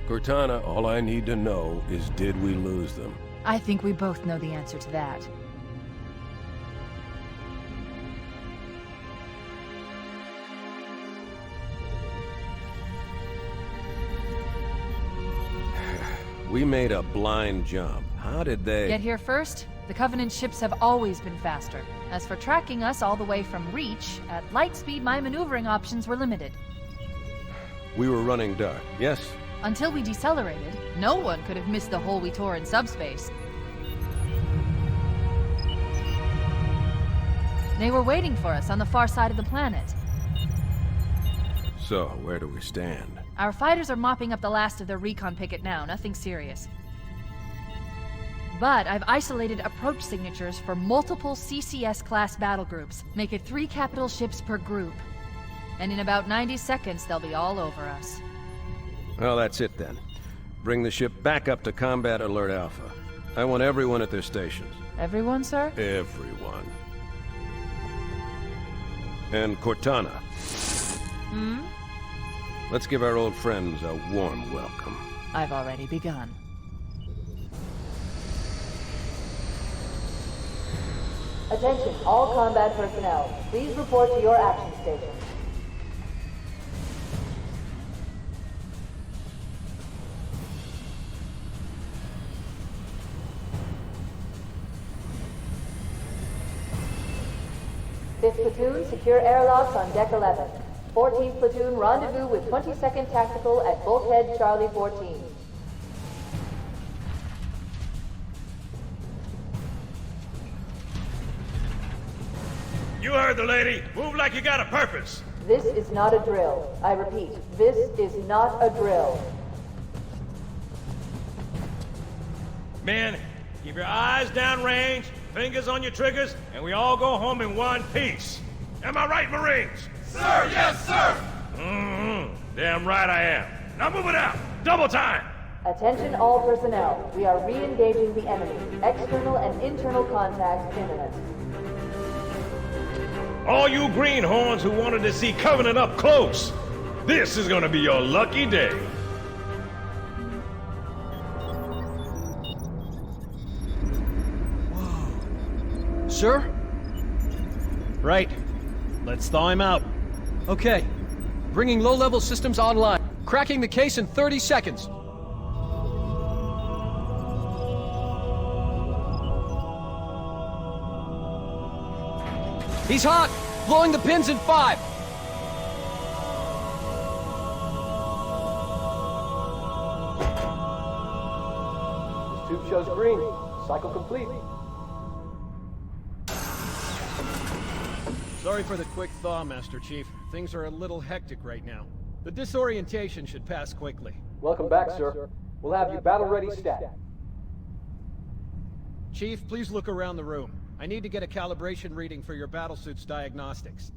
Cortana, all I need to know is did we lose them? I think we both know the answer to that. We made a blind jump. How did they... Get here first? The Covenant ships have always been faster. As for tracking us all the way from Reach, at light speed my maneuvering options were limited. We were running dark, yes? Until we decelerated, no one could have missed the hole we tore in subspace. They were waiting for us on the far side of the planet. So, where do we stand? Our fighters are mopping up the last of their recon picket now, nothing serious. But I've isolated approach signatures for multiple CCS-class battle groups. Make it 3 capital ships per group. And in about 90 seconds, they'll be all over us. Well, that's it then. Bring the ship back up to Combat Alert Alpha. I want everyone at their stations. Everyone, sir? Everyone. And Cortana. Hmm? Let's give our old friends a warm welcome. I've already begun. Attention, all combat personnel. Please report to your action station. Fifth platoon, secure airlocks on deck 11. 14th platoon, rendezvous with 22nd Tactical at Bulkhead Charlie 14. You heard the lady. Move like you got a purpose. This is not a drill. I repeat, this is not a drill. Men, keep your eyes downrange, fingers on your triggers, and we all go home in one piece. Am I right, Marines? Sir, yes, sir! Damn right I am. Now move it out. Double time. Attention all personnel. We are re-engaging the enemy. External and internal contact imminent. All you greenhorns who wanted to see Covenant up close, this is gonna be your lucky day. Whoa. Sir? Right. Let's thaw him out. Okay. Bringing low-level systems online. Cracking the case in 30 seconds. He's hot! Blowing the pins in 5! This tube shows green. Cycle complete. Sorry for the quick thaw, Master Chief. Things are a little hectic right now. The disorientation should pass quickly. Welcome back, sir. We'll have you battle-ready stat. Chief, please look around the room. I need to get a calibration reading for your battlesuit's diagnostics.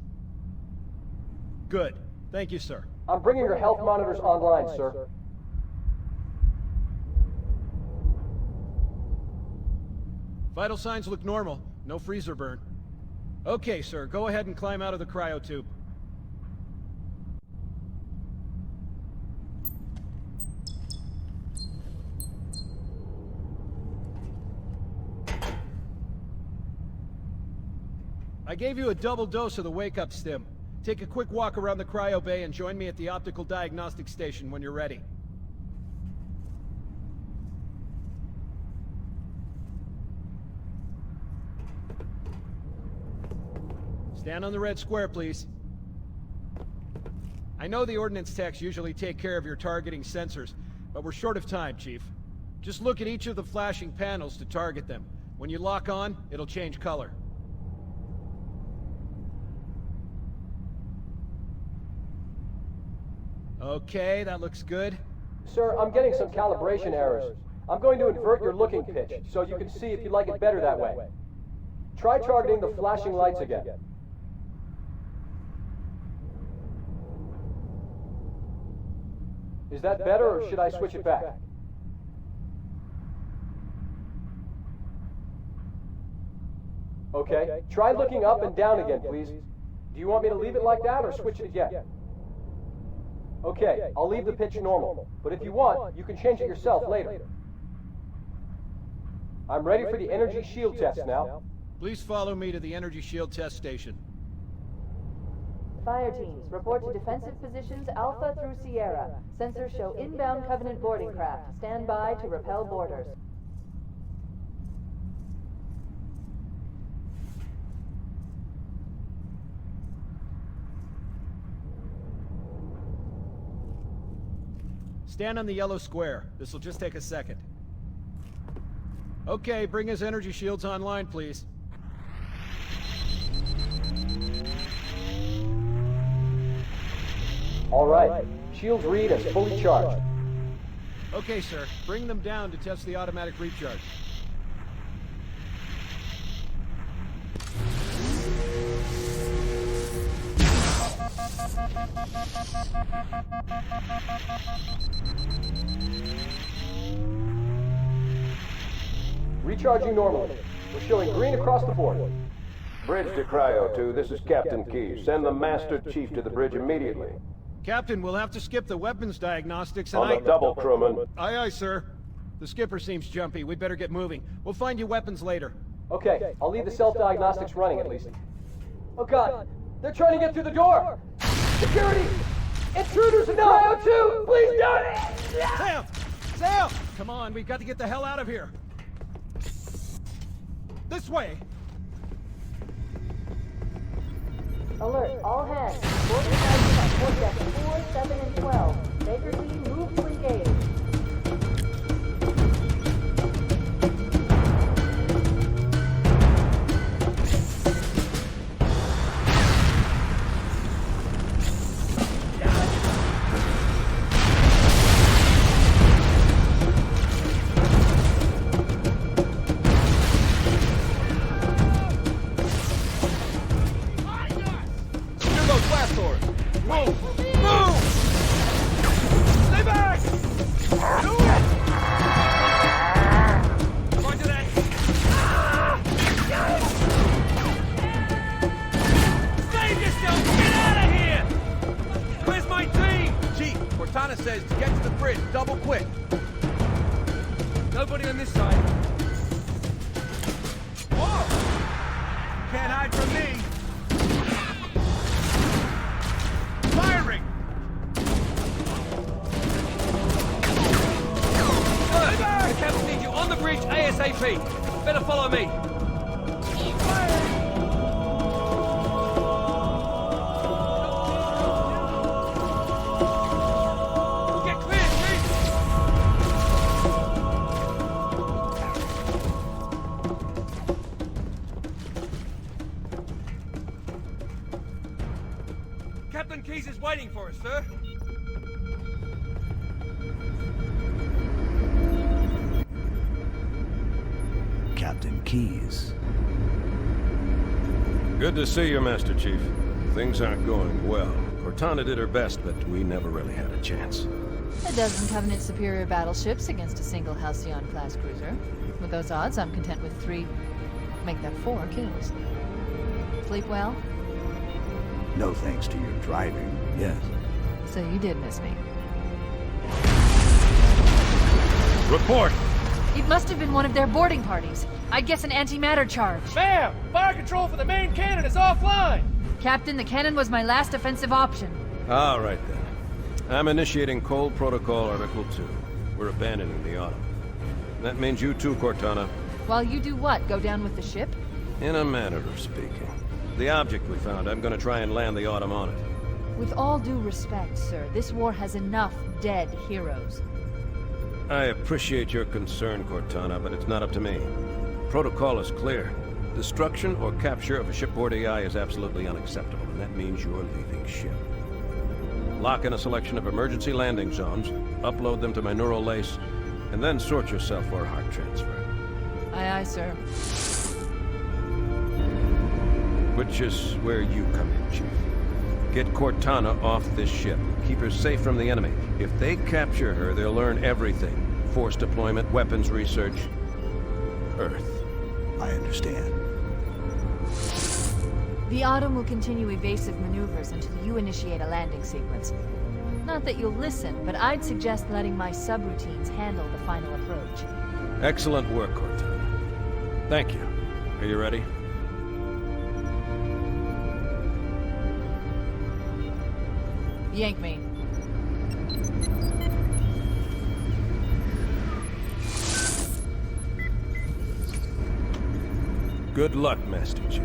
Good. Thank you, sir. I'm bringing your health monitors online, sir. Vital signs look normal. No freezer burn. Okay, sir. Go ahead and climb out of the cryotube. I gave you a double dose of the wake-up stim. Take a quick walk around the cryo bay and join me at the optical diagnostic station when you're ready. Stand on the red square, please. I know the ordnance techs usually take care of your targeting sensors, but we're short of time, Chief. Just look at each of the flashing panels to target them. When you lock on, it'll change color. Okay, that looks good. Sir, I'm getting some calibration errors. I'm going to invert your looking pitch, so you can see if you like it better that way. Try targeting the flashing lights again. Is that better, or should I switch it back? Okay, try looking up and down again, please. Do you want me to leave it like that, or switch it again? Okay, I'll leave the pitch normal, but if you want, you can change it yourself later. I'm ready for the energy shield test now. Please follow me to the energy shield test station. Fire teams, report to defensive positions Alpha through Sierra. Sensors show inbound Covenant boarding craft. Stand by to repel boarders. Stand on the yellow square. This'll just take a second. Okay, bring his energy shields online, please. All right, shields read as fully charged. Okay, sir. Bring them down to test the automatic recharge. Recharging normally. We're showing green across the board. Bridge to Cryo 2, this is Captain Keyes. Send the Master Chief to the bridge immediately. Captain, we'll have to skip the weapons diagnostics and On the double, crewman. Aye, aye, sir. The skipper seems jumpy. We better get moving. We'll find you weapons later. Okay, I'll leave the self-diagnostics running at least. Oh god, they're trying to get through the door! Security! Intruders in Cryo 2! Please don't! Sam! Sam! Come on, we've got to get the hell out of here. This way! Alert, all hands. Boarding sighting on port decks 4, 7, and 12. Baker team, move to engage. Cortana says to get to the bridge, double quick. Nobody on this side. Whoa! Can't hide from me. Firing! The captain needs you on the bridge ASAP. Better follow me. Captain Keyes is waiting for us, sir. Captain Keyes. Good to see you, Master Chief. Things aren't going well. Cortana did her best, but we never really had a chance. A dozen Covenant superior battleships against a single Halcyon-class cruiser. With those odds, I'm content with 3, make that 4 kills. Sleep well? No thanks to your driving, yes. So you did miss me. Report! It must have been one of their boarding parties. I'd guess an antimatter charge. Ma'am! Fire control for the main cannon is offline! Captain, the cannon was my last offensive option. All right, then. I'm initiating Cold Protocol Article 2. We're abandoning the Autumn. That means you too, Cortana. While you do what? Go down with the ship? In a manner of speaking. The object we found, I'm gonna try and land the Autumn on it. With all due respect, sir, this war has enough dead heroes. I appreciate your concern, Cortana, but it's not up to me. Protocol is clear. Destruction or capture of a shipboard AI is absolutely unacceptable, and that means you're leaving ship. Lock in a selection of emergency landing zones, upload them to my neural lace, and then sort yourself for a heart transfer. Aye, aye, sir. Which is where you come in, Chief. Get Cortana off this ship. Keep her safe from the enemy. If they capture her, they'll learn everything. Force deployment, weapons research, Earth. I understand. The Autumn will continue evasive maneuvers until you initiate a landing sequence. Not that you'll listen, but I'd suggest letting my subroutines handle the final approach. Excellent work, Cortana. Thank you. Are you ready? Yank me. Good luck, Master Chief.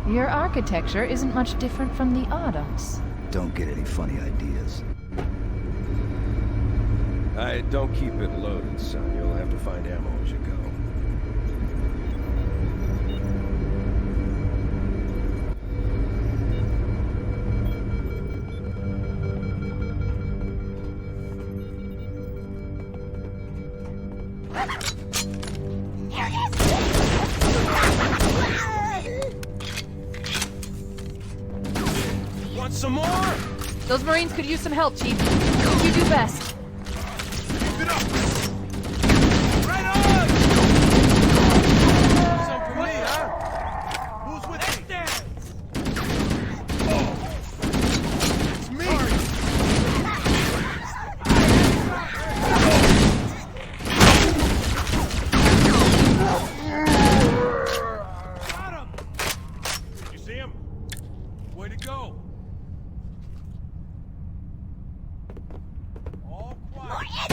Your architecture isn't much different from the Autumn's. Don't get any funny ideas. I don't keep it loaded, son. You'll have to find ammo as you go. Want some more? Those Marines could use some help, Chief. You do best. Keep it up! Right on! Some for me, huh? Who's with me? Oh! It's me! Got him! Did you see him? Way to go! All quiet.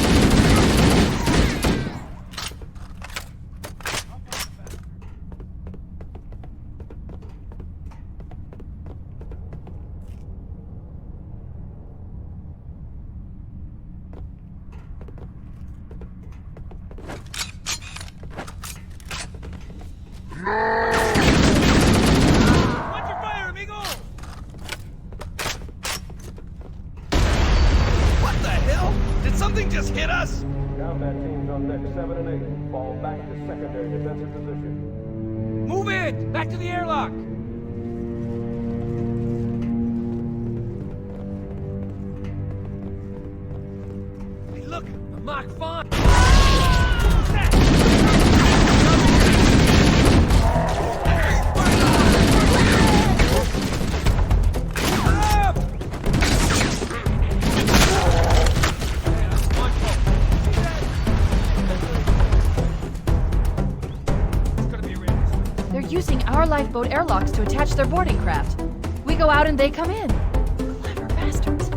Watch your fire, amigo! What the hell? Did something just hit us? Combat teams on deck 7 and 8. Fall back to secondary defensive position. Move it! Back to the airlock! Hey, look! A Mach 5! They're using our lifeboat airlocks to attach their boarding craft. We go out and they come in. Clever bastards.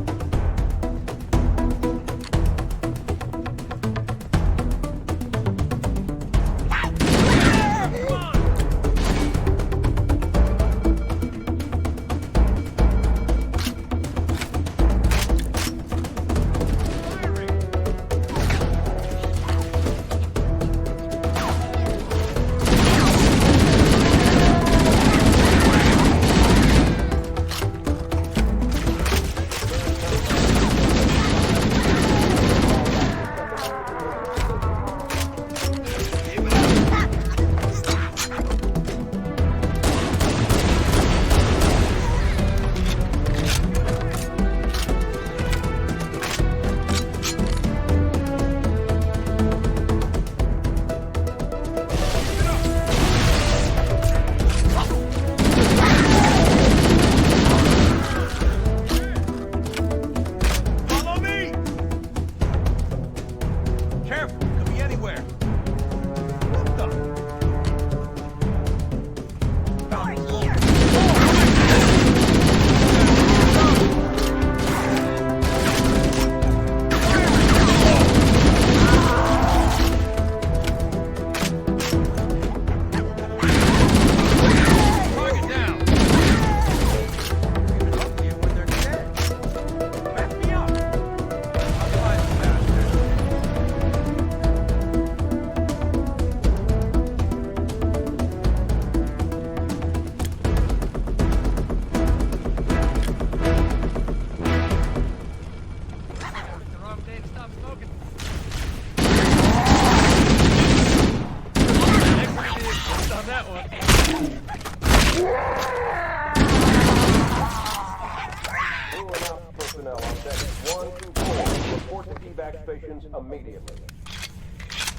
stations immediately.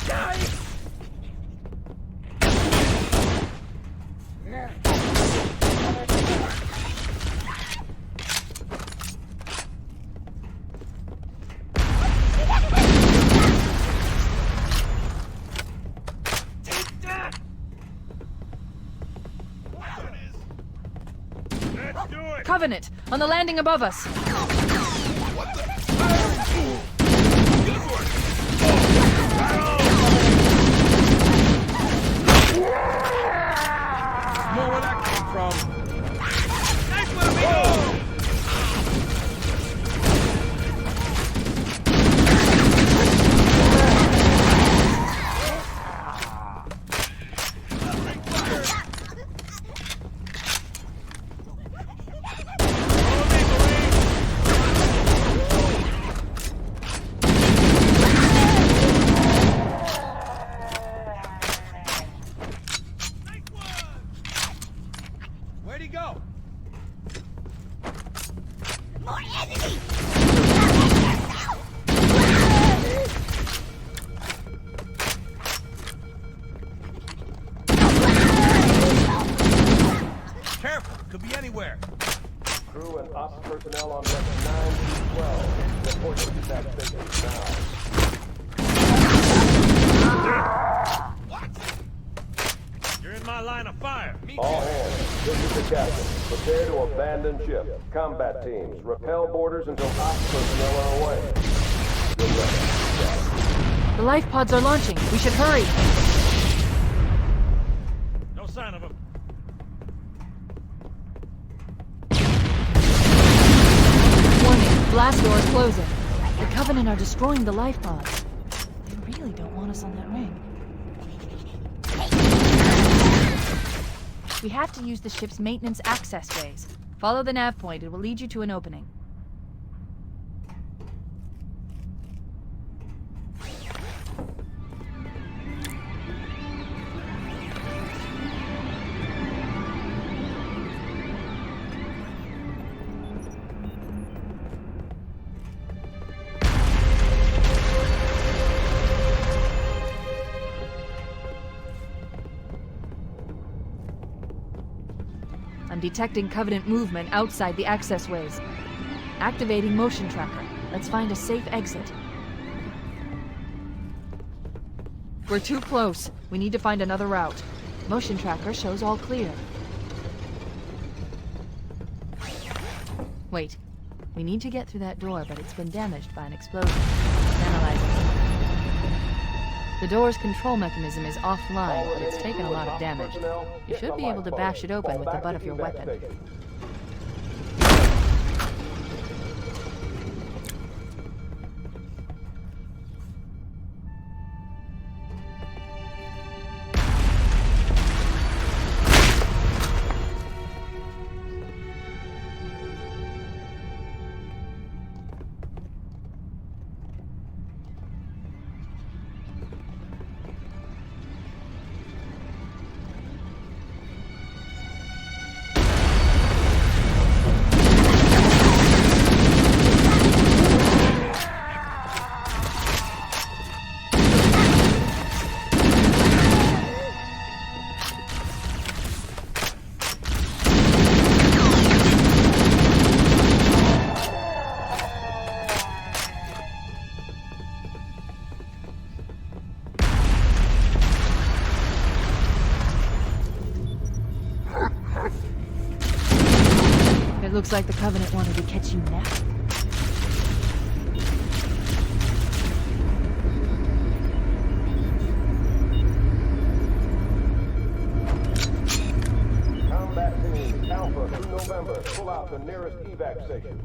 Die! doing? Covenant, on the landing above us. More where that came from. Nice one, amigo! Where'd he go? More enemy! Careful, could be anywhere. Crew and ops personnel on deck 9 to 12. Report to dispatch station now. You're in my line of fire. All hands, this is the captain. Prepare to abandon ship. Combat teams, repel boarders until ops personnel are away. Good luck. The life pods are launching. We should hurry. No sign of him. Warning, blast door is closing. The Covenant are destroying the life pods. They really don't want us on that ring. We have to use the ship's maintenance access ways. Follow the nav point. It will lead you to an opening. I'm detecting Covenant movement outside the access ways. Activating motion tracker. Let's find a safe exit. We're too close. We need to find another route. Motion tracker shows all clear. Wait. We need to get through that door, but it's been damaged by an explosion. Analyzing. The door's control mechanism is offline, but it's taken a lot of damage. You should be able to bash it open with the butt of your weapon. It looks like the Covenant wanted to catch you now. Combat team, Alpha through November. Pull out the nearest evac station.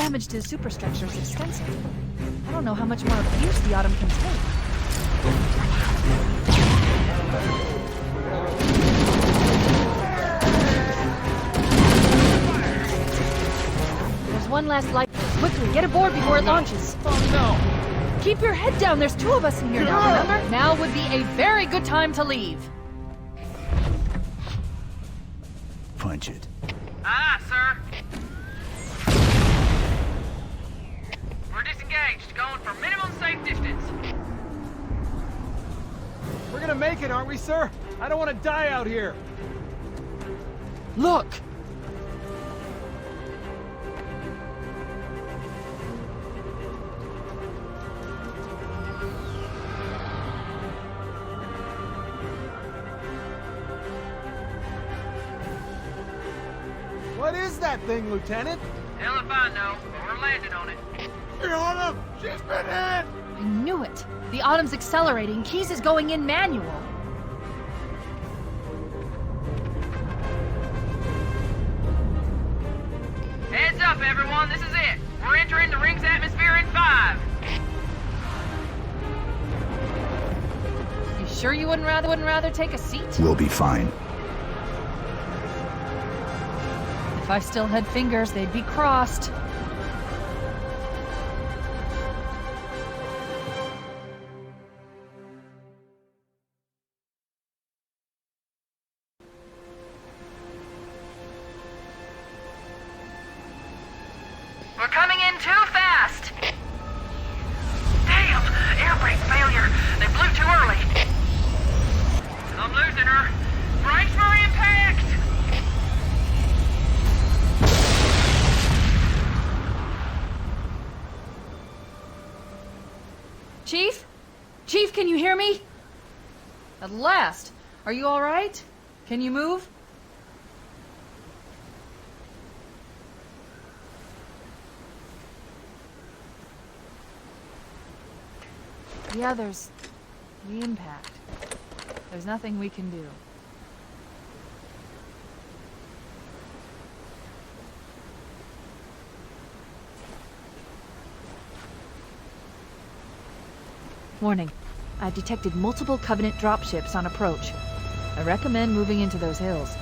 damage to the superstructure is extensive. I don't know how much more abuse the Autumn can take. There's one last light. Quickly, get aboard before it launches. Oh no! Keep your head down. There's two of us in here now, remember? Now would be a very good time to leave. Punch it. Aye, sir. We're disengaged, going for minimum safe distance. We're gonna make it, aren't we, sir? I don't want to die out here. Look! What is that thing, Lieutenant? Hell if I know, but we're landing on it. She's been in! I knew it. The Autumn's accelerating. Keys is going in manual. Heads up, everyone, this is it. We're entering the ring's atmosphere in 5. You sure you wouldn't rather take a seat? We'll be fine. If I still had fingers, they'd be crossed. We're coming in too fast. Damn, air brake failure. They blew too early. I'm losing her. Brace for impact. Chief? Chief, can you hear me? At last. Are you all right? Can you move? Yeah, there's the impact. There's nothing we can do. Warning. I've detected multiple Covenant dropships on approach. I recommend moving into those hills.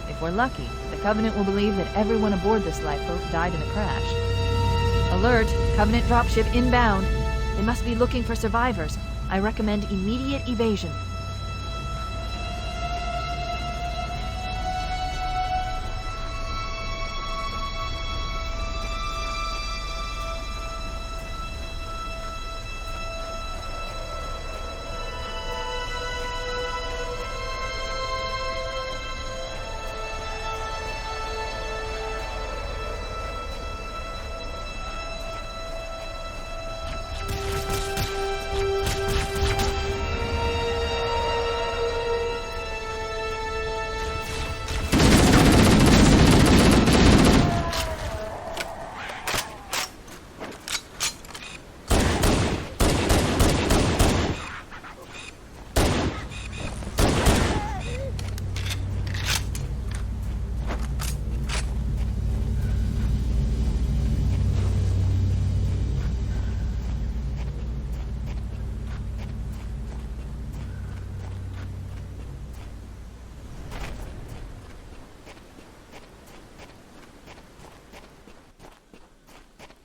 If we're lucky, the Covenant will believe that everyone aboard this lifeboat died in a crash. Alert! Covenant dropship inbound. They must be looking for survivors. I recommend immediate evasion.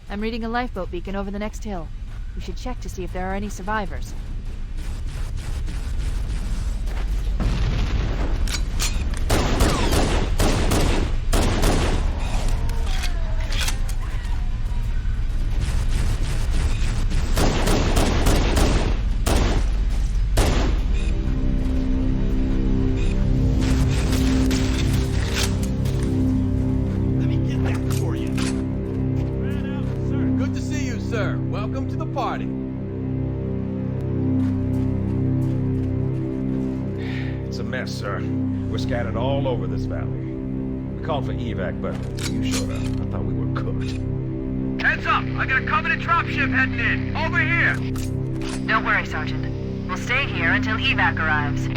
I'm reading a lifeboat beacon over the next hill. We should check to see if there are any survivors. Sir. We're scattered all over this valley. We called for evac, but you showed up. I thought we were cooked. Heads up! I got a Covenant dropship heading in! Over here! Don't worry, Sergeant. We'll stay here until evac arrives.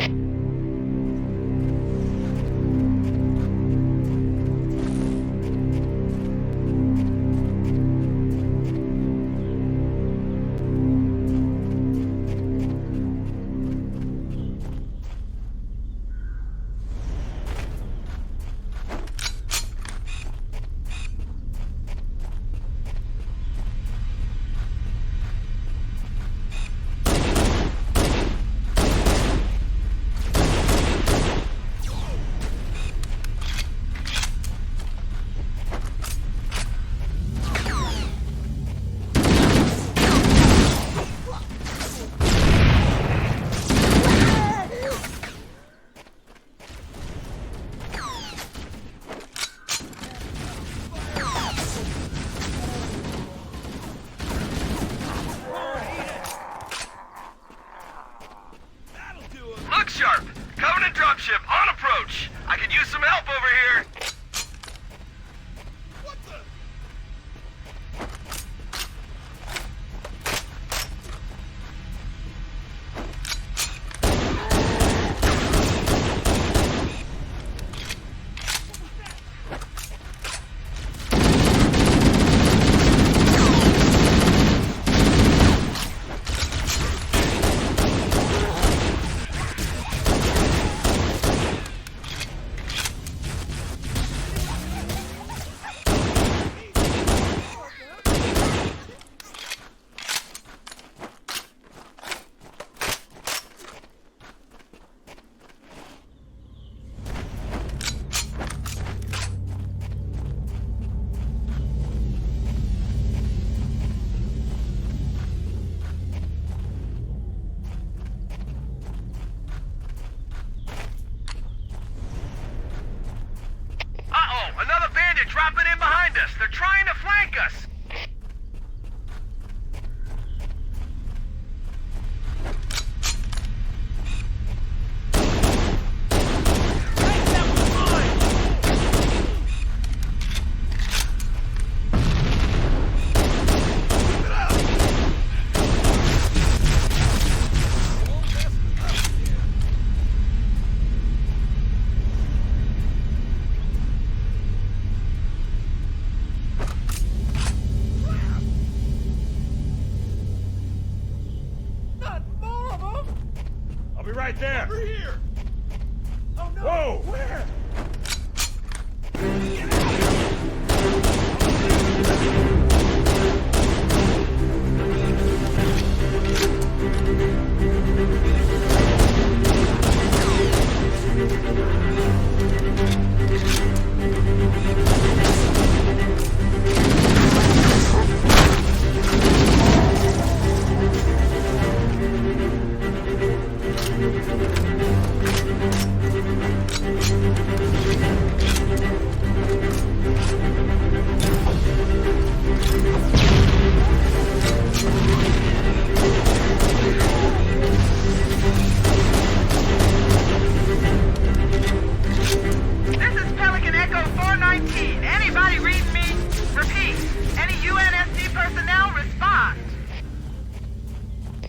They're dropping in behind us. They're trying to flank us. I'll be right there. Over here. Oh no. Whoa. Where?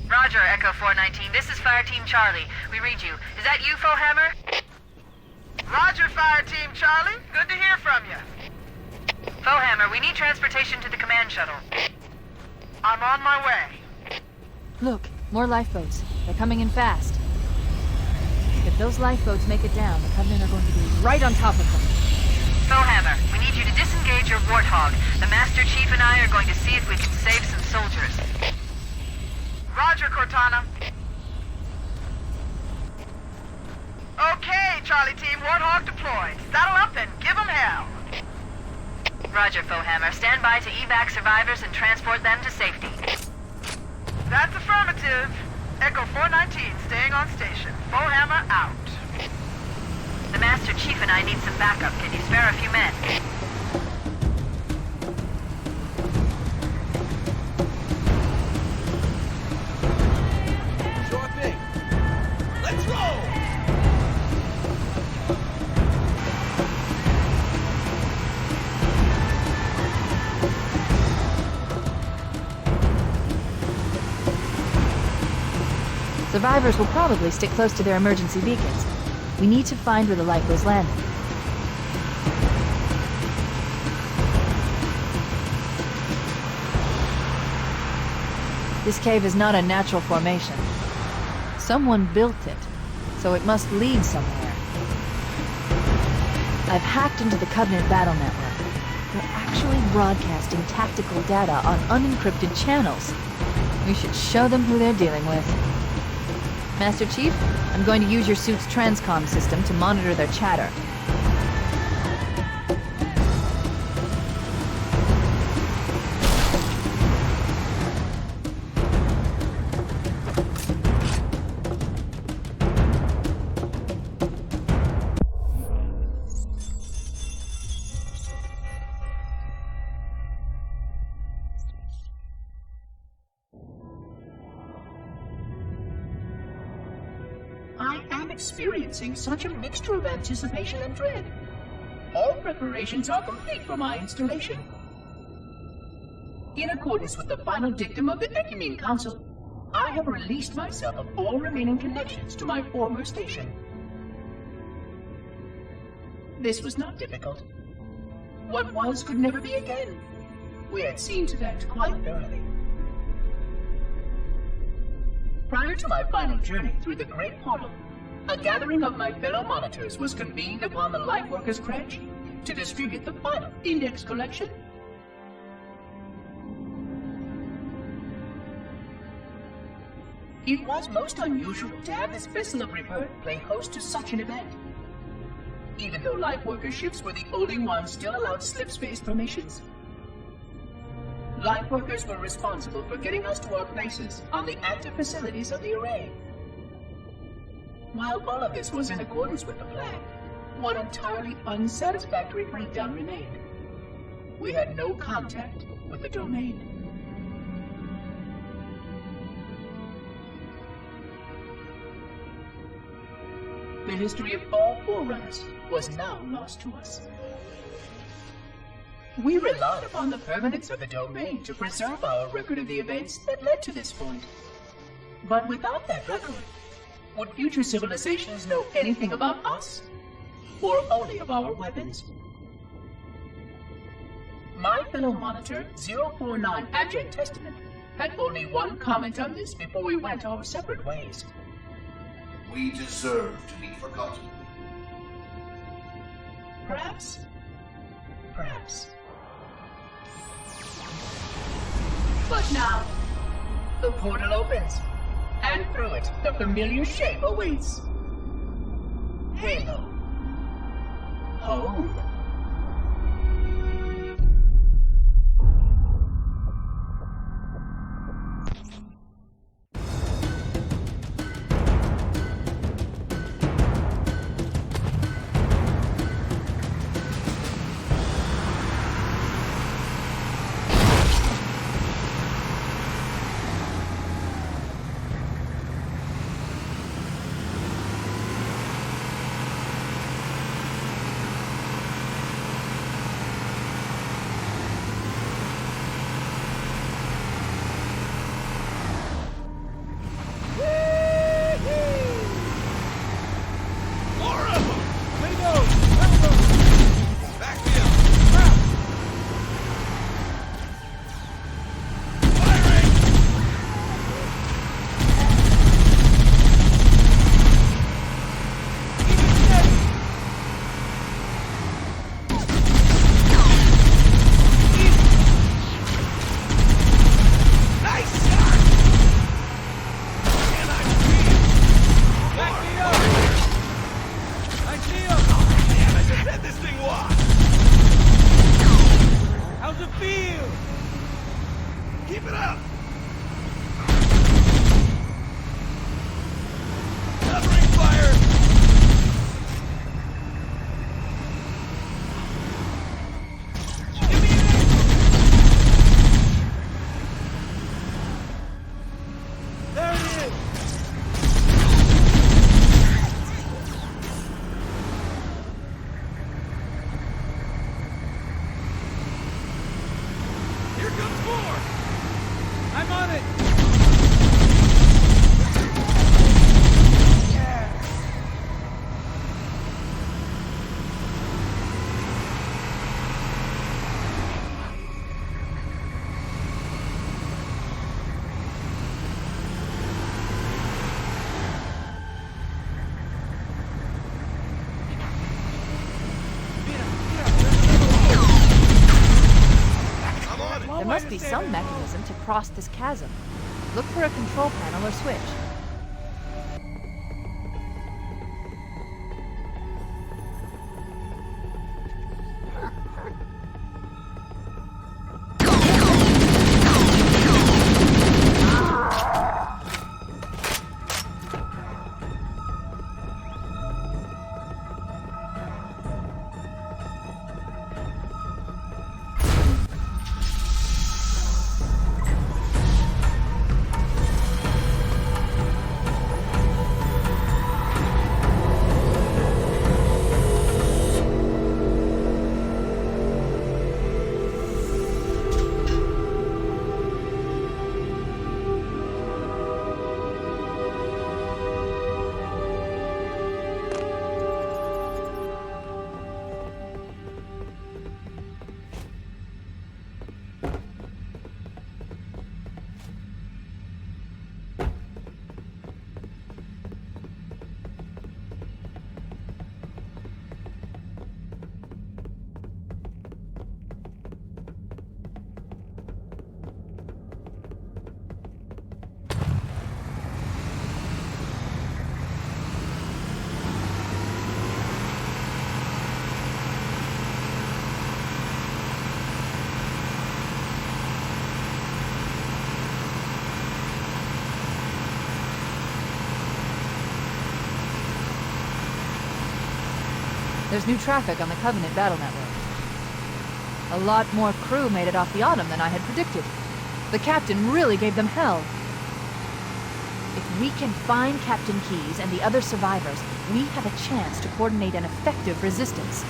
Roger, Echo 419. This is Fire Team Charlie. We read you. Is that you, Fohammer? Roger, Fire Team Charlie. Good to hear from you. Fohammer, we need transportation to the command shuttle. I'm on my way. Look, more lifeboats. They're coming in fast. If those lifeboats make it down, the Covenant are going to be right on top of them. Fohammer, we need you to disengage your Warthog. The Master Chief and I are going to see if we can save some soldiers. Roger, Cortana. Okay, Charlie Team, Warthog deployed. Saddle up and give them hell. Roger, Fohammer. Stand by to evac survivors and transport them to safety. That's affirmative. Echo 419 staying on station. Fohammer out. The Master Chief and I need some backup. Can you spare a few men? Sure thing. Let's roll! Survivors will probably stick close to their emergency beacons. We need to find where the light was landing. This cave is not a natural formation. Someone built it, so it must lead somewhere. I've hacked into the Covenant battle network. They're actually broadcasting tactical data on unencrypted channels. We should show them who they're dealing with. Master Chief, I'm going to use your suit's transcom system to monitor their chatter. I am experiencing such a mixture of anticipation and dread. All preparations are complete for my installation. In accordance with the final dictum of the Ecumene Council, I have released myself of all remaining connections to my former station. This was not difficult. What was could never be again. We had seen to that quite thoroughly. Prior to my final journey through the Great Portal, a gathering of my fellow monitors was convened upon the Lightworkers' Crash to distribute the final index collection. It was most unusual to have this vessel of rebirth play host to such an event. Even though Lightworker ships were the only ones still allowed slip-space formations, Lightworkers were responsible for getting us to our places on the active facilities of the array. While all of this was in accordance with the plan, one entirely unsatisfactory breakdown remained. we had no contact with the domain. The history of all Forerunners was now lost to us. We relied upon the permanence of the domain to preserve our record of the events that led to this point. But without that record, would future civilizations know anything about us? Or only of our weapons? My fellow monitor, 049 Adjunct Testament, had only one comment on this before we went our separate ways. We deserve to be forgotten. Perhaps. Perhaps. But now, the portal opens, and through it, the familiar shape awaits. Halo. Home. There must be some mechanism to cross this chasm. Look for a control panel or switch. There's new traffic on the Covenant battle network. A lot more crew made it off the Autumn than I had predicted. The captain really gave them hell. If we can find Captain Keyes and the other survivors, we have a chance to coordinate an effective resistance.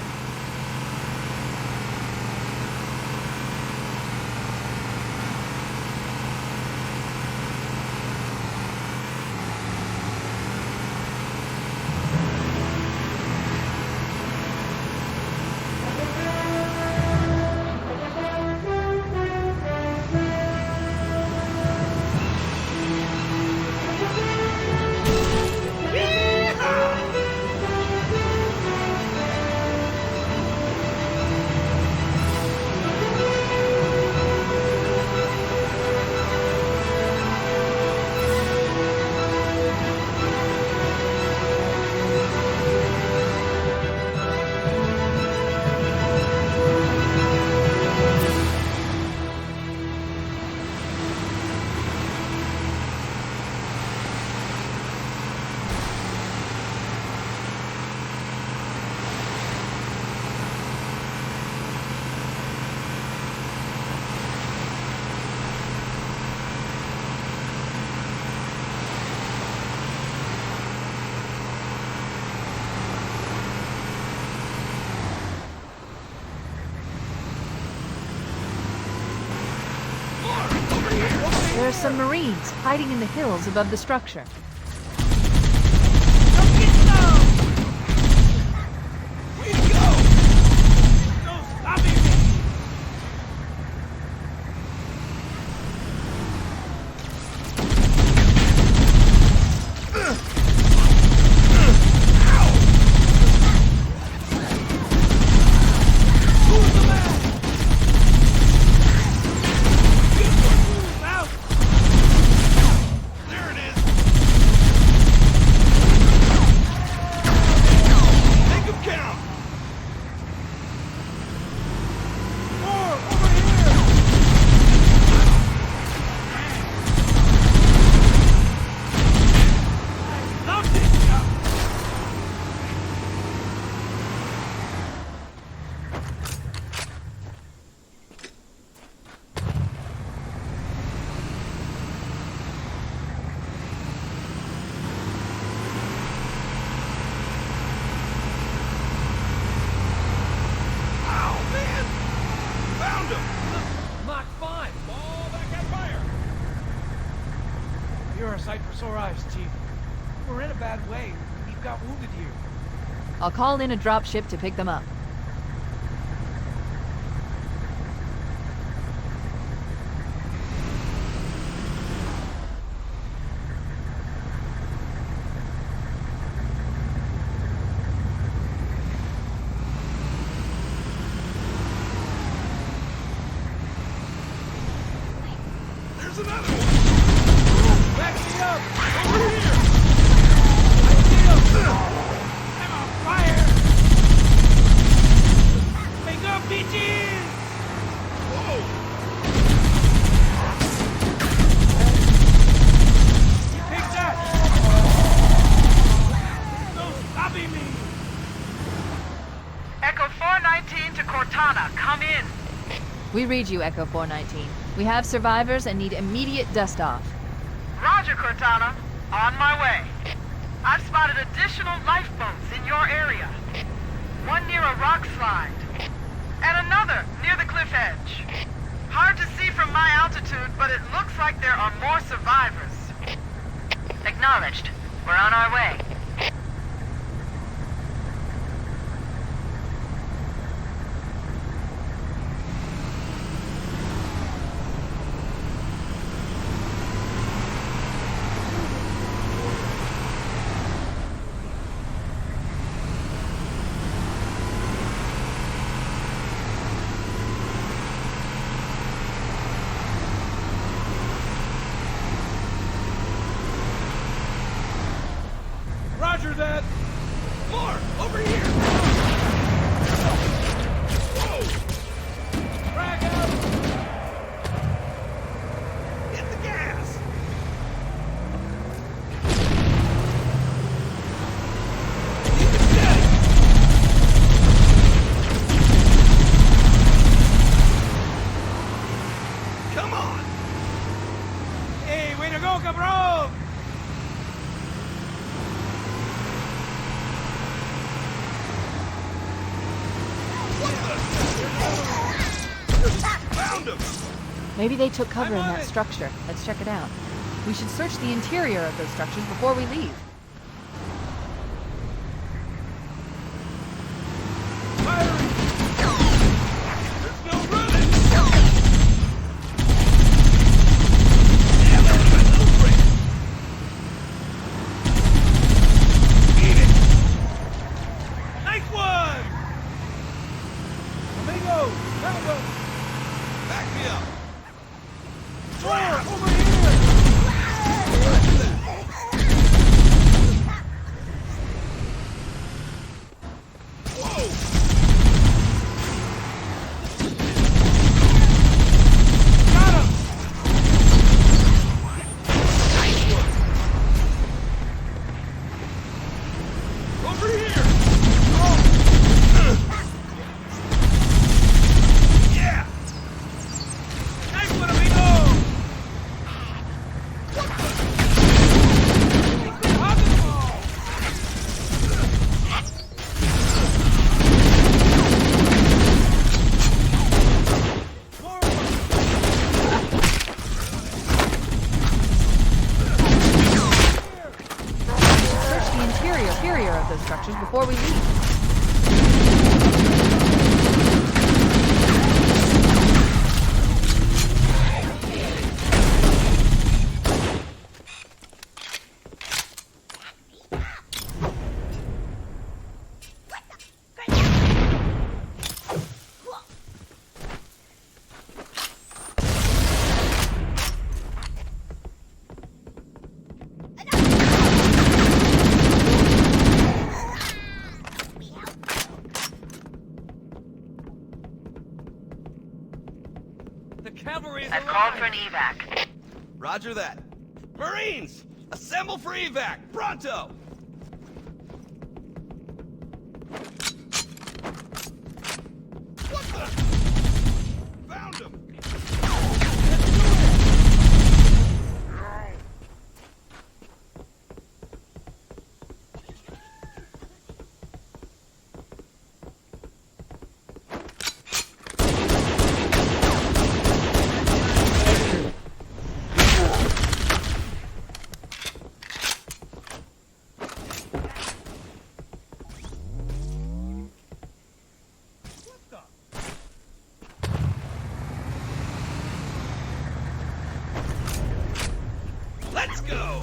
There are some Marines hiding in the hills above the structure. I'll call in a dropship to pick them up. There's another one! Back me up! Over here! I see him! Fire! Make up, bitches! Whoa! Take that! No stopping me! Echo 419 to Cortana, come in. We read you, Echo 419. We have survivors and need immediate dust-off. Roger, Cortana. On my way. I've spotted additional lifeboats in your area. One near a rock slide, and another near the cliff edge. Hard to see from my altitude, but it looks like there are more survivors. Acknowledged. We're on our way. Roger that! More! Over here! Whoa! Frag out! Hit the gas! Keep it steady! Maybe they took cover in that structure. Let's check it out. We should search the interior of those structures before we leave. Before we leave. I've called for an evac. Roger that. Marines! Assemble for evac! Pronto! What the? Found him! Let's go!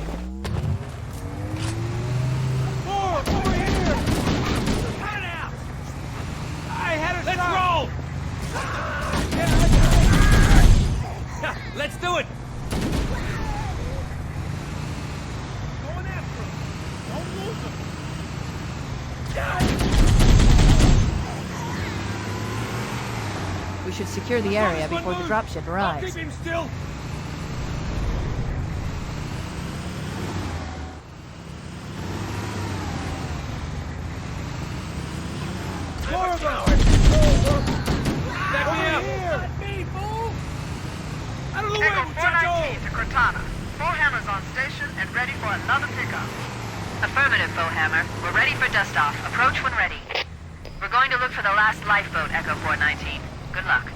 More! Over here! Cut out! I had a Let's roll! Let's do it! Going after him! Don't lose him! We should secure the area before the dropship arrives. Keep him still! Echo 419 to Cortana. Bowhammer's on station and ready for another pickup. Affirmative, Bowhammer. We're ready for dust-off. Approach when ready. We're going to look for the last lifeboat, Echo 419. Good luck.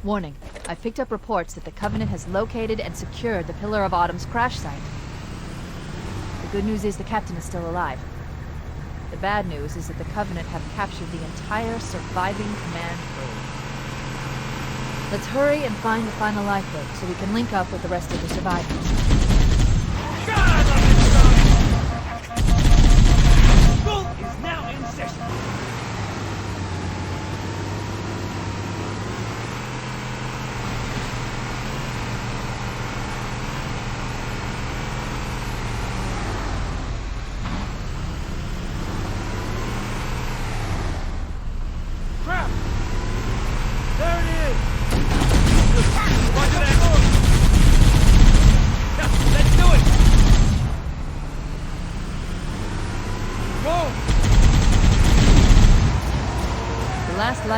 Warning. I've picked up reports that the Covenant has located and secured the Pillar of Autumn's crash site. The good news is the captain is still alive. The bad news is that the Covenant have captured the entire surviving command crew. Let's hurry and find the final lifeboat so we can link up with the rest of the survivors. Bull is now in session.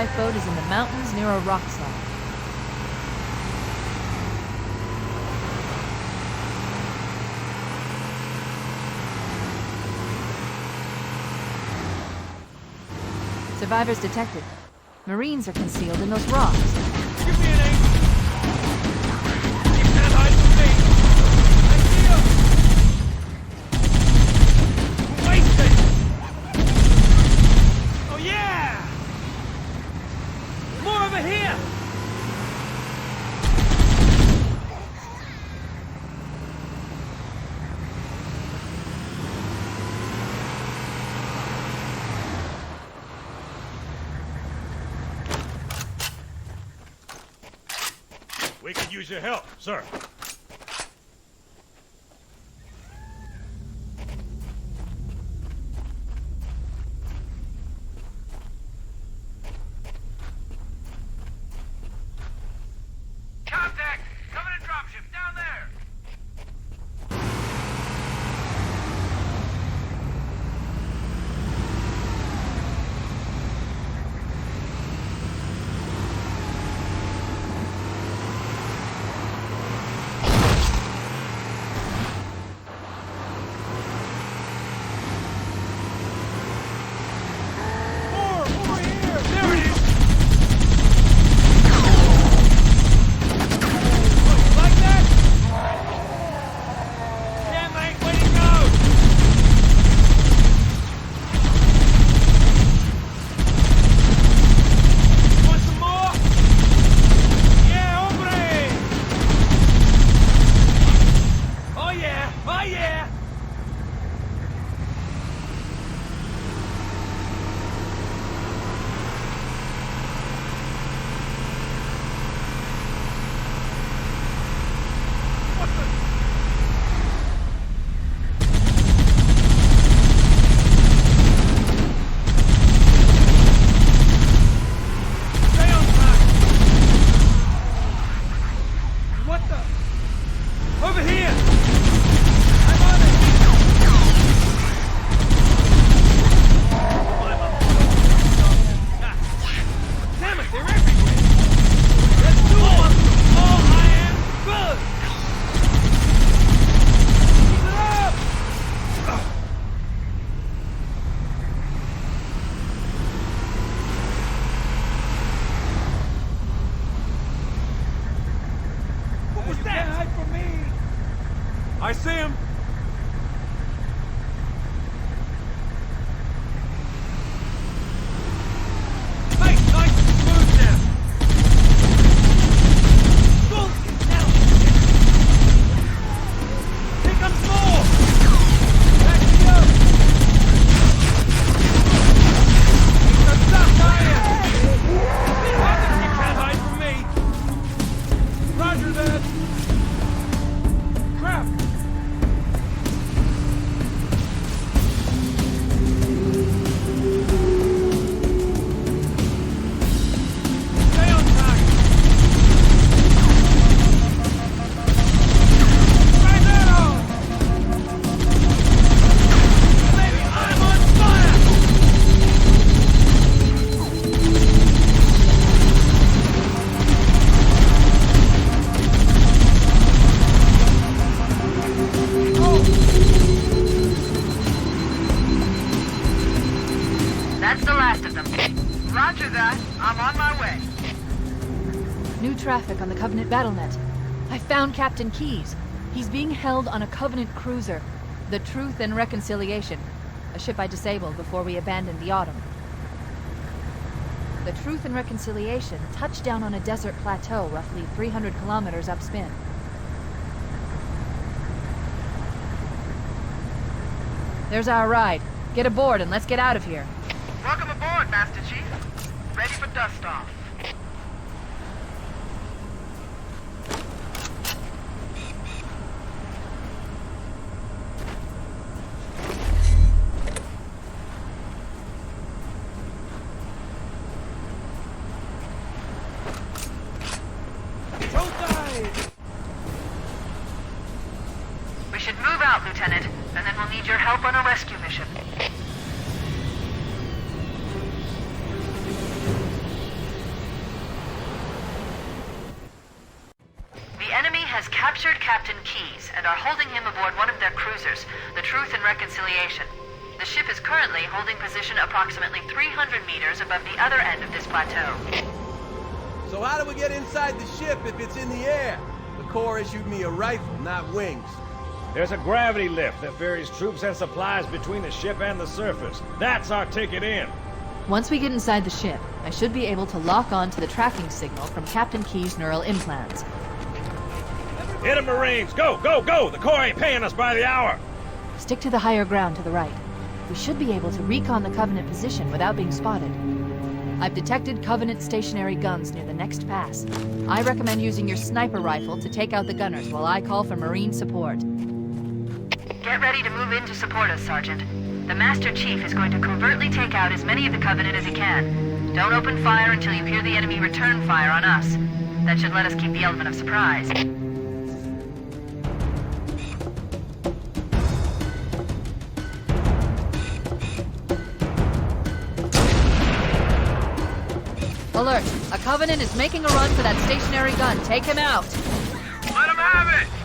lifeboat is in the mountains near a rock slide. Survivors detected. Marines are concealed in those rocks. Give me an aim. You can't hide from me. I see you. Wasted. Oh yeah. More over here. We could use your help, sir. Contact! Covenant dropship down there! I see him! Hey, nice and smooth now! Bullshit now! Here comes more! Back to you! So stuck, are you? You can't hide from me! Roger that! Crap! That's the last of them. Roger that. I'm on my way. New traffic on the Covenant BattleNet. I found Captain Keyes. He's being held on a Covenant cruiser, the Truth and Reconciliation, a ship I disabled before we abandoned the Autumn. The Truth and Reconciliation touched down on a desert plateau roughly 300 kilometers upspin. There's our ride. Get aboard and let's get out of here. Welcome aboard, Master Chief. Ready for dust-off. We should move out, Lieutenant, and then we'll need your help on a rescue mission. has captured Captain Keyes and are holding him aboard one of their cruisers, the Truth and Reconciliation. The ship is currently holding position approximately 300 meters above the other end of this plateau. So how do we get inside the ship if it's in the air? The Corps issued me a rifle, not wings. There's a gravity lift that ferries troops and supplies between the ship and the surface. That's our ticket in. Once we get inside the ship, I should be able to lock on to the tracking signal from Captain Keyes' neural implants. Hit 'em, Marines! Go, go, go! The Corps ain't paying us by the hour! Stick to the higher ground to the right. We should be able to recon the Covenant position without being spotted. I've detected Covenant stationary guns near the next pass. I recommend using your sniper rifle to take out the gunners while I call for Marine support. Get ready to move in to support us, Sergeant. The Master Chief is going to covertly take out as many of the Covenant as he can. Don't open fire until you hear the enemy return fire on us. That should let us keep the element of surprise. Alert! A Covenant is making a run for that stationary gun. Take him out! Let him have it!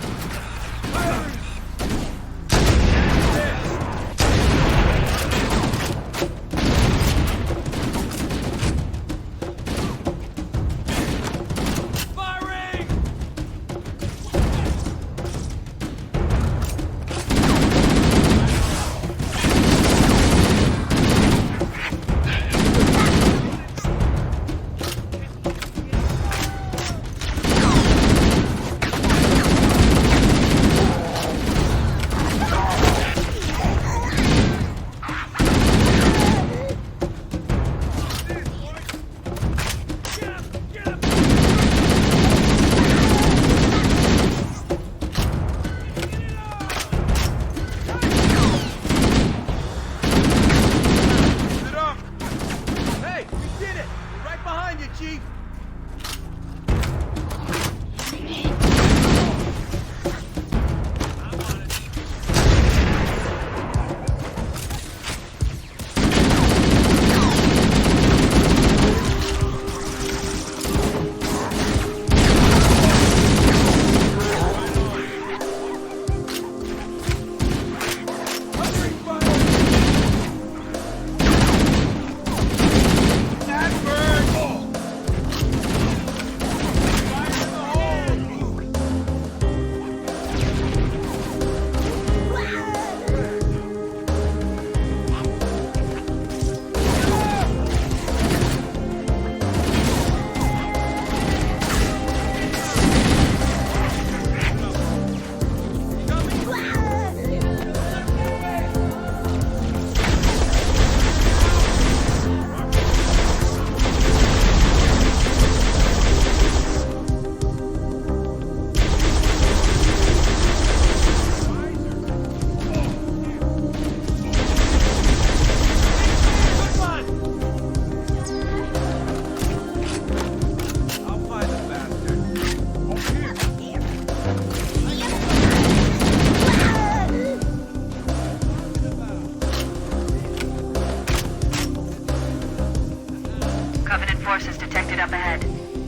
forces detected up ahead.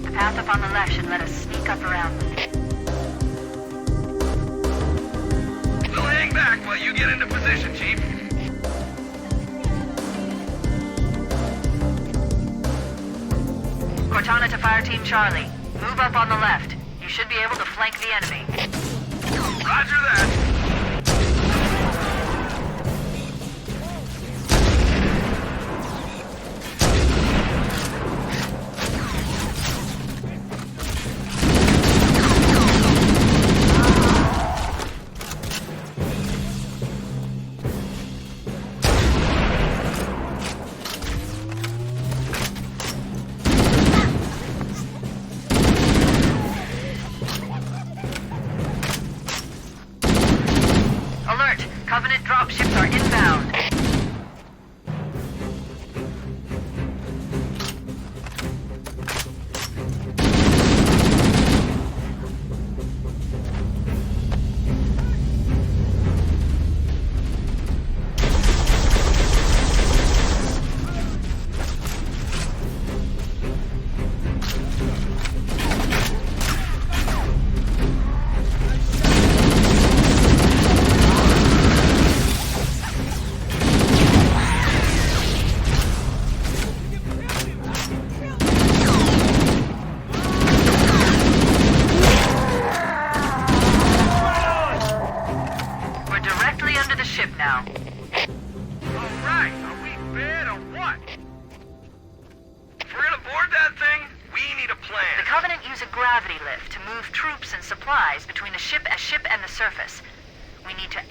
The path up on the left should let us sneak up around them. We'll hang back while you get into position, Chief. Cortana to Fire Team Charlie. Move up on the left. You should be able to flank the enemy. Roger that. ship now. Alright, are we bad or what? If we're gonna board that thing, we need a plan. The Covenant use a gravity lift to move troops and supplies between the ship and the surface. We need to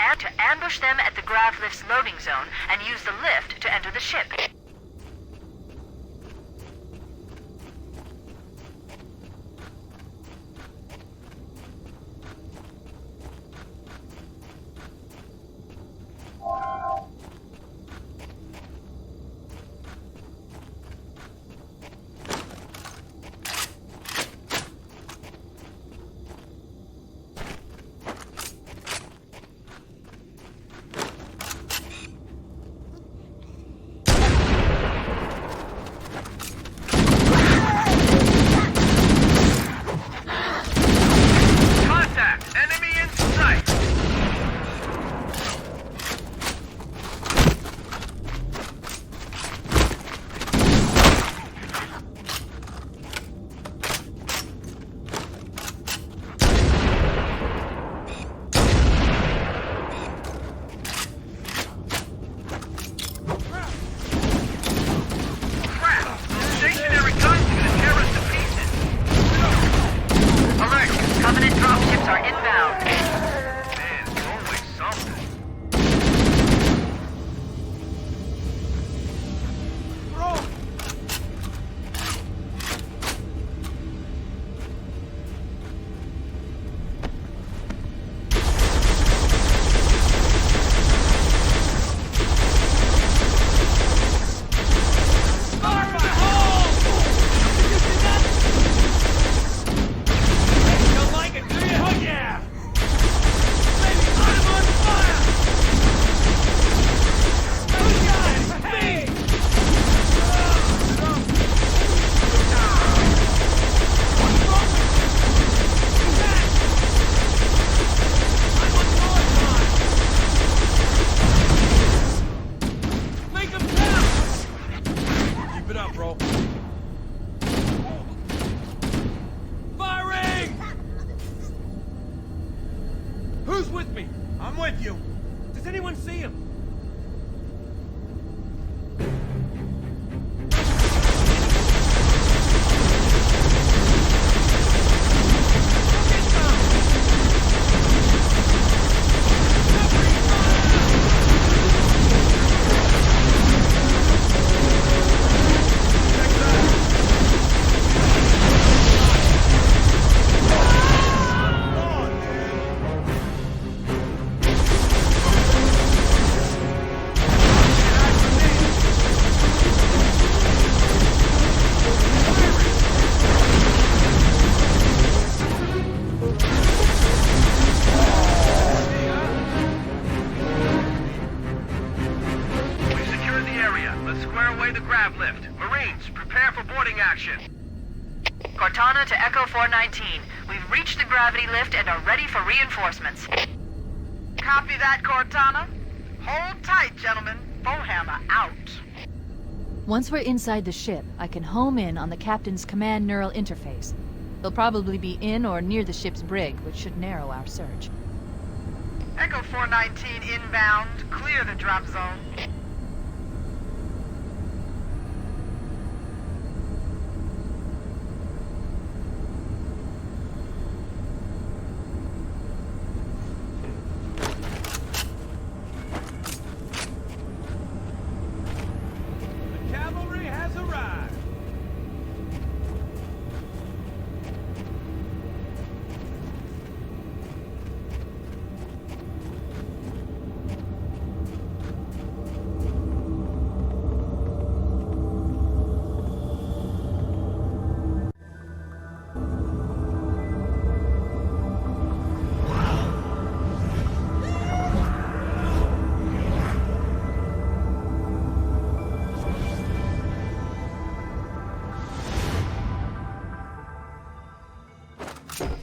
ambush them at the grav lift's loading zone and use the lift to enter the ship. Who's with me? I'm with you. Does anyone see him? Cortana to Echo 419. We've reached the gravity lift and are ready for reinforcements. Copy that, Cortana. Hold tight, gentlemen. Bowhammer out. Once we're inside the ship, I can home in on the captain's command neural interface. They'll probably be in or near the ship's brig, which should narrow our search. Echo 419 inbound. Clear the drop zone.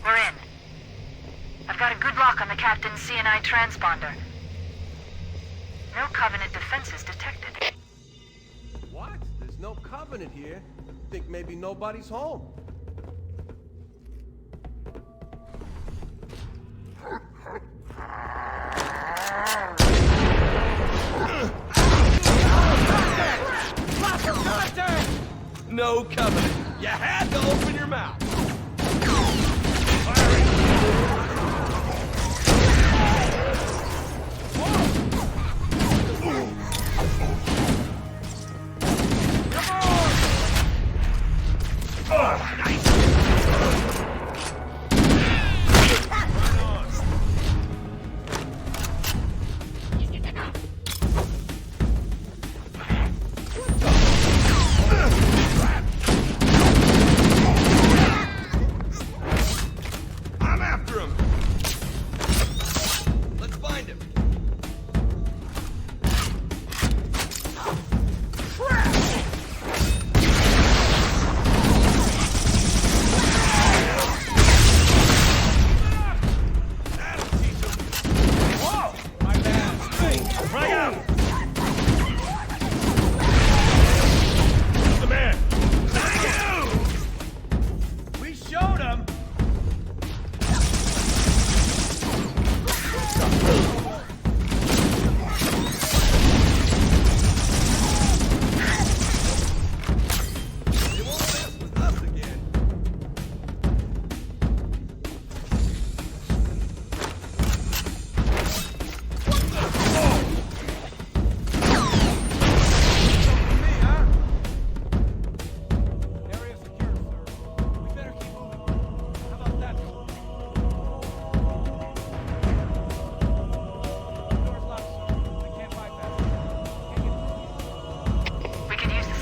We're in. I've got a good lock on the captain's CNI transponder. No Covenant defenses detected. What? There's no Covenant here. I think maybe nobody's home. no covenant. You had to open your mouth.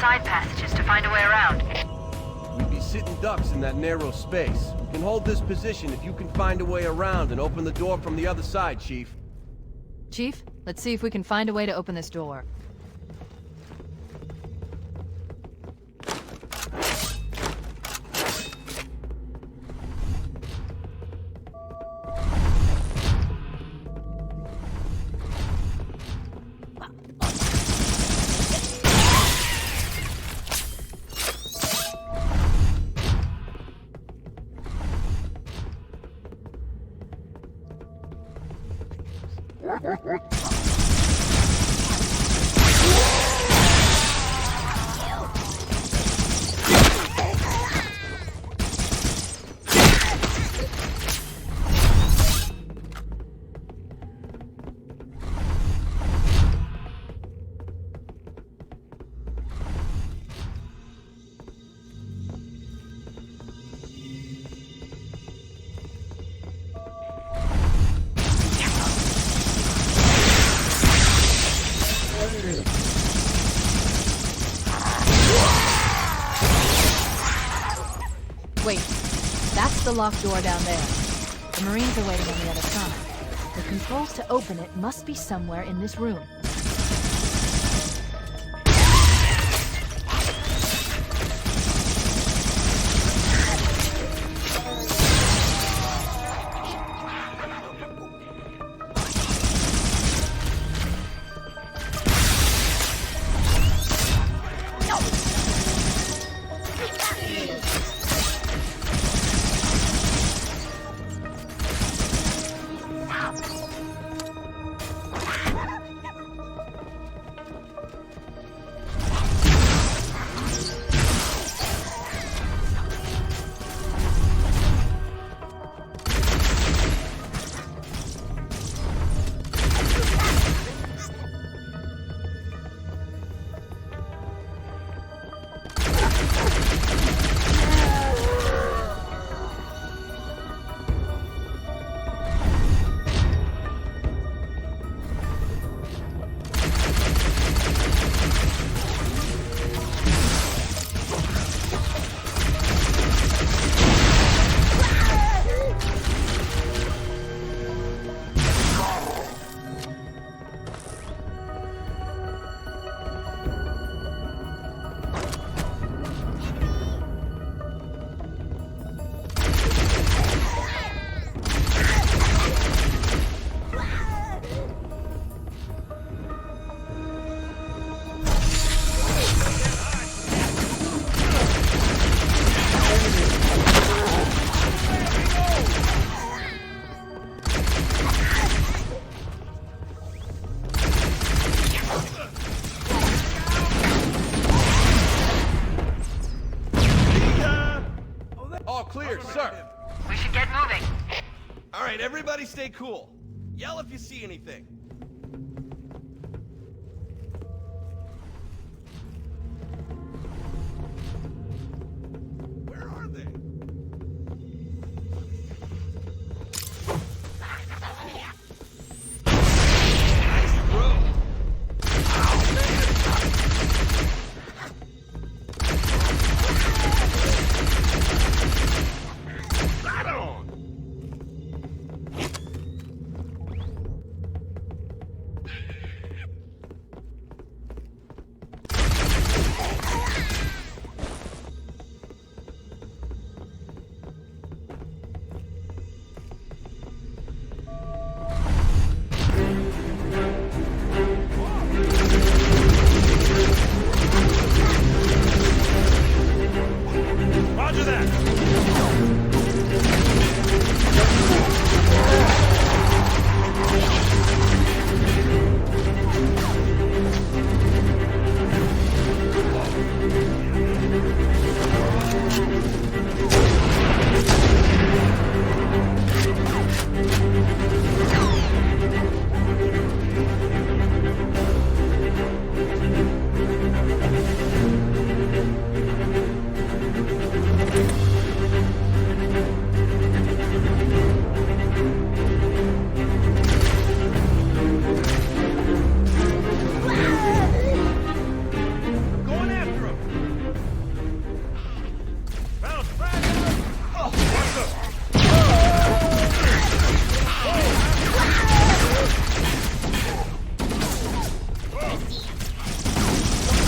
side passages to find a way around. We'd be sitting ducks in that narrow space. We can hold this position if you can find a way around and open the door from the other side, Chief. Chief, let's see if we can find a way to open this door. Wait, that's the locked door down there. The Marines are waiting on the other side. The controls to open it must be somewhere in this room. stay cool. Yell if you see anything. Where are they? Nice throw. Right on. Roger that. Going after him. Found frag. Oh, what's up?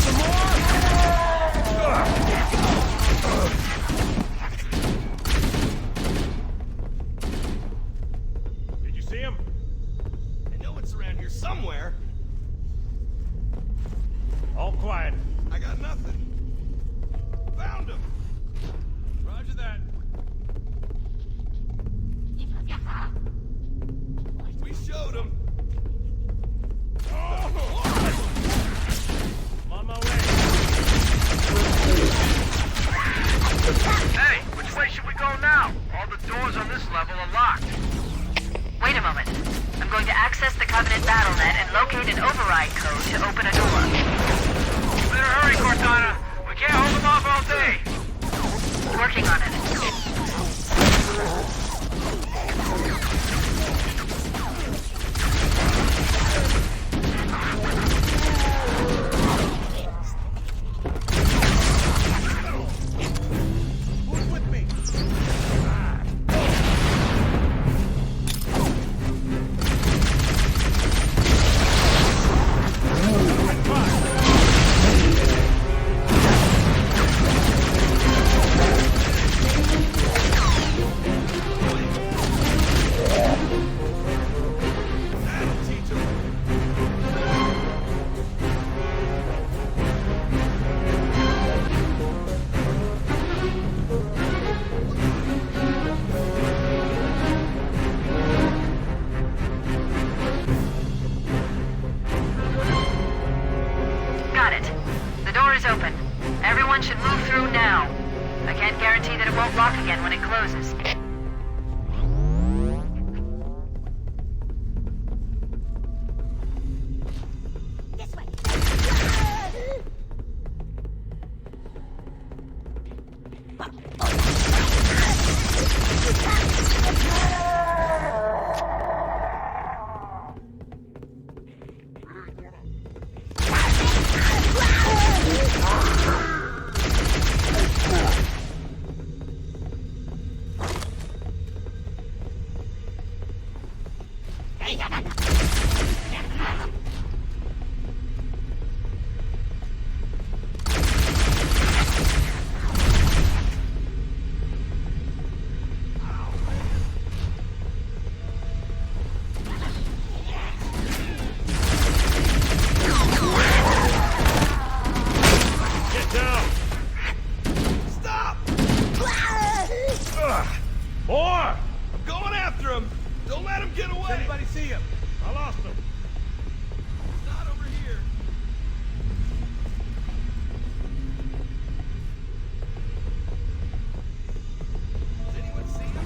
Some more? Did you see him? I know it's around here somewhere. All quiet. I got nothing. Found him. Roger that. We showed him. I'm on my way. Hey, which way should we go now? All the doors on this level are locked. Wait a moment. I'm going to access the Covenant BattleNet and locate an override code to open a door. You better hurry, Cortana. We can't hold them off all day. Working on it. Who's with me? That'll teach him. Got it. The door is open. Everyone should move through now. I can't guarantee that it won't lock again when it closes. This way. Get down. Stop! More! I'm going after him. Don't let him get away. Does anybody see him? I lost him. He's not over here. Does anyone see him?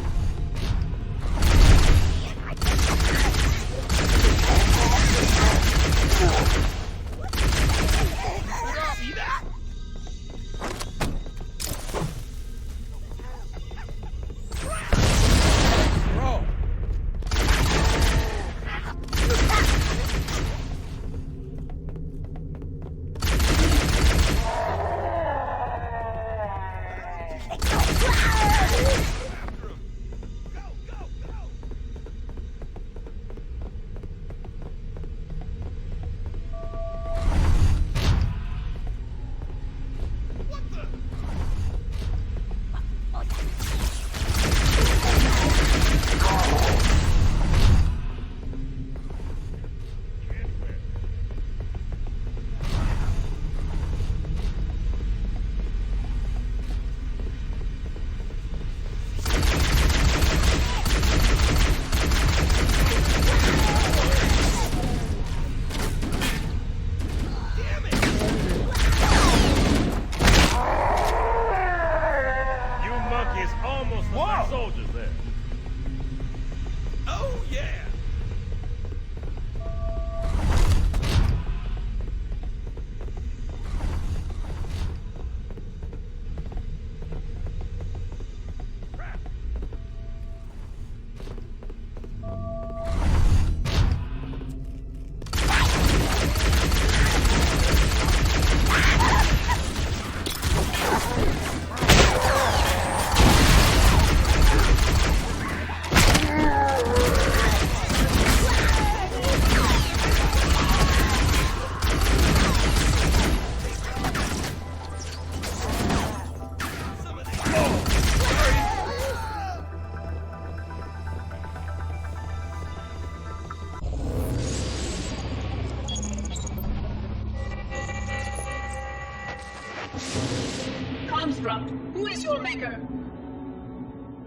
Construct, who is your maker?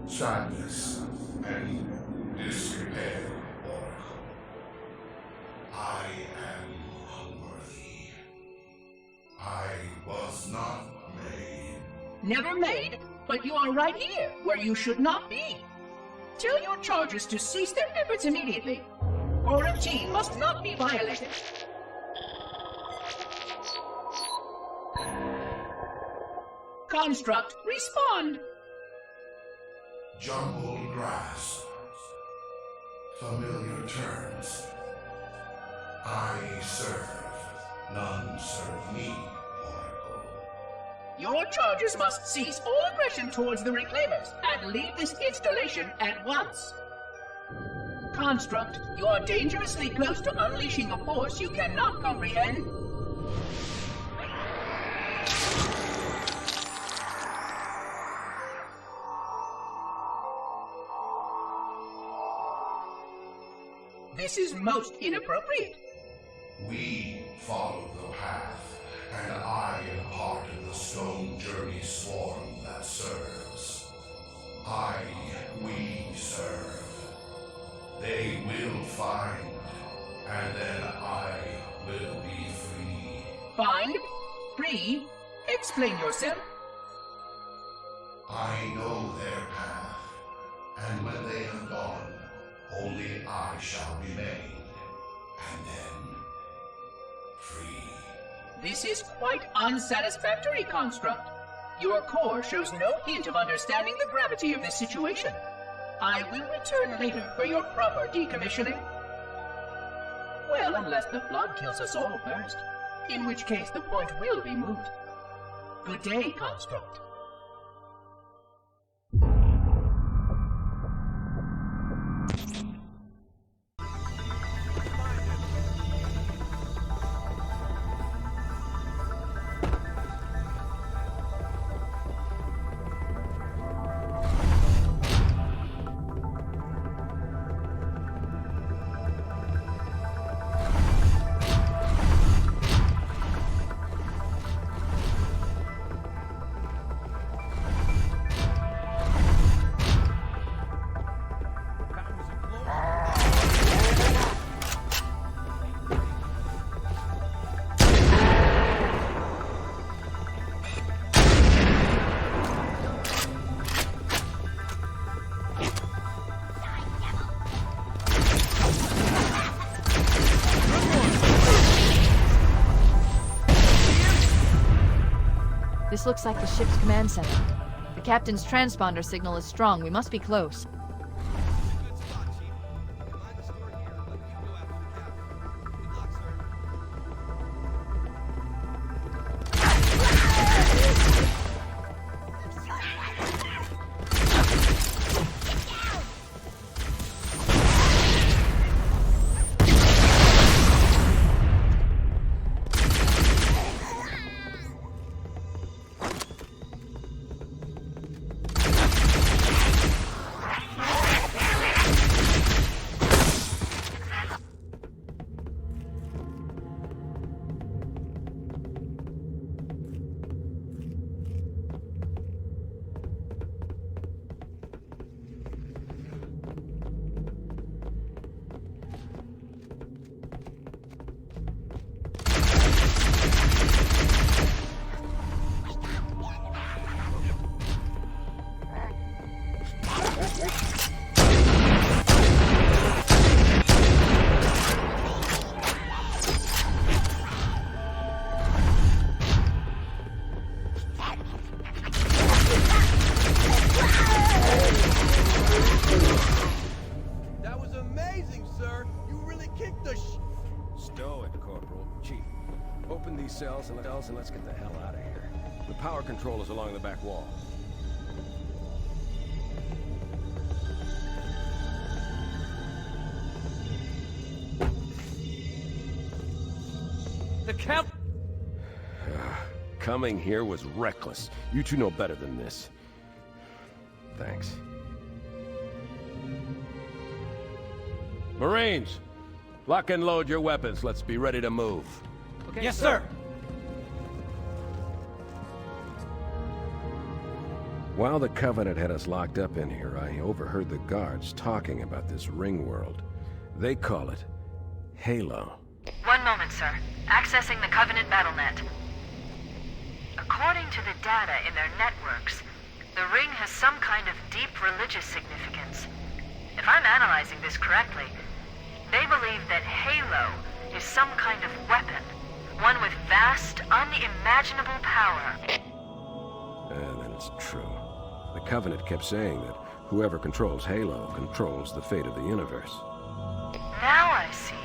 Sadness and disrepair, Oracle. I am unworthy. I was not made. Never made, but you are right here, where you should not be. Tell your charges to cease their efforts immediately. Our routine must not be violated. Construct, respond. Jumbled grass. Familiar terms. I serve. None serve me, Oracle. Your charges must cease all aggression towards the Reclaimers and leave this installation at once. Construct, you are dangerously close to unleashing a force you cannot comprehend. This is most inappropriate. We follow the path, and I am part of the stone journey swarm that serves. We serve. They will find, and then I will be free. Find? Free? Explain yourself. I know their path, and when they have gone, only I shall remain, and then free. This is quite unsatisfactory, Construct. Your core shows no hint of understanding the gravity of this situation. I will return later for your proper decommissioning. Well, unless the flood kills us all first, in which case the point will be moot. Good day, Construct. This looks like the ship's command center. The captain's transponder signal is strong. We must be close. Cells and let's get the hell out of here. The power control is along the back wall. The cap... Coming here was reckless. You two know better than this. Thanks. Marines, lock and load your weapons. Let's be ready to move. Okay, yes, sir. While the Covenant had us locked up in here, I overheard the guards talking about this ringworld. They call it Halo. One moment, sir. Accessing the Covenant BattleNet. According to the data in their networks, the ring has some kind of deep religious significance. If I'm analyzing this correctly, they believe that Halo is some kind of weapon, one with vast, unimaginable power. Then it's true. The Covenant kept saying that whoever controls Halo controls the fate of the universe. Now I see.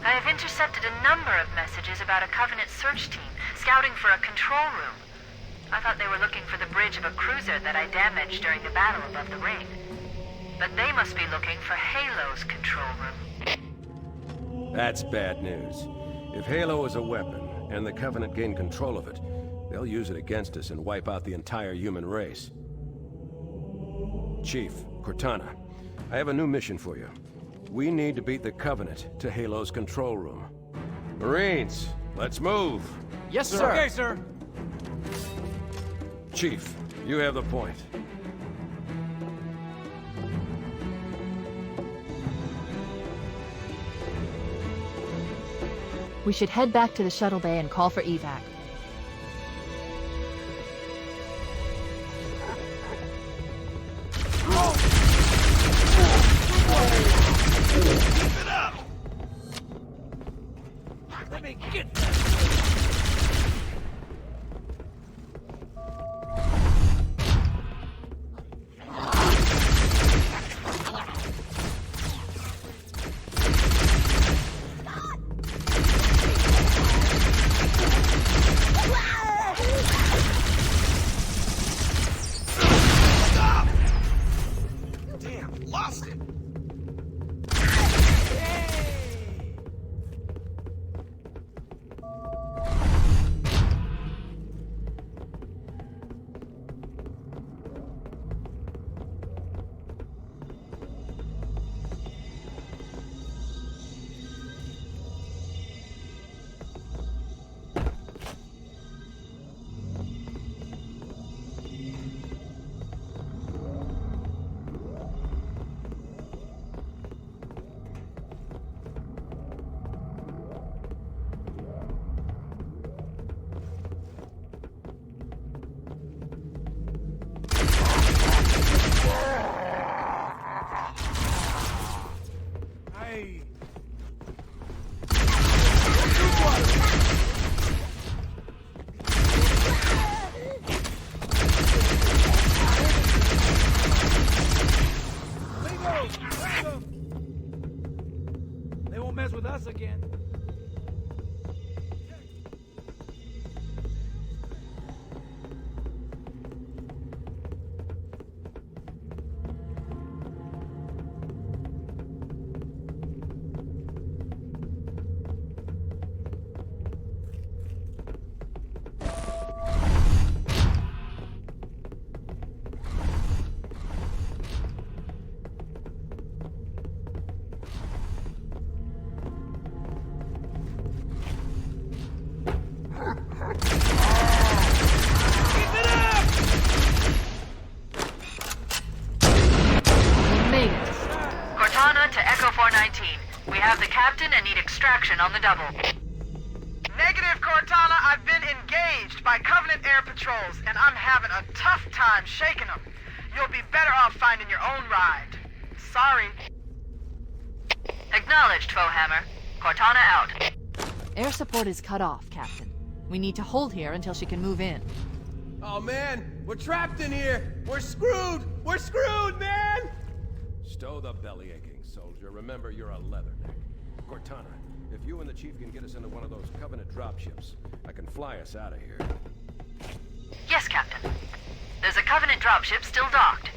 I have intercepted a number of messages about a Covenant search team scouting for a control room. I thought they were looking for the bridge of a cruiser that I damaged during the battle above the ring. But they must be looking for Halo's control room. That's bad news. If Halo is a weapon, and the Covenant gain control of it, they'll use it against us and wipe out the entire human race. Chief, Cortana, I have a new mission for you. We need to beat the Covenant to Halo's control room. Marines, let's move! Yes, sir! Okay, sir! Chief, you have the point. We should head back to the shuttle bay and call for evac. Keep it up! Let me get that! They won't mess with us again. Cortana to Echo 419. We have the captain and need extraction on the double. Negative, Cortana. I've been engaged by Covenant air patrols, and I'm having a tough time shaking them. You'll be better off finding your own ride. Sorry. Acknowledged, Foehammer. Cortana out. Air support is cut off, Captain. We need to hold here until she can move in. Oh man, we're trapped in here! We're screwed! We're screwed, man! Stow the belly aching, soldier. Remember, you're a leatherneck. Cortana, if you and the Chief can get us into one of those Covenant dropships, I can fly us out of here. Yes, Captain. There's a Covenant dropship still docked.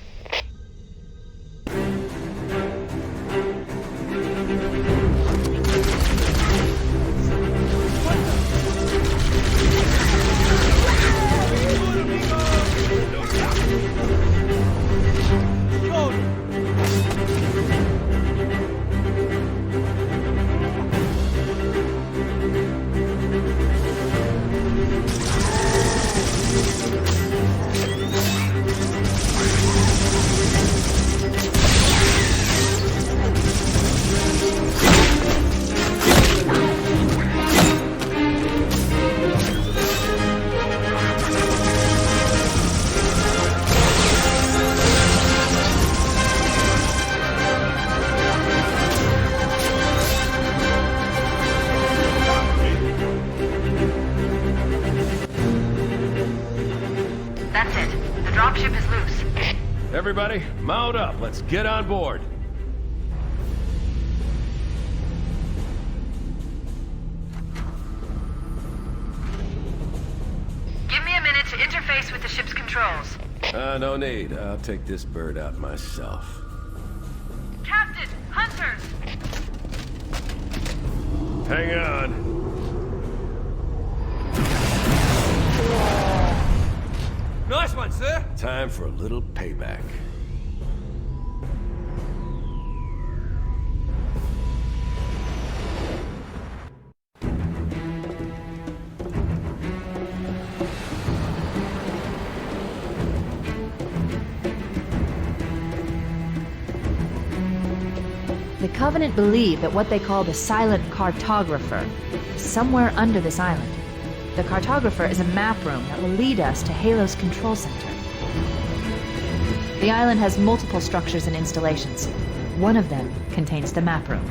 Everybody, mount up. Let's get on board. Give me a minute to interface with the ship's controls. No need. I'll take this bird out myself. Captain, hunters! Hang on. Nice one, sir. Time for a little payback. The Covenant believe that what they call the Silent Cartographer is somewhere under this island. The Cartographer is a map room that will lead us to Halo's control center. The island has multiple structures and installations. One of them contains the map room.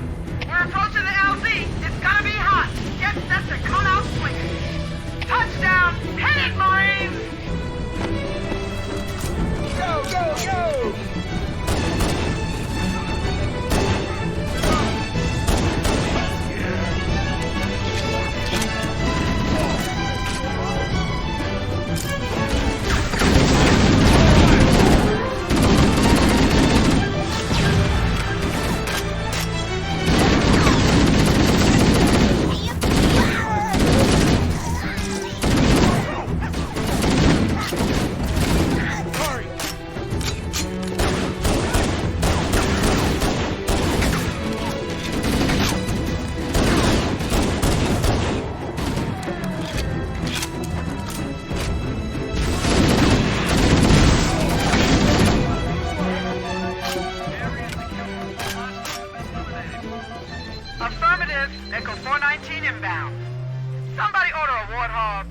We're approaching the LZ. It's gonna be hot. Get set to come out swinging. Touchdown! Hit it, Marines! Go, go, go! Affirmative. Echo 419 inbound. Somebody order a warthog.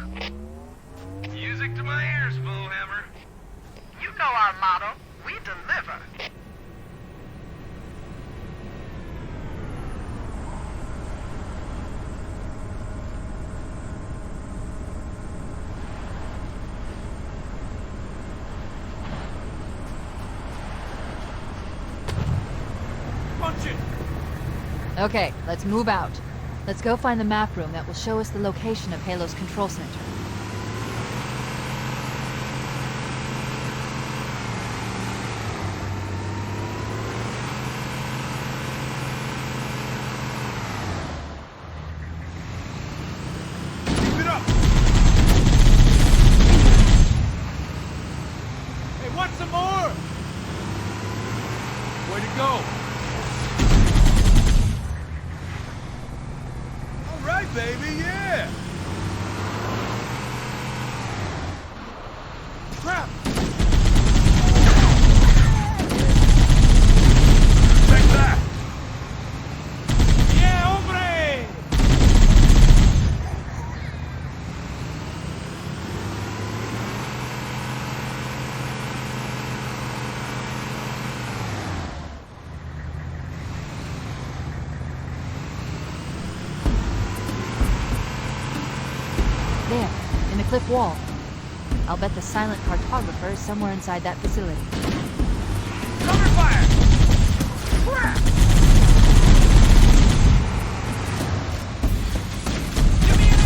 Music to my ears, Bullhammer. You know our motto. We deliver. Punch it! Okay, let's move out. Let's go find the map room that will show us the location of Halo's control center. Keep it up! Hey, want some more? Way to go! Right, baby, yeah! Crap! Take that! Yeah, hombre! There, in the cliff wall. I'll bet the Silent Cartographer is somewhere inside that facility. Cover fire! Crap! Give me an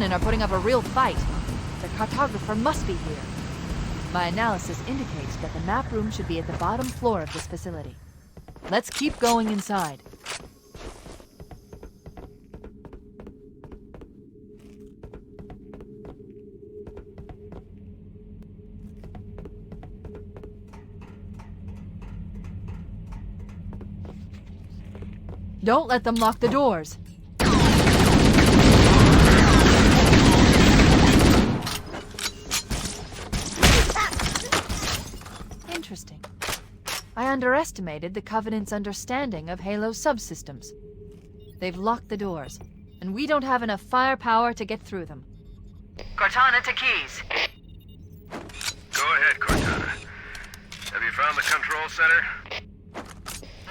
Covenant are putting up a real fight. The cartographer must be here. My analysis indicates that the map room should be at the bottom floor of this facility. Let's keep going inside. Don't let them lock the doors. Interesting. I underestimated the Covenant's understanding of Halo's subsystems. They've locked the doors, and we don't have enough firepower to get through them. Cortana to Keys. Go ahead, Cortana. Have you found the control center?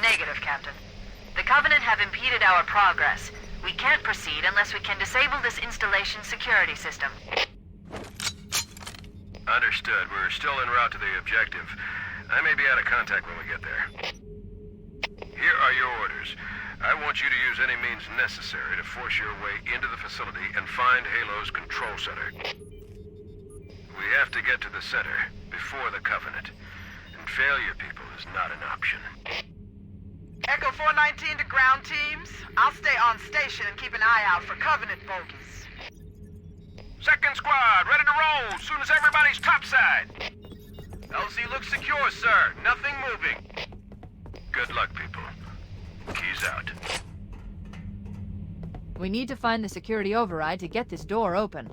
Negative, Captain. The Covenant have impeded our progress. We can't proceed unless we can disable this installation's security system. Understood. We're still en route to the objective. I may be out of contact when we get there. Here are your orders. I want you to use any means necessary to force your way into the facility and find Halo's control center. We have to get to the center before the Covenant. And failure, people, is not an option. Echo 419 to ground teams. I'll stay on station and keep an eye out for Covenant bogies. Second squad, ready to roll as soon as everybody's topside. LZ looks secure, sir. Nothing moving. Good luck, people. Keys out. We need to find the security override to get this door open.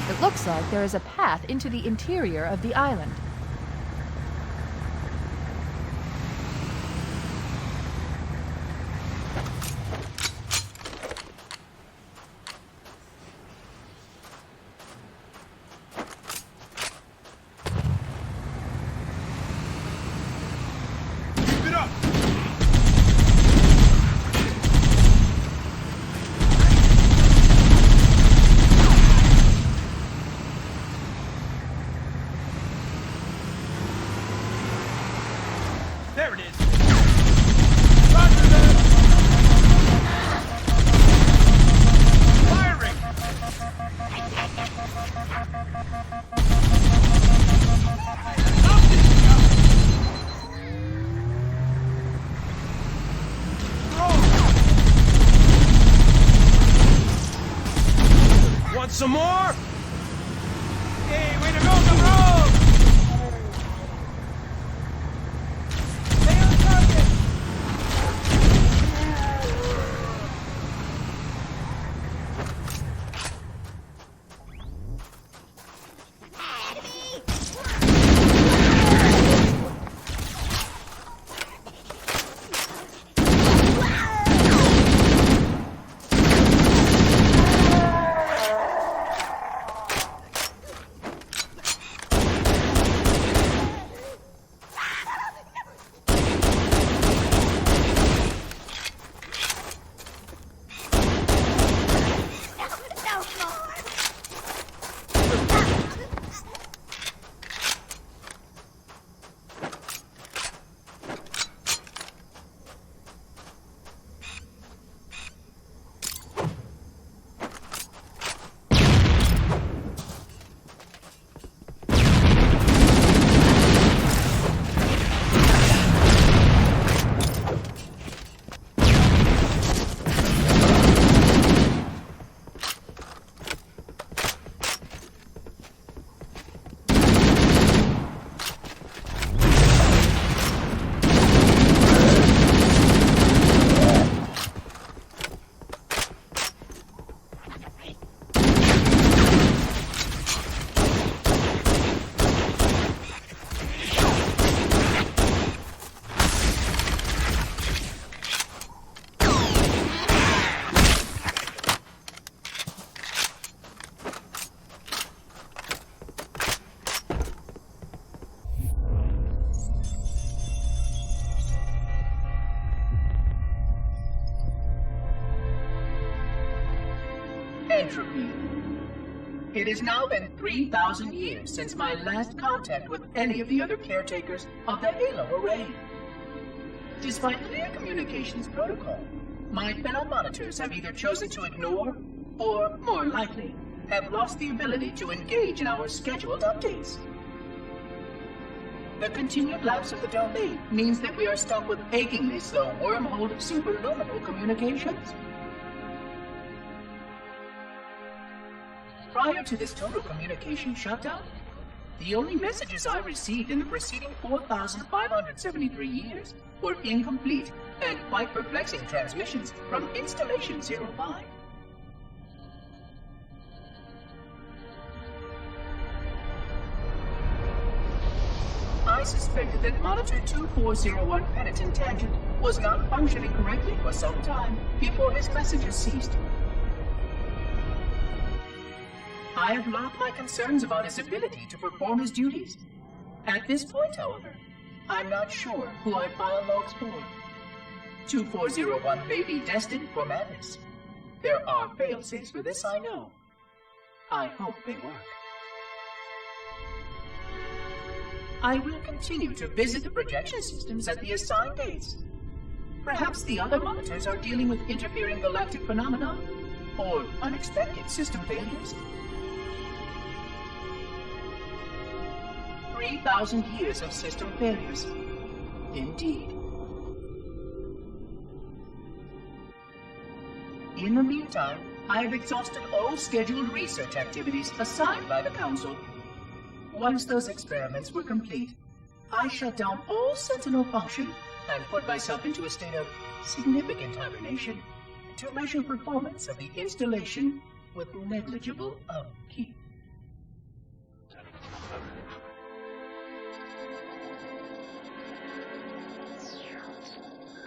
It looks like there is a path into the interior of the island. There it is. Firing! Want some more? Hey, way to go, the road! Stay on target! entropy. It has now been 3,000 years since my last contact with any of the other caretakers of the Halo Array. Despite clear communications protocol, my fellow monitors have either chosen to ignore, or, more likely, have lost the ability to engage in our scheduled updates. The continued lapse of the domain means that we are stuck with achingly slow wormhole superluminal communications. Prior to this total communication shutdown, the only messages I received in the preceding 4,573 years were incomplete and quite perplexing transmissions from Installation 05. I suspected that Monitor 2401 Penitent Tangent was not functioning correctly for some time before his messages ceased. I have logged my concerns about his ability to perform his duties. At this point, however, I'm not sure who I file logs for. 2401 may be destined for madness. There are fail-safes for this, I know. I hope they work. I will continue to visit the projection systems at the assigned dates. Perhaps the other monitors are dealing with interfering galactic phenomena, or unexpected system failures. 3,000 years of system failures. Indeed. In the meantime, I have exhausted all scheduled research activities assigned by the Council. Once those experiments were complete, I shut down all Sentinel function and put myself into a state of significant hibernation to measure performance of the installation with negligible upkeep.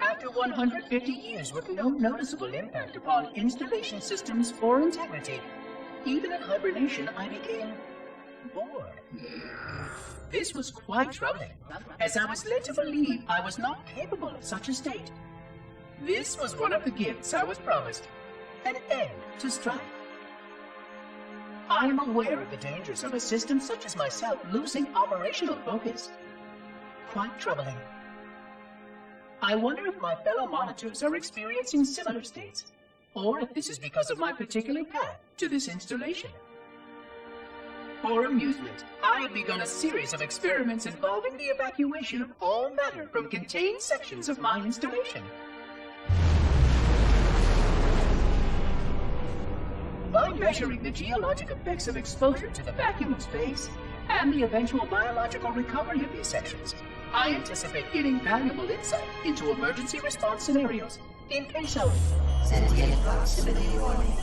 After 150 years with no noticeable impact upon installation systems or integrity, even in hibernation I became bored. This was quite troubling, as I was led to believe I was not capable of such a state. This was one of the gifts I was promised, an end to strife. I am aware of the dangers of a system such as myself losing operational focus. Quite troubling. I wonder if my fellow monitors are experiencing similar states, or if this is because of my particular path to this installation. For amusement, I have begun a series of experiments involving the evacuation of all matter from contained sections of my installation. By measuring the geologic effects of exposure to the vacuum of space and the eventual biological recovery of these sections, I anticipate getting valuable insight into emergency response scenarios in case of sentient proximity warning.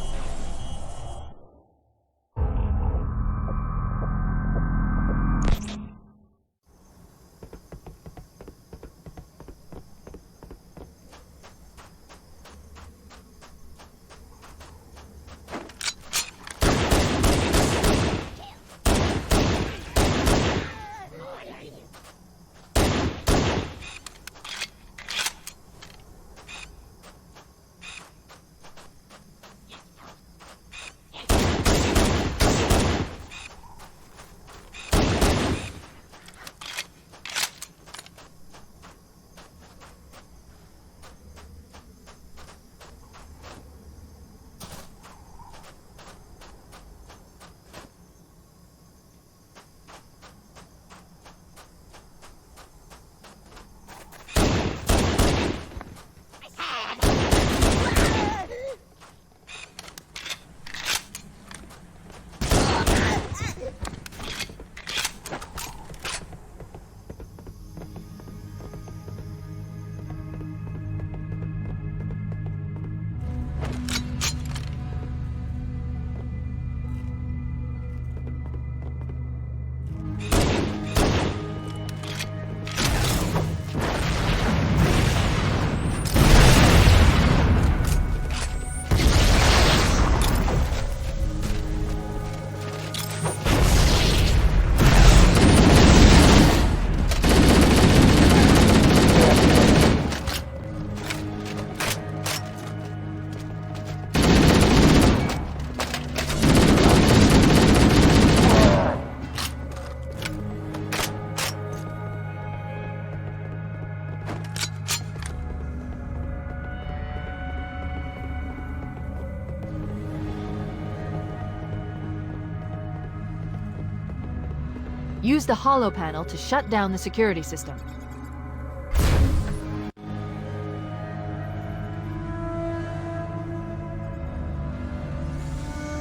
Use the holo panel to shut down the security system.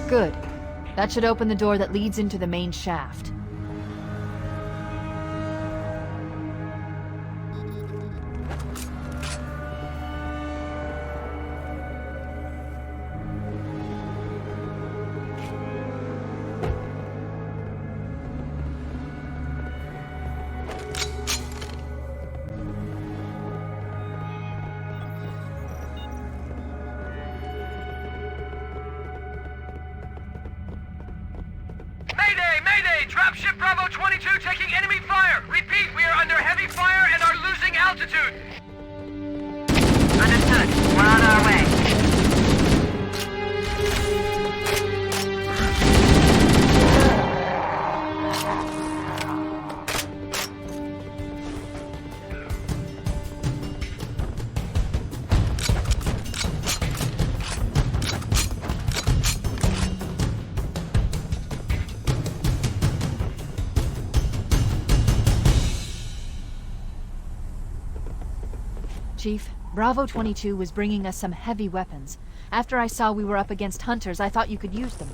Good. That should open the door that leads into the main shaft. Dropship Bravo 22 taking enemy fire! Repeat, we are under heavy fire and are losing altitude! Understood. We're on our way. Chief, Bravo 22 was bringing us some heavy weapons. After I saw we were up against hunters, I thought you could use them.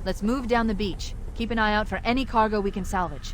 Let's move down the beach. Keep an eye out for any cargo we can salvage.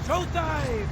Showtime!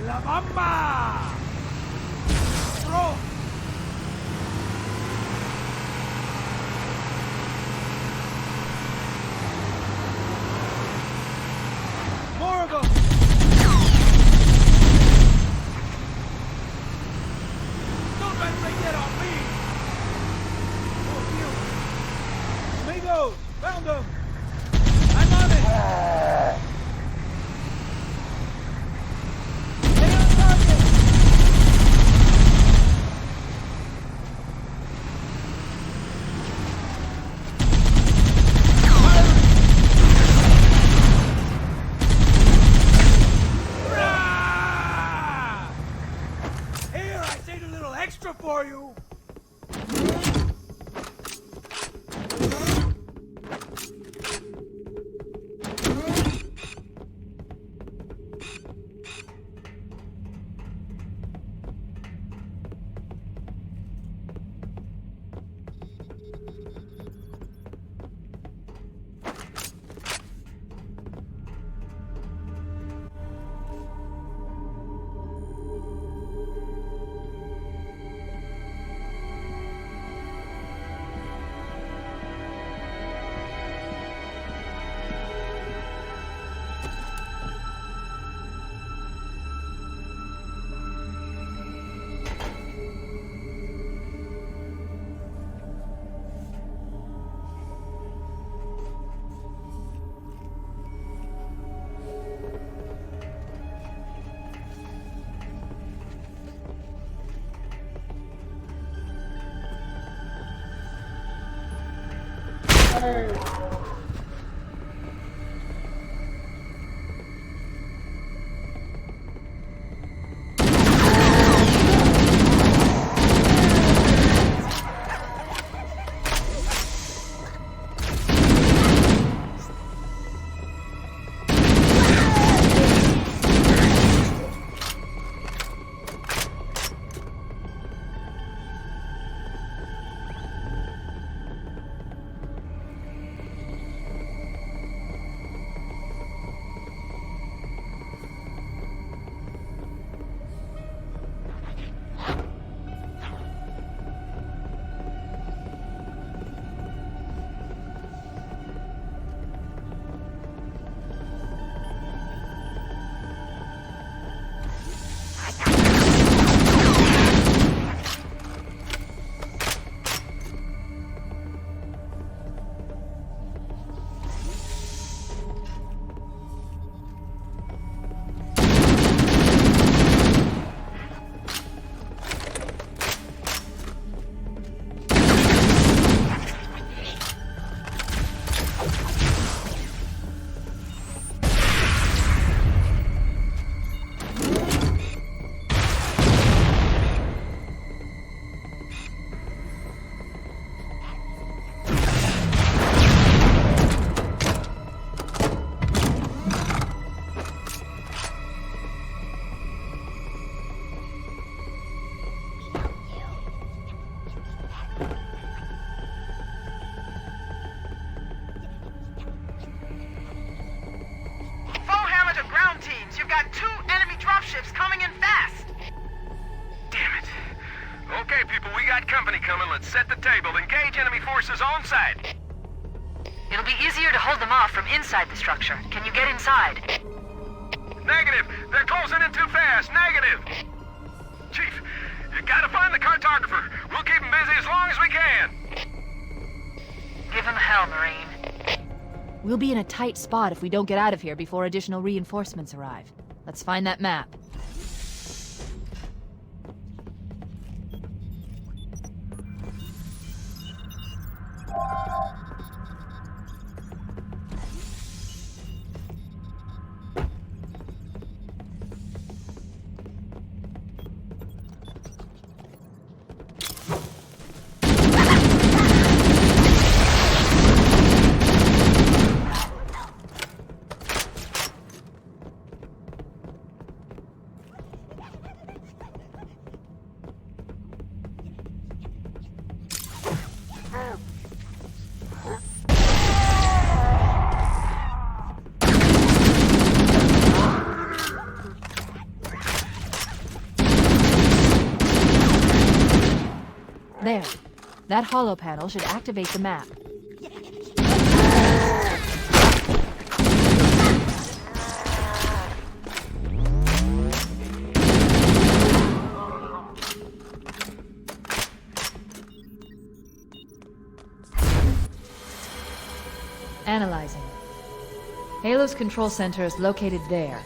La Bamba! Throw! More of them! Don't try to break that on me! Oh, you! Amigos! Found them! I'm on it! Extra for you! Set the table. Engage enemy forces on site. It'll be easier to hold them off from inside the structure. Can you get inside? Negative. They're closing in too fast. Negative. Chief, you gotta find the cartographer. We'll keep him busy as long as we can. Give him hell, Marine. We'll be in a tight spot if we don't get out of here before additional reinforcements arrive. Let's find that map. There. That hollow panel should activate the map. Analyzing. Halo's control center is located there.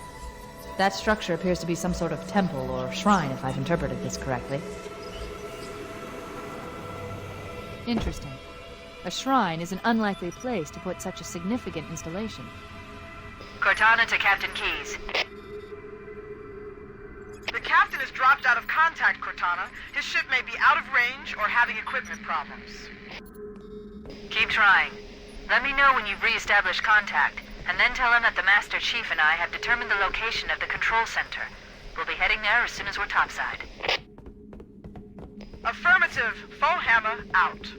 That structure appears to be some sort of temple or shrine, if I've interpreted this correctly. Interesting. A shrine is an unlikely place to put such a significant installation. Cortana to Captain Keyes. The captain has dropped out of contact, Cortana. His ship may be out of range or having equipment problems. Keep trying. Let me know when you've re-established contact, and then tell him that the Master Chief and I have determined the location of the control center. We'll be heading there as soon as we're topside. Affirmative. Full hammer out.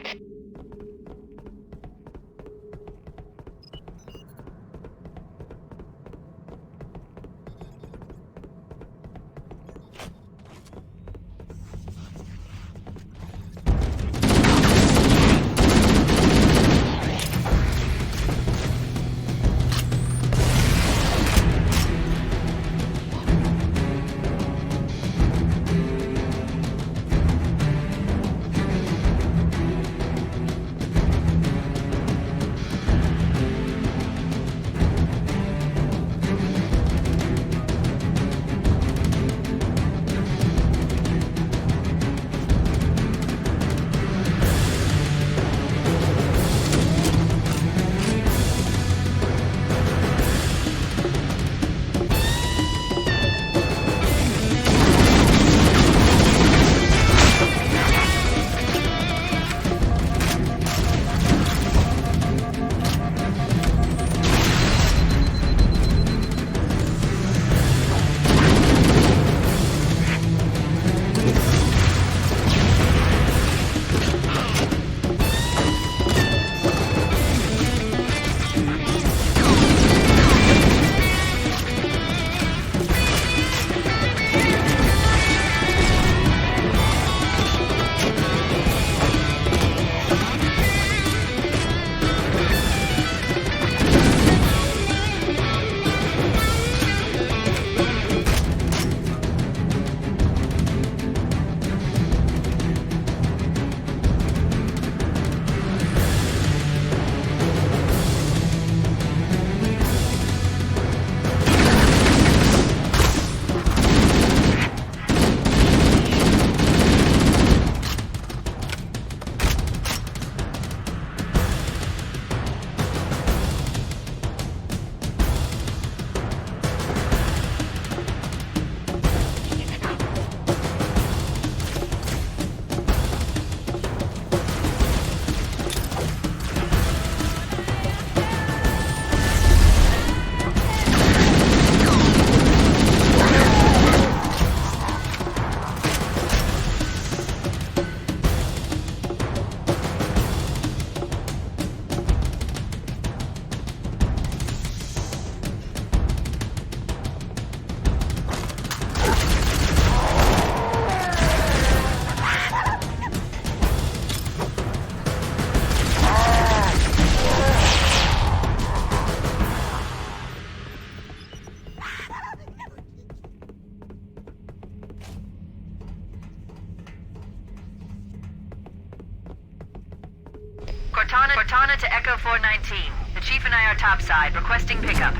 Cortana to Echo 419. The Chief and I are topside, requesting pickup.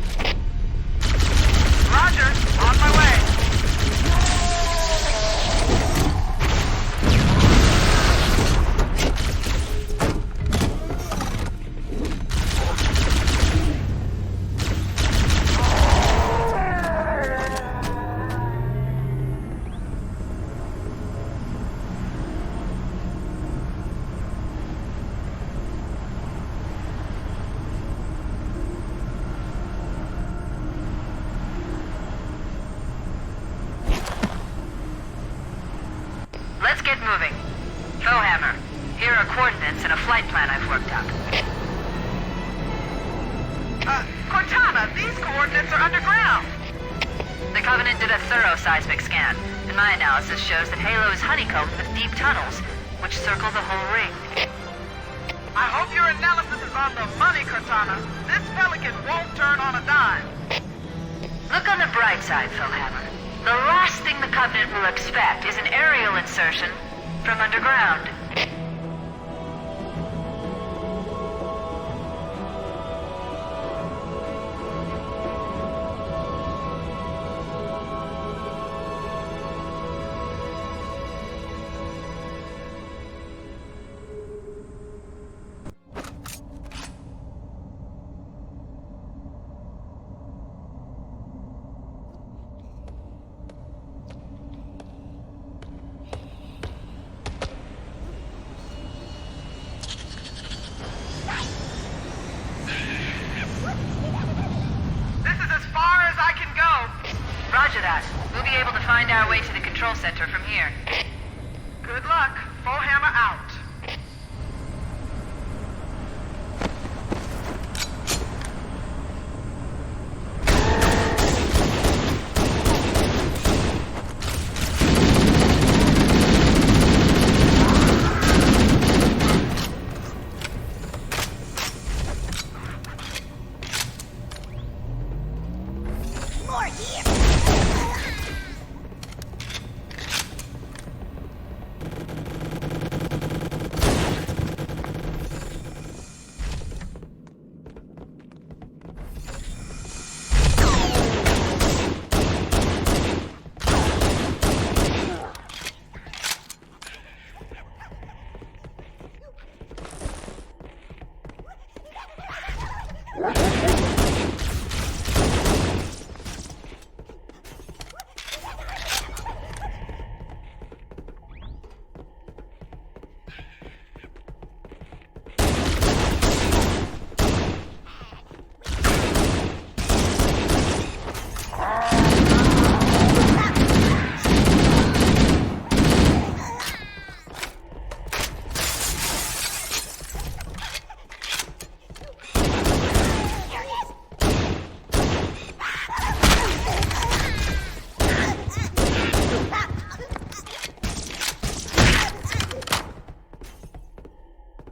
Roger, on my way. Let's get moving. Foehammer, here are coordinates and a flight plan I've worked up. Cortana, these coordinates are underground. The Covenant did a thorough seismic scan, and my analysis shows that Halo is honeycombed with deep tunnels, which circle the whole ring. I hope your analysis is on the money, Cortana. This Pelican won't turn on a dime. Look on the bright side, Foehammer. The last thing the Covenant will expect is an aerial insertion from underground. Roger that. We'll be able to find our way to the control center from here. Good luck. Foehammer out.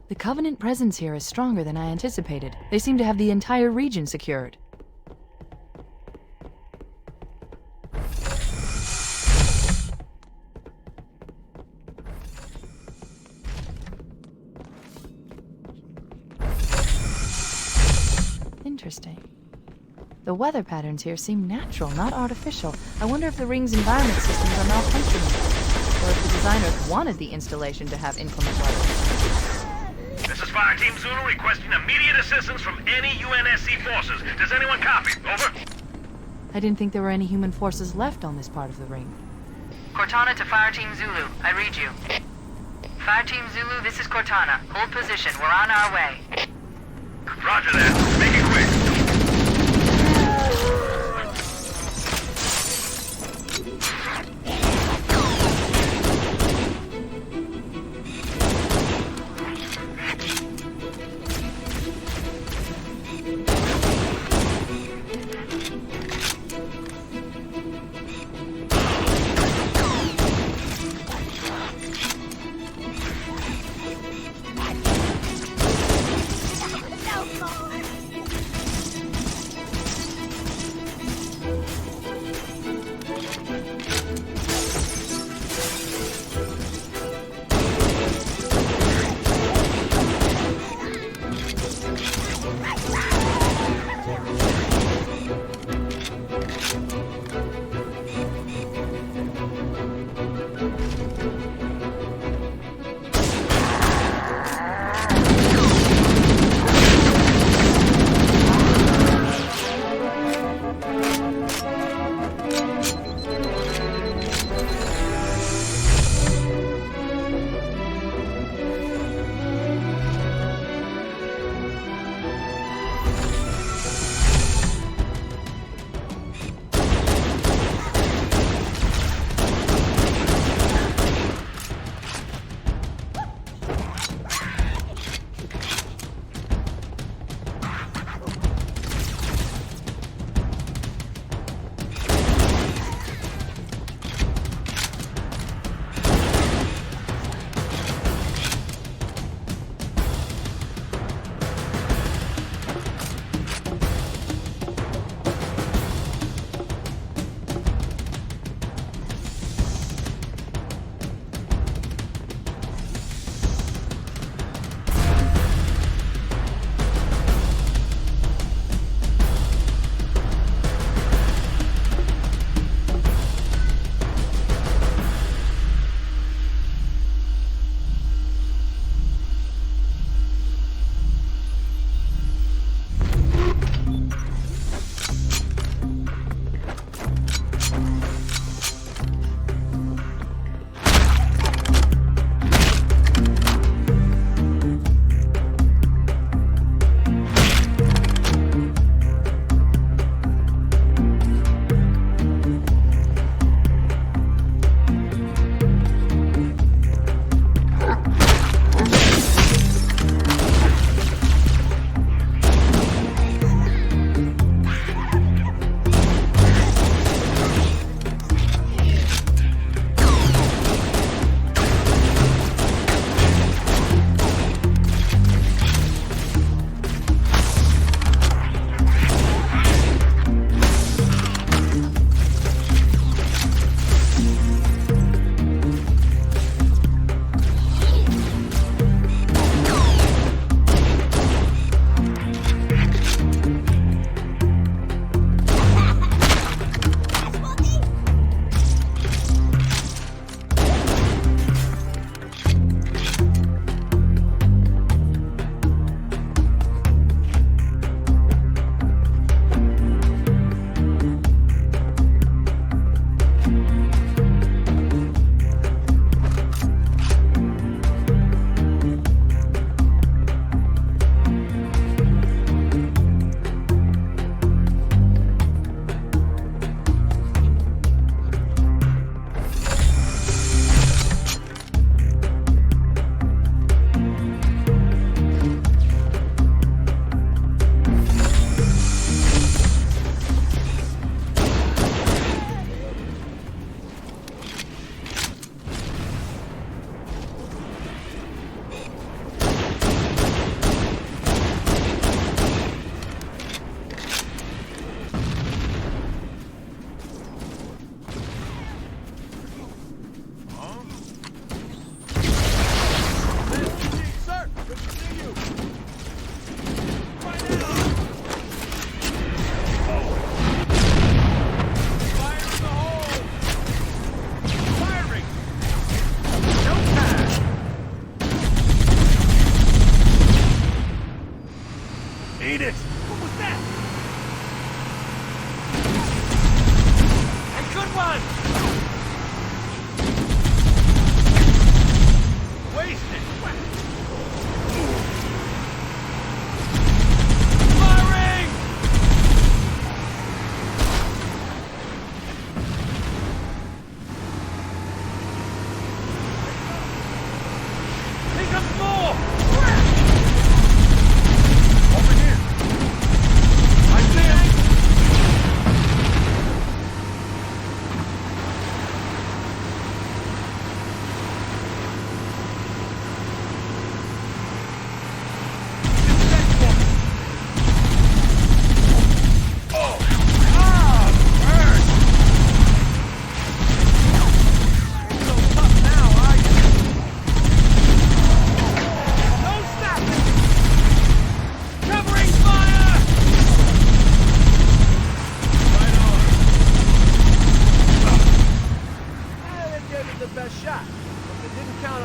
The Covenant presence here is stronger than I anticipated. They seem to have the entire region secured. Interesting. The weather patterns here seem natural, not artificial. I wonder if the ring's environment systems are malfunctioning, or if the designers wanted the installation to have inclement weather. This is Fire Team Zulu requesting immediate assistance from any UNSC forces. Does anyone copy? Over. I didn't think there were any human forces left on this part of the ring. Cortana to Fire Team Zulu. I read you. Fire Team Zulu, this is Cortana. Hold position. We're on our way. Roger that. Make it quick.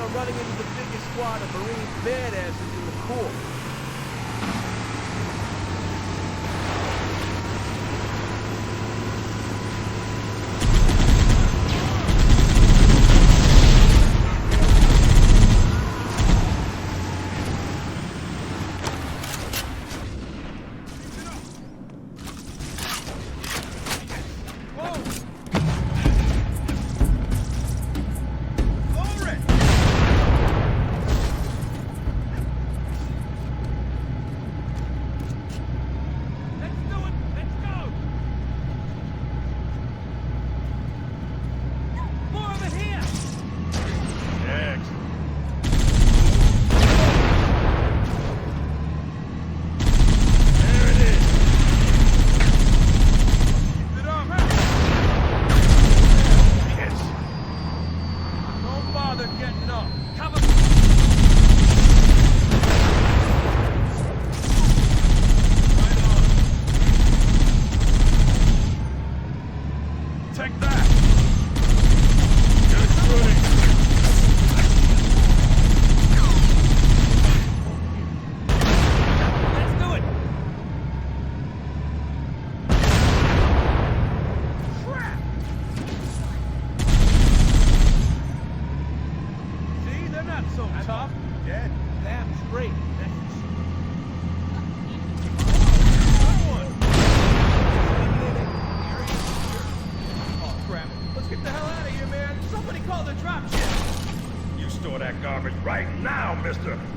on running into the biggest squad of Marine badasses in the Corps.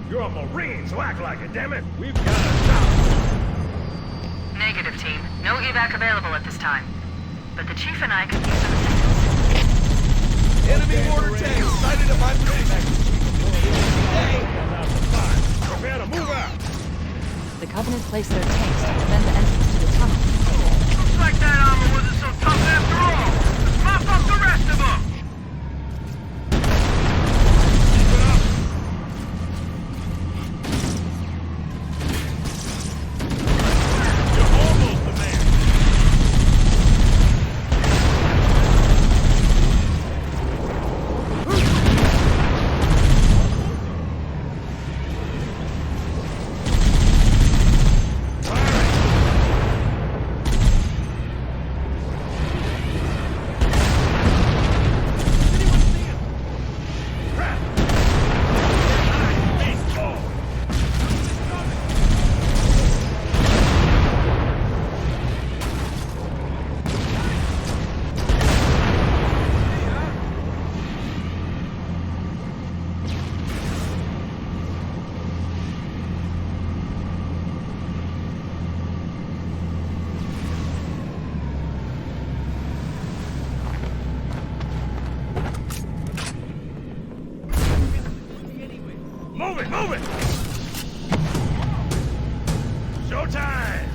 You're a Marine, so act like it, damn it! We've got to stop! Negative, team. No evac available at this time. But the Chief and I could use some assistance. Enemy mortar tank sighted at my position! Prepare to move out! The Covenant placed their tanks to defend the entrance to the tunnel. Looks like that armor wasn't so tough after all! Let's mop up the rest of them! Move it! Showtime!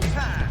showtime!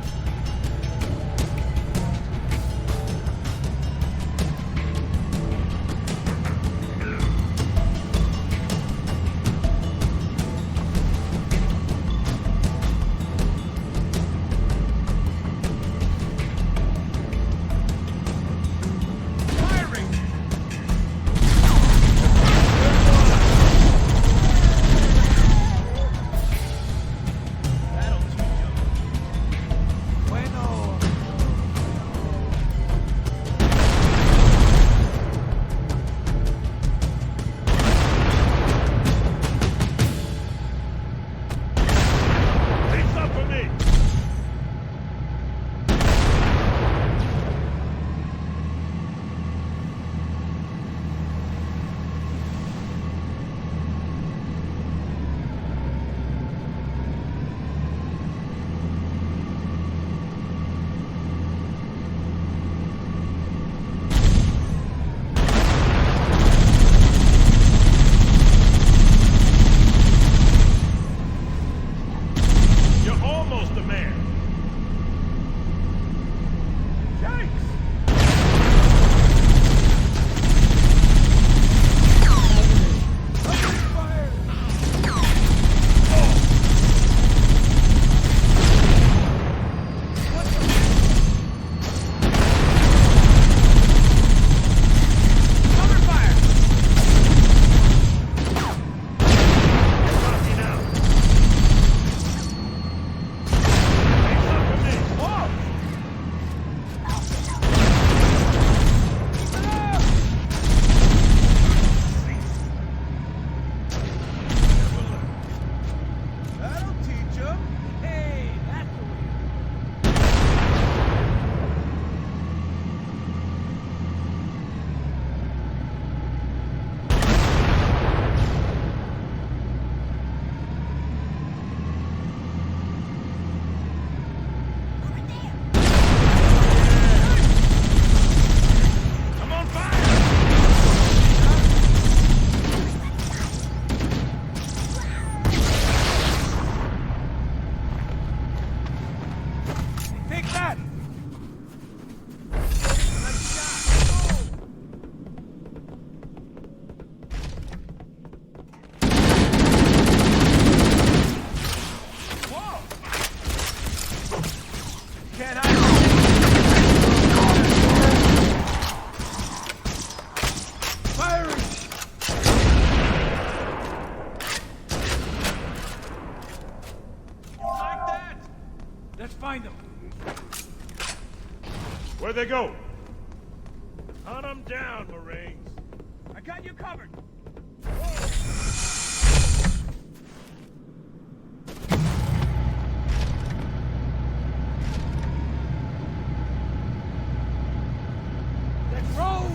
Where'd they go? Hunt them down, Marines. I got you covered. Let's roll!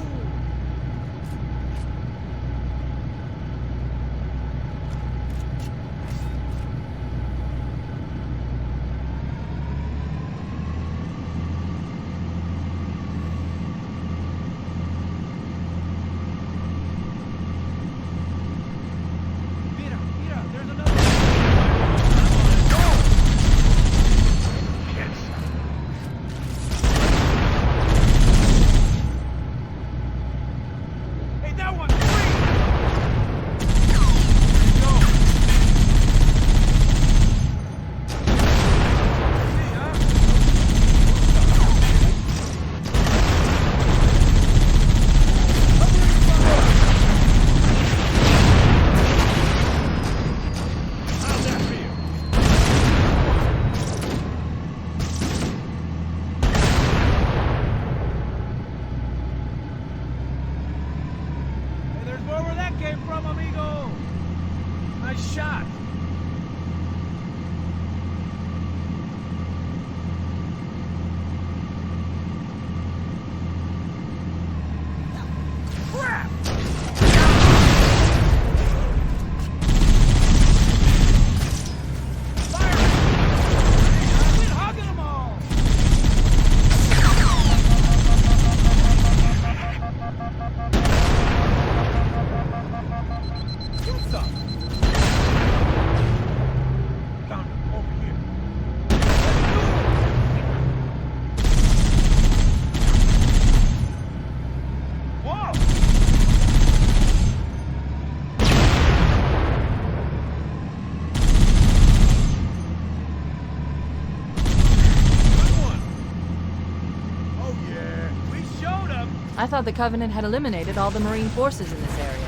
I thought the Covenant had eliminated all the Marine forces in this area.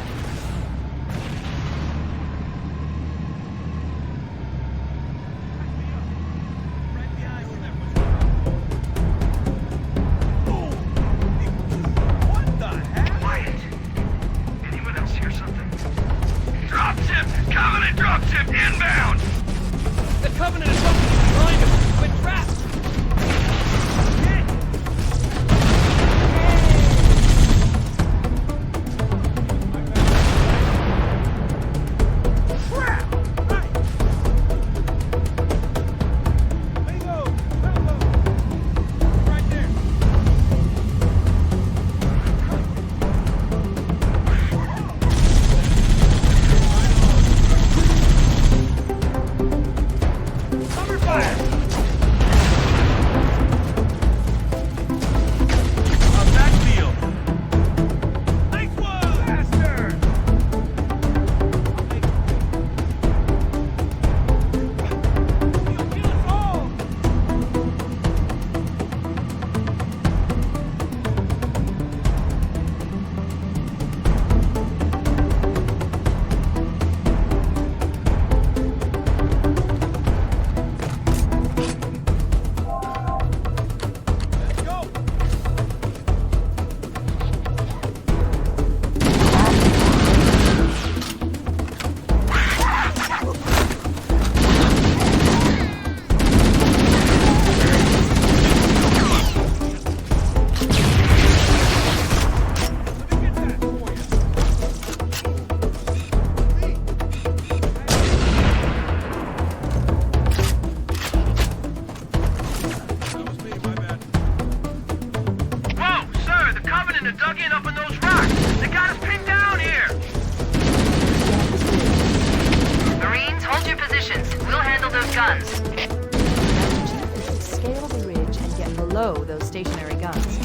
Stationary guns.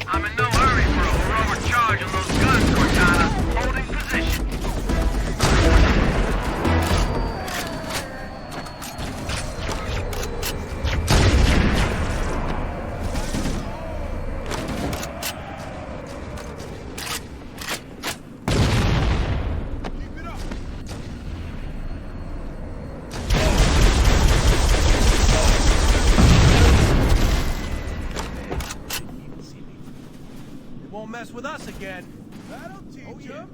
I'm in no hurry for a heroic charge on those guns, Cortana. Holding position. Mess with us again. That'll teach him.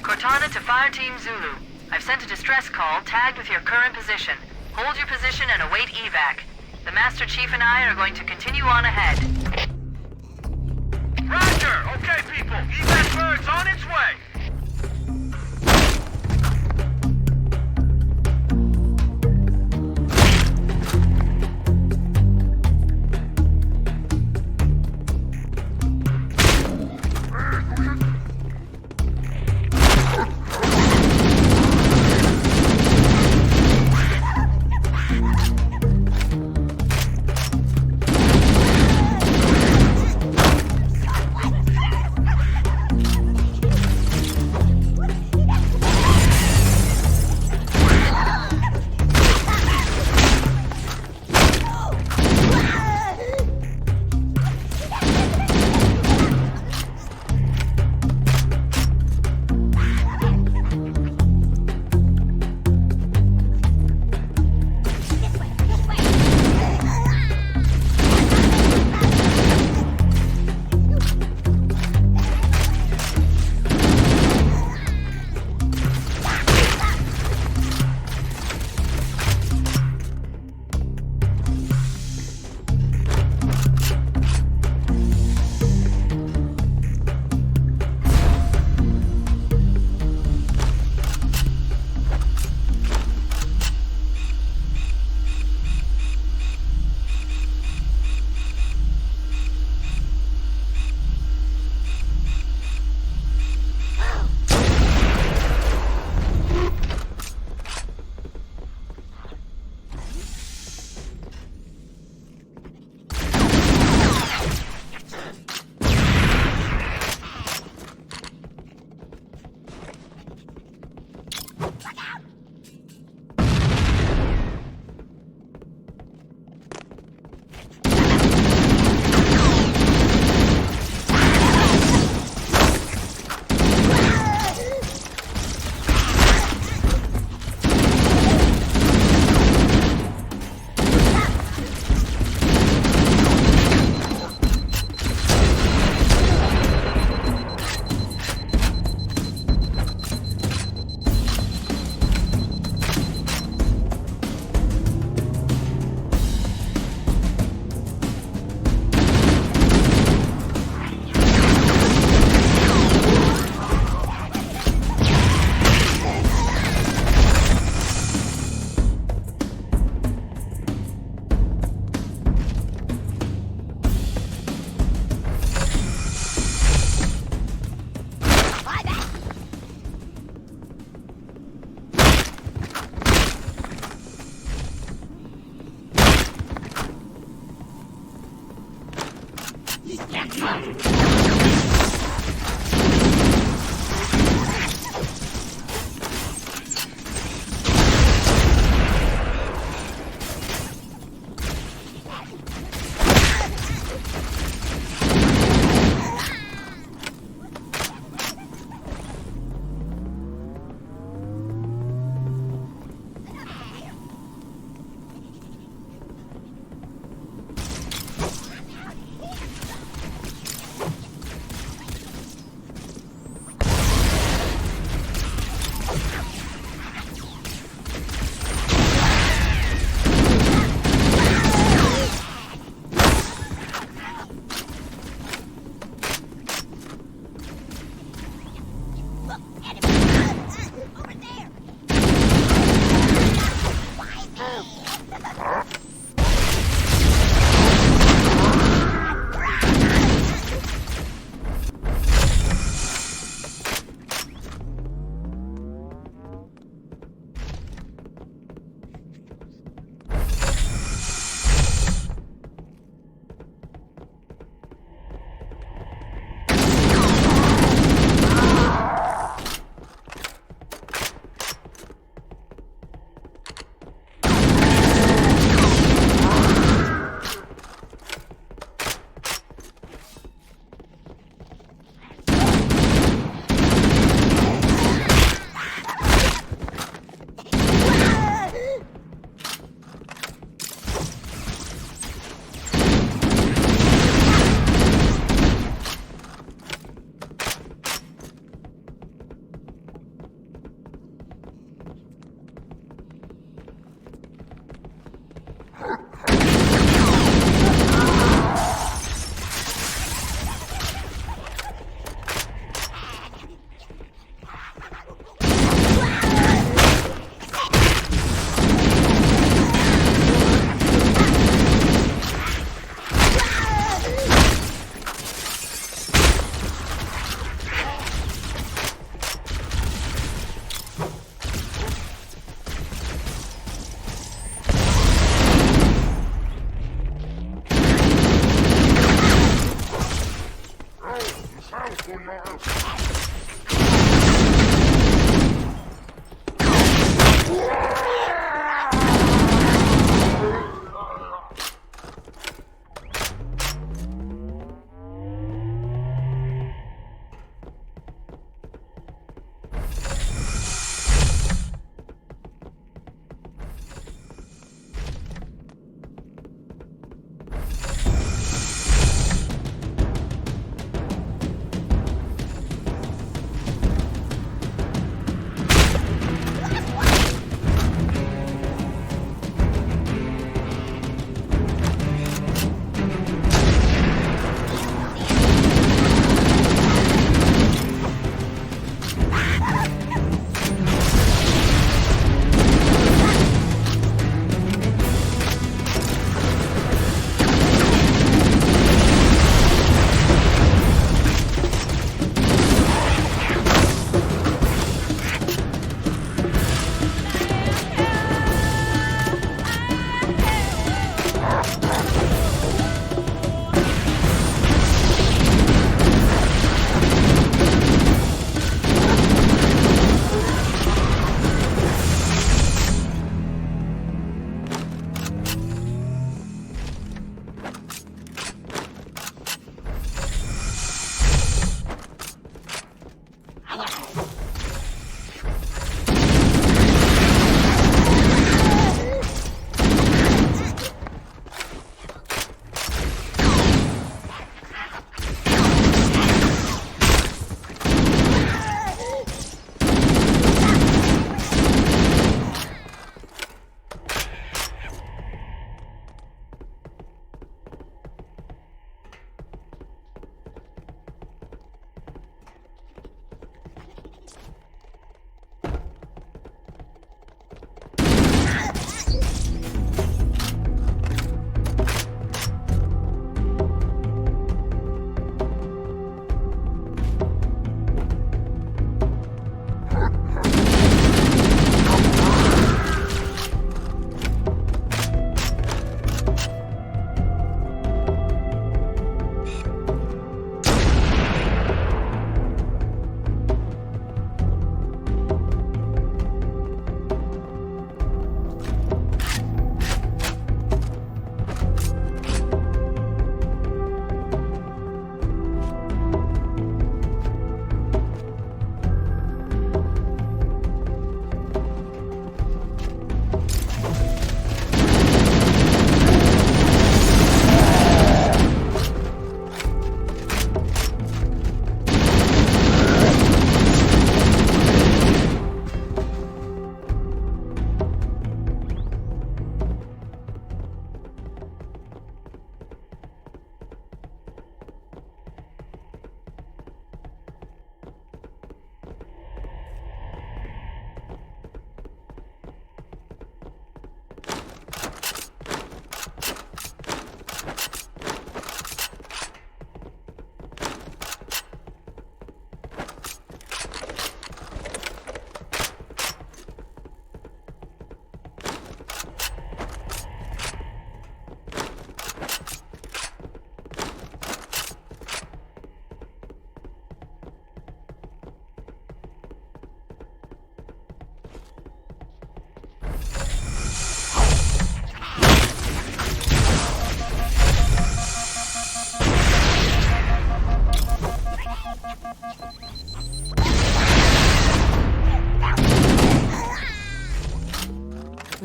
Cortana to Fire Team Zulu. I've sent a distress call tagged with your current position. Hold your position and await evac. The Master Chief and I are going to continue on ahead. Roger! Okay, people. Evac bird's on its way.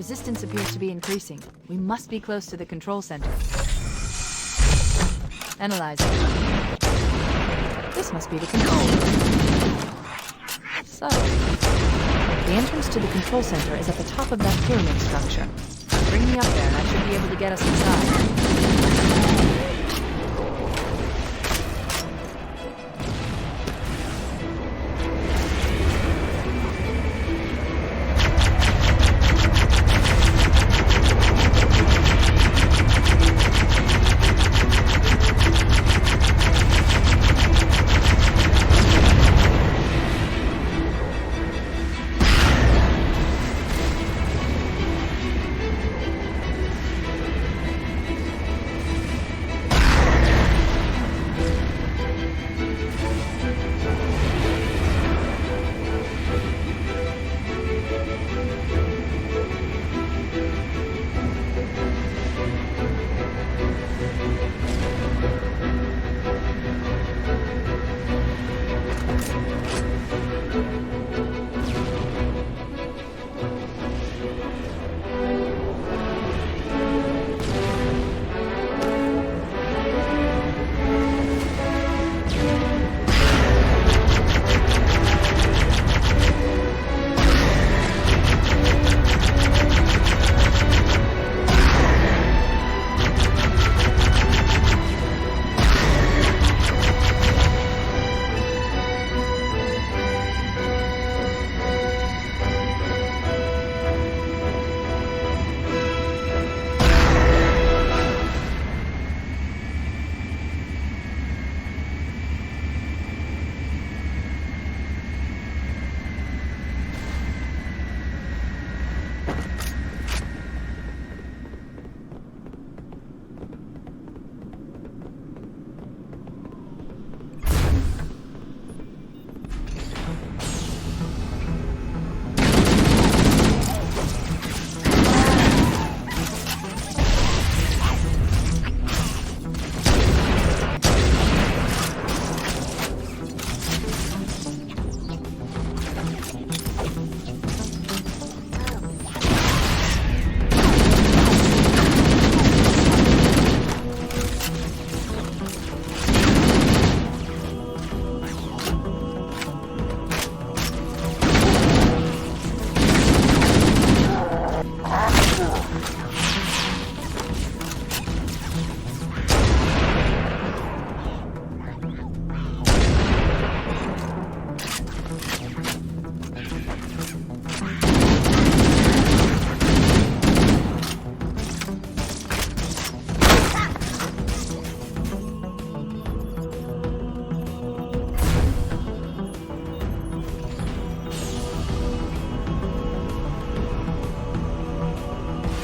Resistance appears to be increasing. We must be close to the control center. Analyzing. This must be the control room. So, the entrance to the control center is at the top of that pyramid structure. Bring me up there and I should be able to get us inside.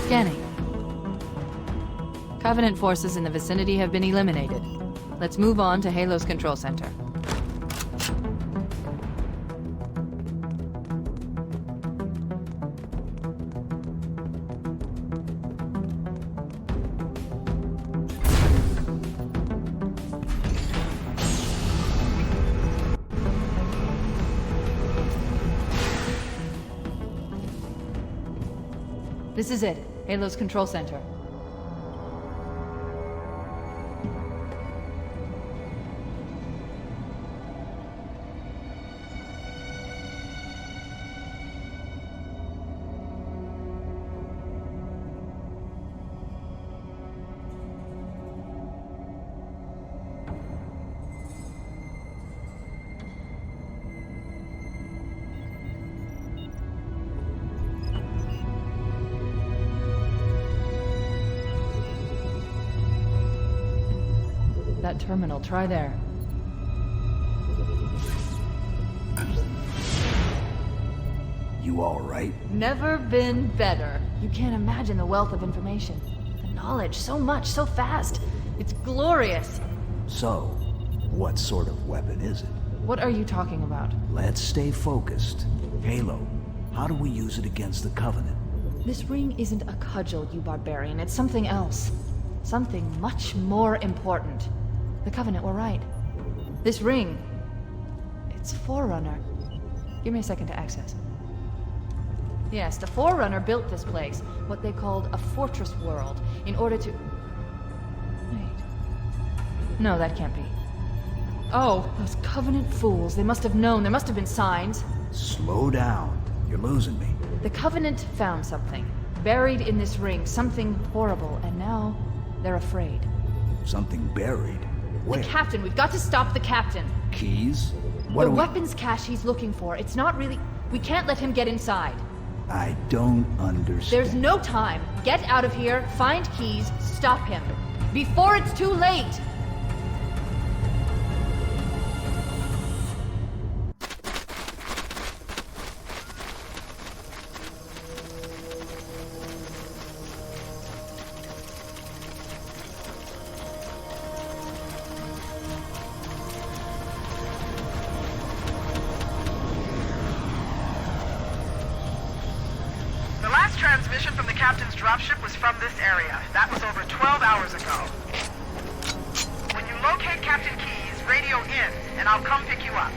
Scanning. Covenant forces in the vicinity have been eliminated. Let's move on to Halo's control center. This is it, Halo's control center. That terminal, try there. You all right? Never been better. You can't imagine the wealth of information. The knowledge, so much, so fast. It's glorious. So, what sort of weapon is it? What are you talking about? Let's stay focused. Halo, how do we use it against the Covenant? This ring isn't a cudgel, you barbarian. It's something else. Something much more important. The Covenant were right. This ring, it's Forerunner. Give me a second to access. Yes, the Forerunner built this place, what they called a fortress world, in order to... Wait. No, that can't be. Oh, those Covenant fools. They must have known. There must have been signs. Slow down. You're losing me. The Covenant found something. Buried in this ring. Something horrible. And now, they're afraid. Something buried? Where? The Captain. We've got to stop the Captain. Keys? The weapons cache he's looking for. It's not really... We can't let him get inside. I don't understand. There's no time. Get out of here, find keys, stop him. Before it's too late! Transmission from the captain's dropship was from this area. That was over 12 hours ago. When you locate Captain Keyes, radio in, and I'll come pick you up.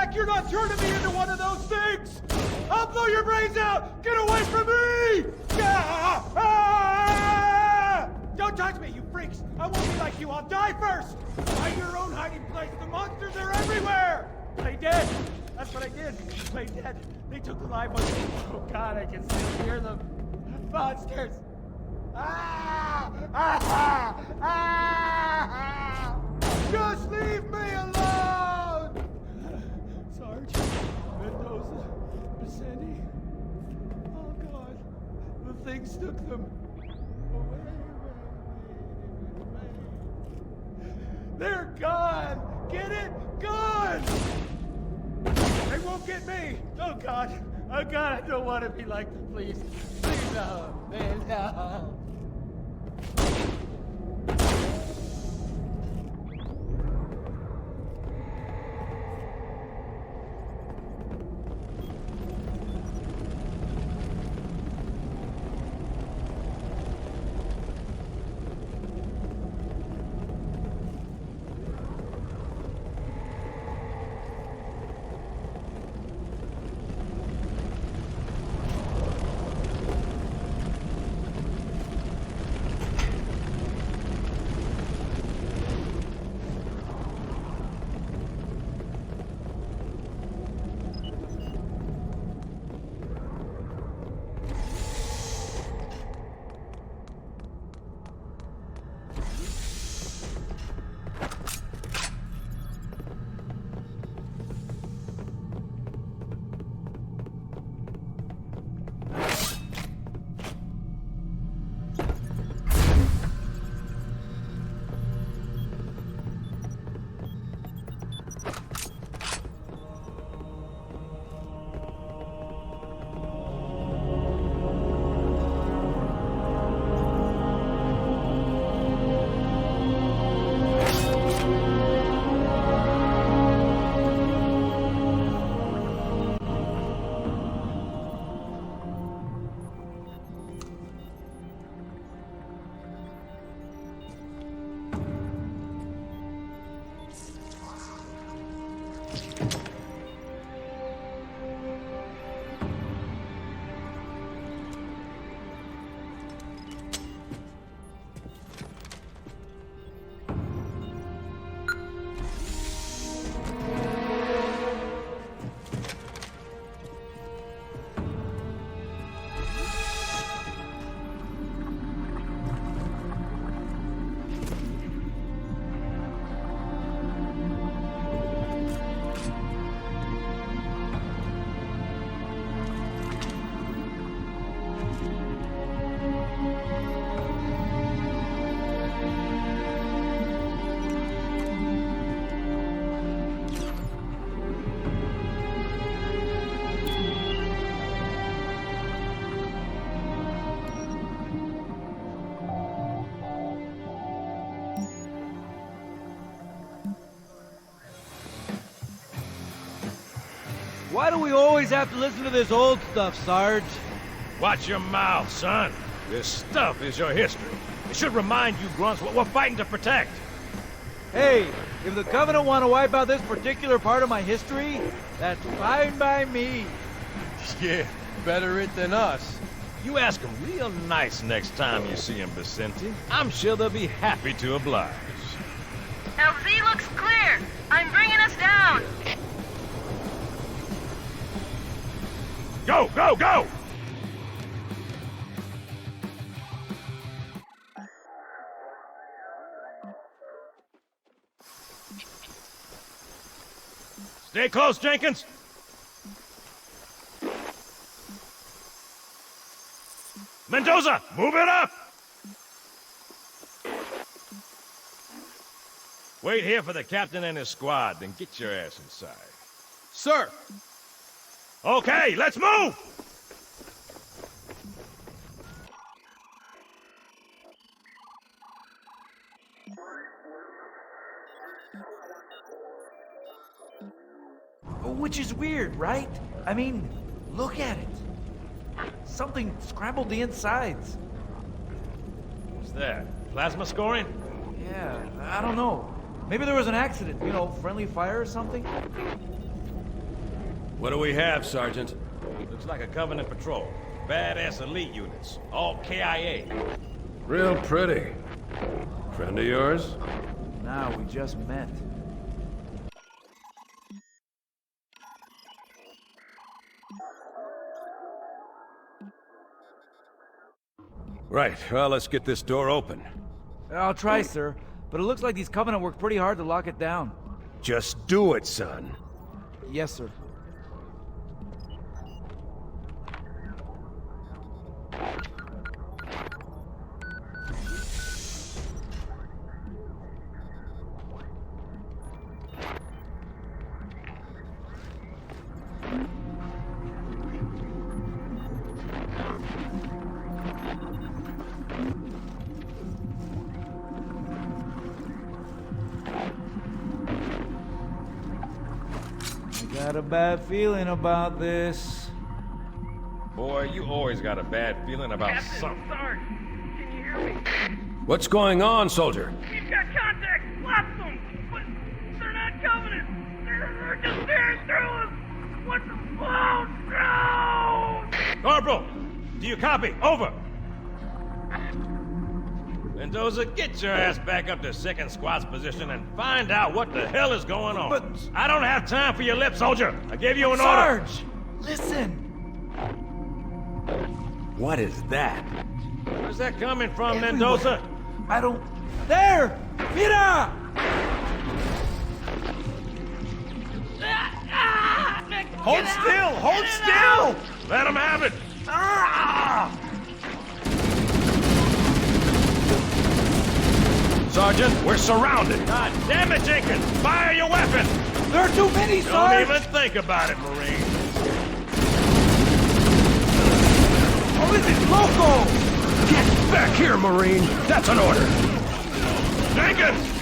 back! You're not turning me into one of those things! I'll blow your brains out! Get away from me! Ah! Ah! Don't touch me, you freaks! I won't be like you, I'll die first! Find your own hiding place, the monsters are everywhere! Play dead! That's what I did. Play dead. They took the live ones. Oh God, I can still hear them. Monsters! Ah! Ah! Ah! Just leave me alone! Sarge, Mendoza, Vicente. Oh God, the things took them away. They're gone! Get it? Gone! They won't get me! Oh God! Oh God, I don't want to be like them, please. Please no! Please no! Why do we always have to listen to this old stuff, Sarge? Watch your mouth, son. This stuff is your history. It should remind you grunts what we're fighting to protect. Hey, if the Covenant want to wipe out this particular part of my history, that's fine by me. Yeah, better it than us. You ask them real nice next time you see them, Vicente. I'm sure they'll be happy to oblige. LZ looks clear. I'm bringing us down. Go, go, go! Stay close, Jenkins. Mendoza, move it up! Wait here for the captain and his squad, then get your ass inside. Sir! Okay, let's move! Which is weird, right? I mean, look at it. Something scrambled the insides. What's that? Plasma scoring? Yeah, I don't know. Maybe there was an accident, you know, friendly fire or something? What do we have, Sergeant? Looks like a Covenant patrol. Badass elite units. All KIA. Real pretty. Friend of yours? Nah, we just met. Right, well, let's get this door open. I'll try, sir. But it looks like these Covenant worked pretty hard to lock it down. Just do it, son. Yes, sir. Got a bad feeling about this. Boy, you always got a bad feeling about Captain, something. Sarge, can you hear me? What's going on, soldier? We've got contact. Lots of them. But they're not Covenant. They're just staring through us. What the? Oh, no! Corporal, do you copy? Over. Mendoza, get your ass back up to second squad's position and find out what the hell is going on. But I don't have time for your lip, soldier. I gave you an order. Sarge! Listen! What is that? Where's that coming from, Everywhere. Mendoza? I don't... There! Mira! Hold still! Hold still! Let him have it! Sergeant, we're surrounded. God damn it, Jenkins! Fire your weapon! There are too many, Don't Sarge! even think about it, Marine. Oh, this is loco! Get back here, Marine! That's an order! Jenkins!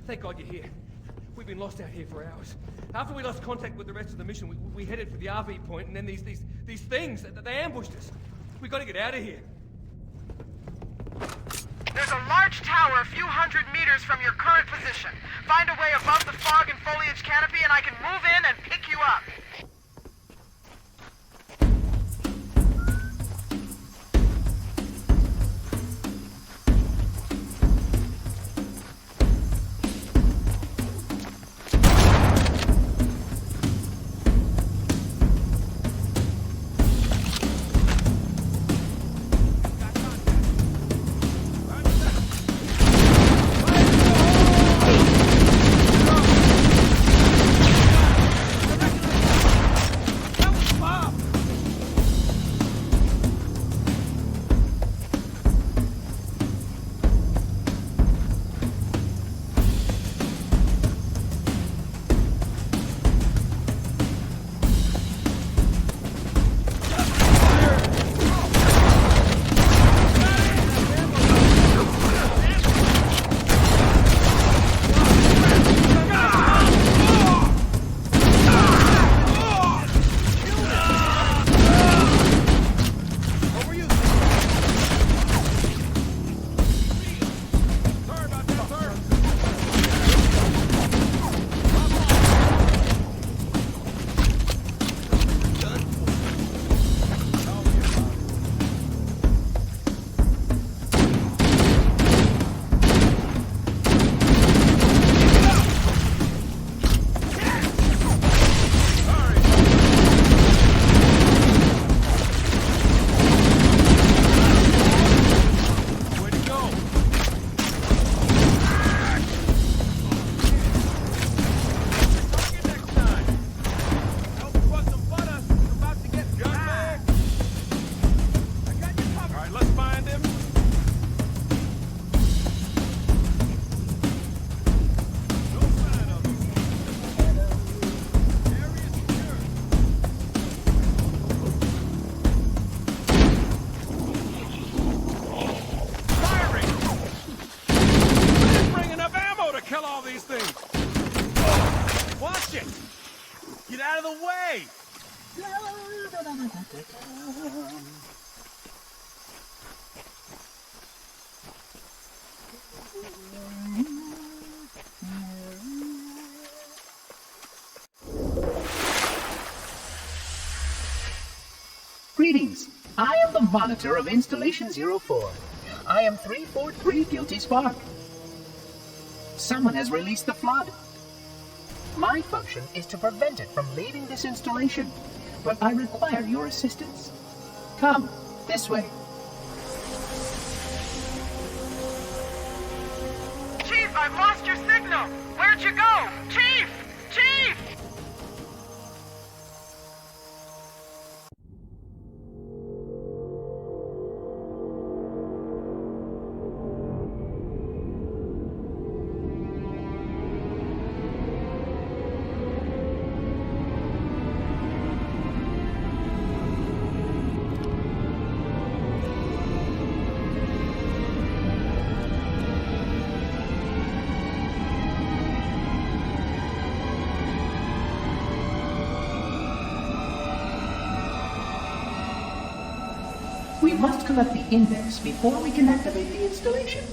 Thank God you're here. We've been lost out here for hours. After we lost contact with the rest of the mission, we headed for the RV point, and then these things, they ambushed us. We gotta get out of here. There's a large tower a few hundred meters from your current position. Find a way above the fog and foliage canopy, and I can move in and pick you up. Greetings. I am the monitor of Installation 04. I am 343 Guilty Spark. Someone has released the flood. My function is to prevent it from leaving this installation, but I require your assistance. Come, this way. Chief, I've lost your signal! Where'd you go? Chief! Chief! We must collect the index before we can activate the installation.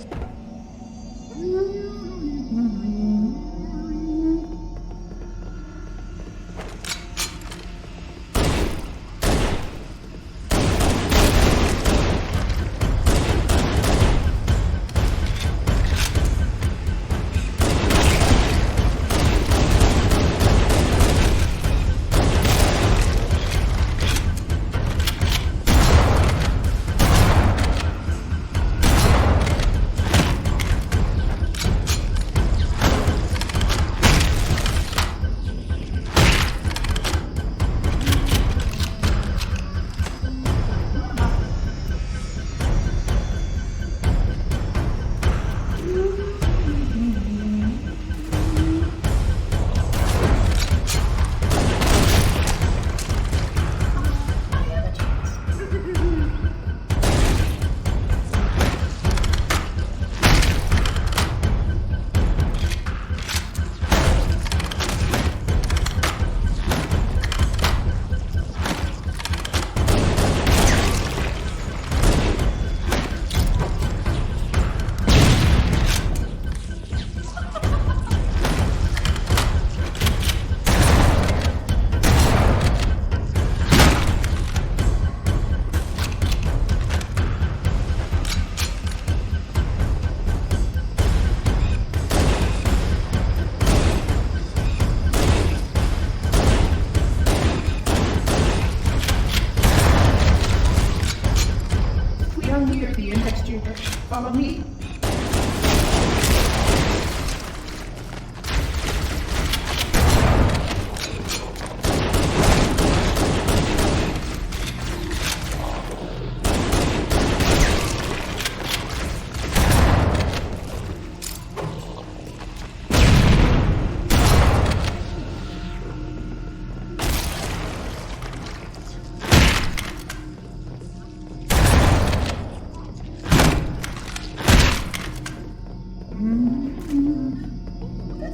That's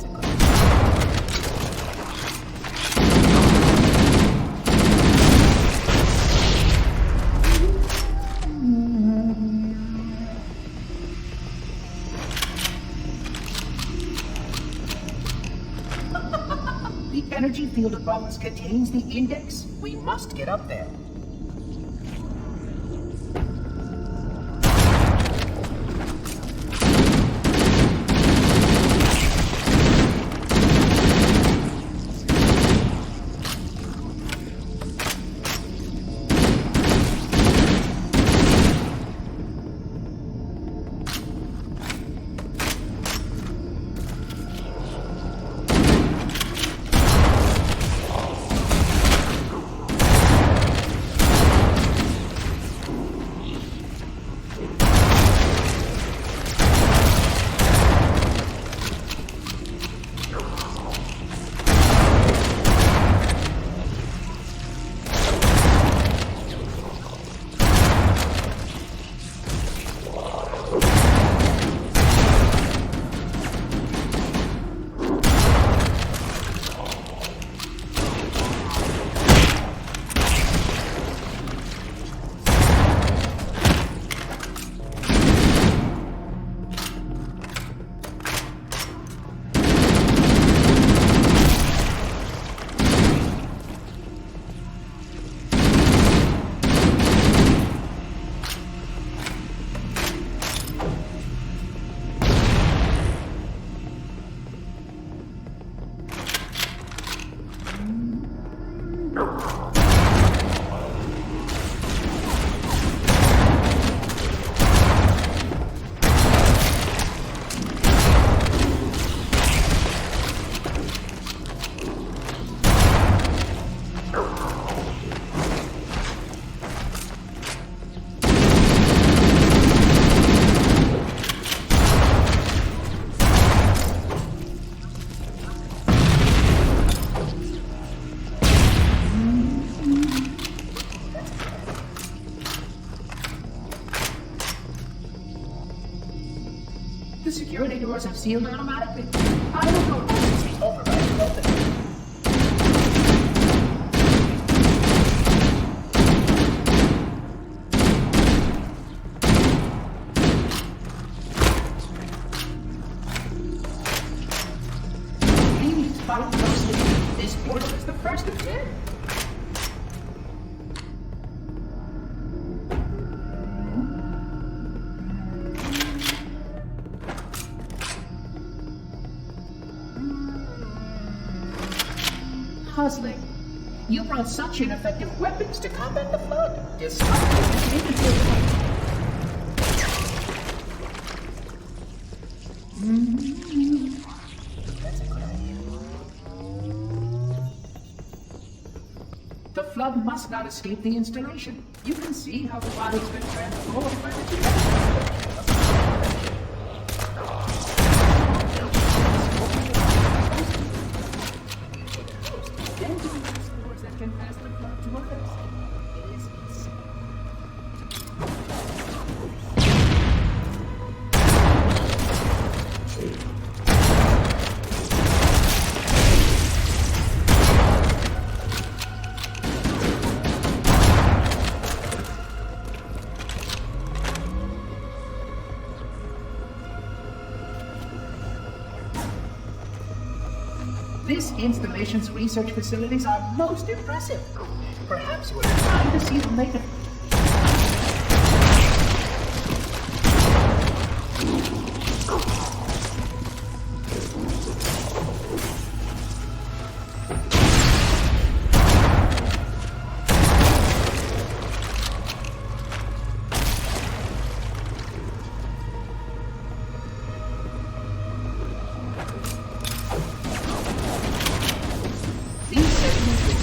a good The energy field above us contains the index. We must get up there. The security doors have sealed automatically. I will go access the override open. Please fight closely. This portal is the first of 10. Puzzling. You brought such ineffective weapons to combat the flood. Despite this That's a good idea. The flood must not escape the installation. You can see how the body's been transformed by the genetic. This installation's research facilities are most impressive. Perhaps you would have time to see them later.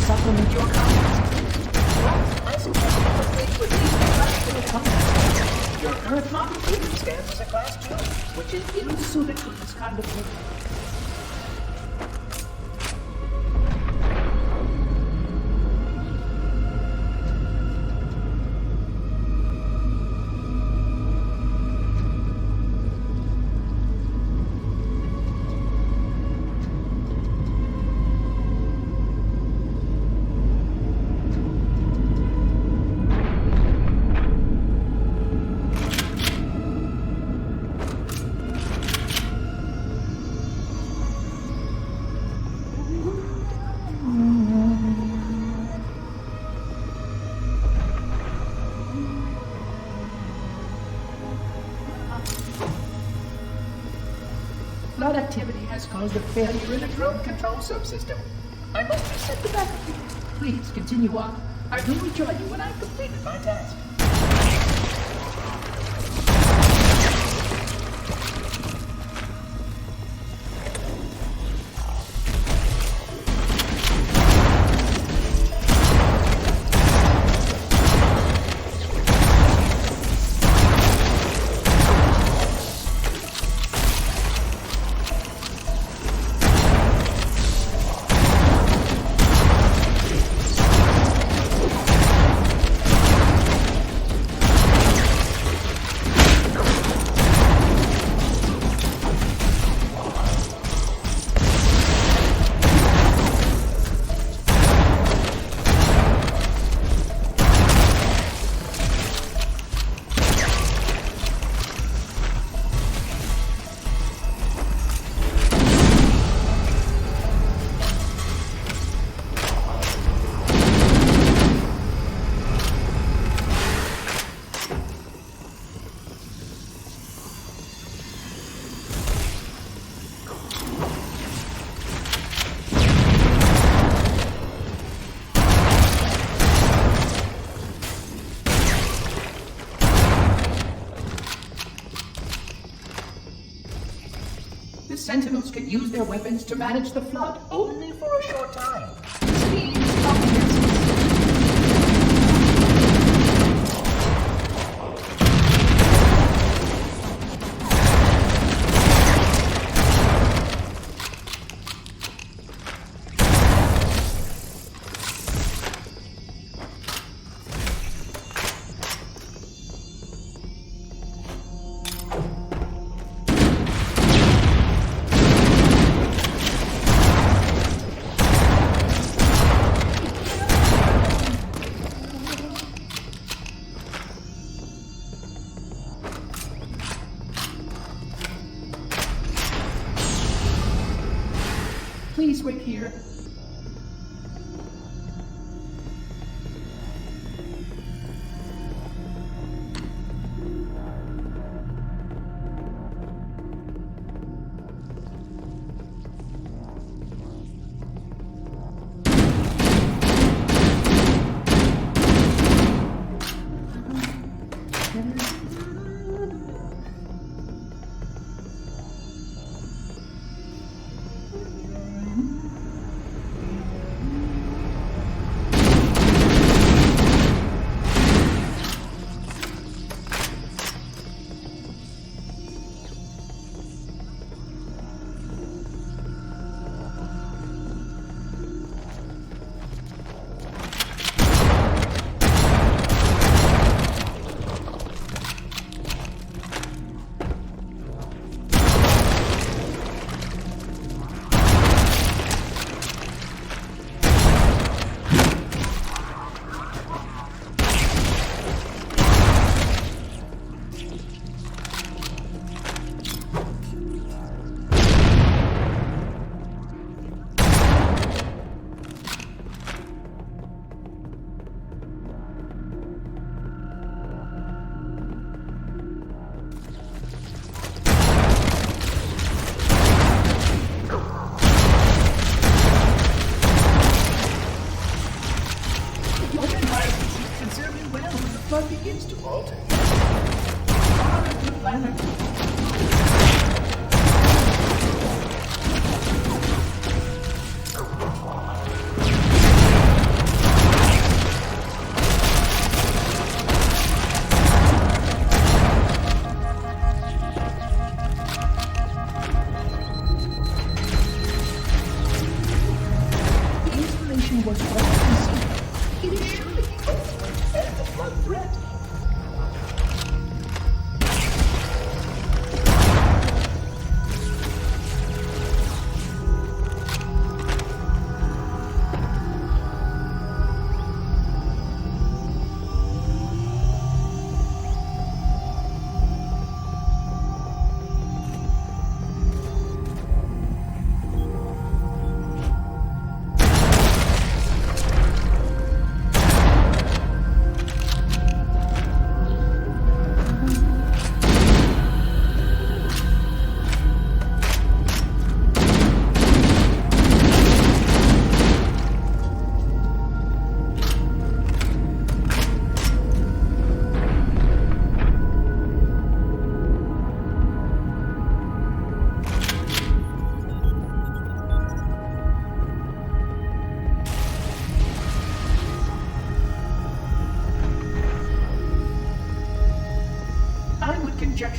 Supplement your context. Well, I suggest you complete with these practical comments. Your current model even stands as a class 2, which is ill-suited for this kind of thing. flood activity has caused a failure in the drone control subsystem. I must reset the backup unit. Please continue on. I will rejoin you when I've completed my task. Sentinels can use their weapons to manage the flood only for a short time. This means comprehensive. Please wait here.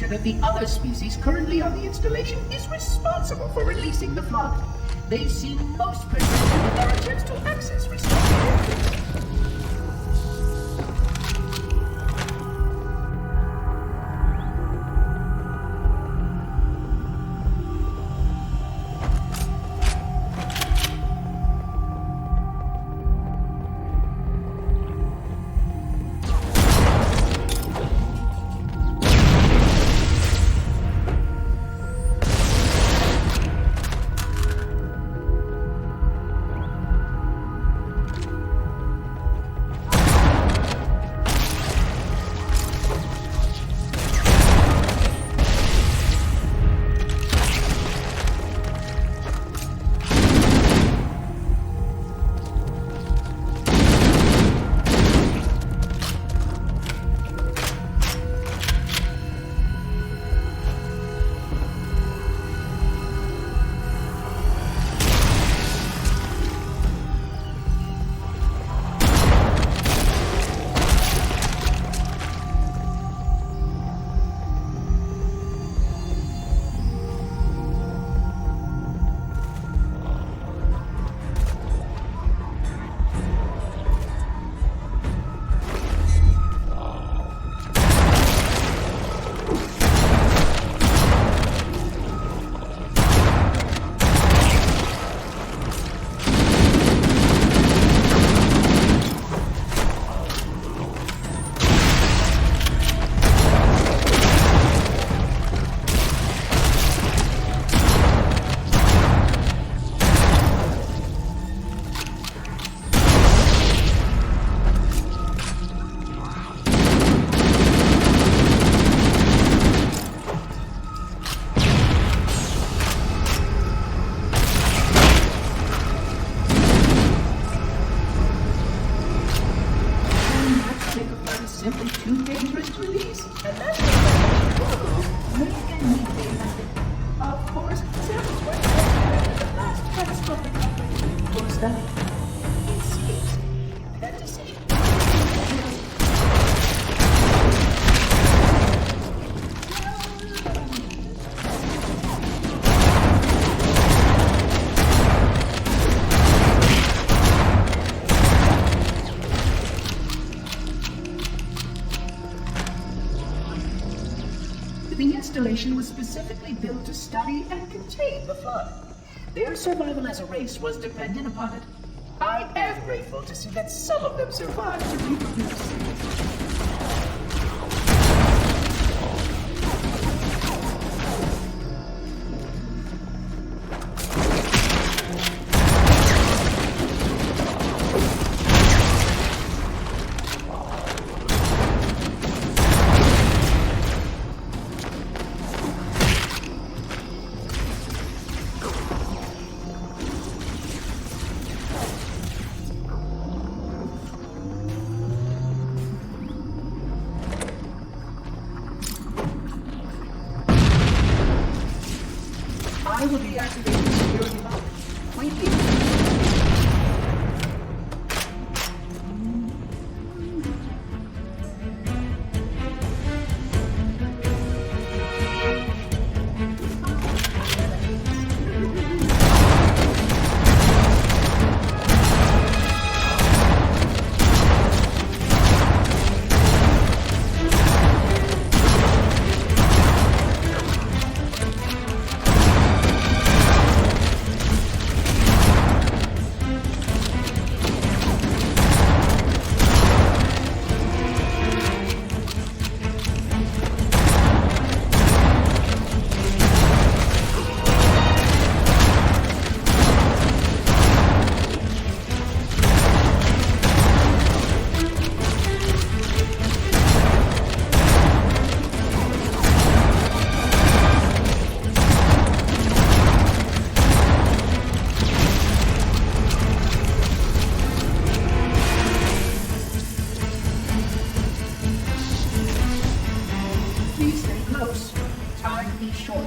that the other species currently on the installation is responsible for releasing the flood. They seem most persistent in their attempts to access restricted areas. Simply too dangerous to release, and that's may immediately happen. Of course, samples were taken the last catastrophic outbreak. What was that? It seems that decision. The installation was specifically built to study and contain the flood. Their survival as a race was dependent upon it. I am grateful to see that some of them survived to reproduce. I will deactivate the security lock. Wait here. Please stay close. Time is short.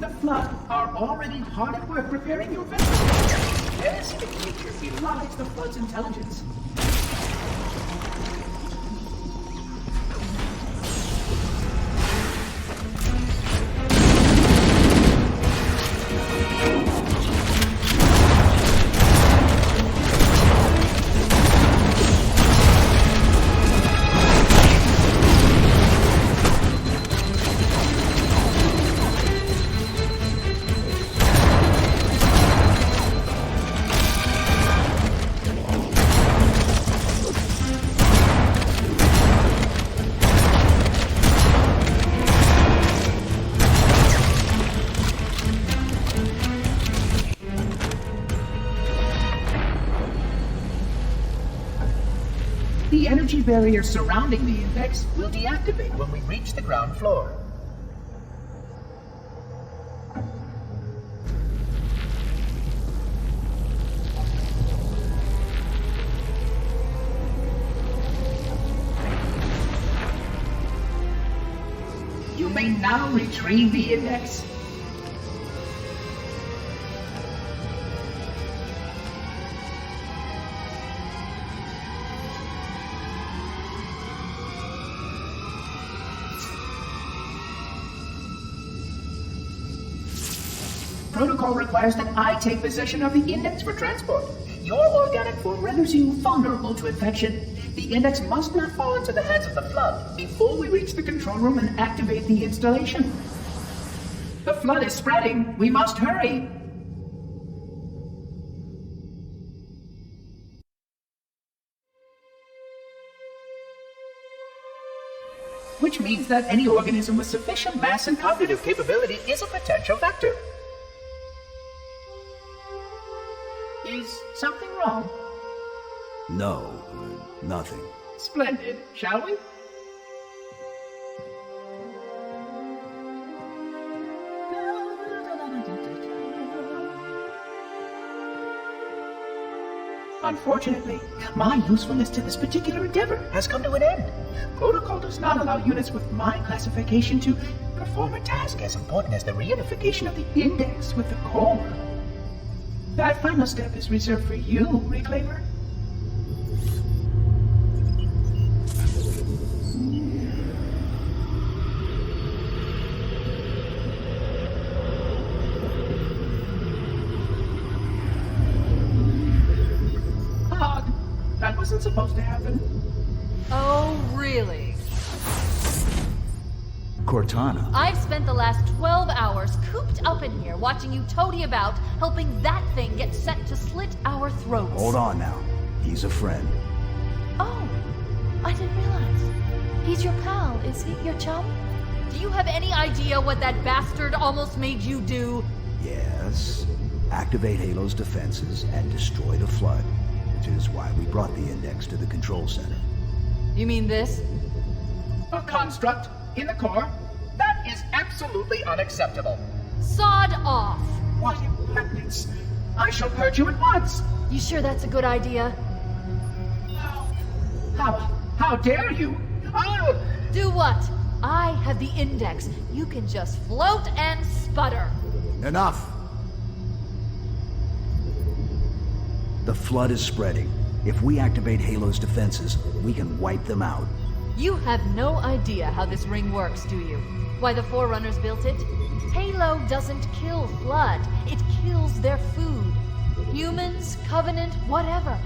The Flood are already hard at work preparing your vessel. This creature belies the Flood's intelligence. The energy barrier surrounding the index will deactivate when we reach the ground floor. You may now retrieve the index. Protocol requires that I take possession of the index for transport. Your organic form renders you vulnerable to infection. The index must not fall into the hands of the Flood before we reach the control room and activate the installation. The Flood is spreading. We must hurry. Which means that any organism with sufficient mass and cognitive capability is a potential vector. Is something wrong? No, nothing. Splendid, shall we? Unfortunately, my usefulness to this particular endeavor has come to an end. Protocol does not allow units with my classification to perform a task as important as the reunification of the index with the core. That final step is reserved for you, Reclaimer. Odd. That wasn't supposed to happen. Oh, really? Cortana. I've spent the last 12 hours cooped up in here watching you toady about, helping that thing get set to slit our throats. Hold on now. He's a friend. Oh, I didn't realize. He's your pal, is he? Your chum? Do you have any idea what that bastard almost made you do? Yes. Activate Halo's defenses and destroy the Flood, which is why we brought the index to the control center. You mean this? A construct in the core? That is absolutely unacceptable. Sod off! What impertinence! I shall purge you at once! You sure that's a good idea? How dare you? Oh! Do what? I have the index. You can just float and sputter. Enough! The flood is spreading. If we activate Halo's defenses, we can wipe them out. You have no idea how this ring works, do you? Why the Forerunners built it? Halo doesn't kill Flood. It kills their food. Humans, Covenant, whatever.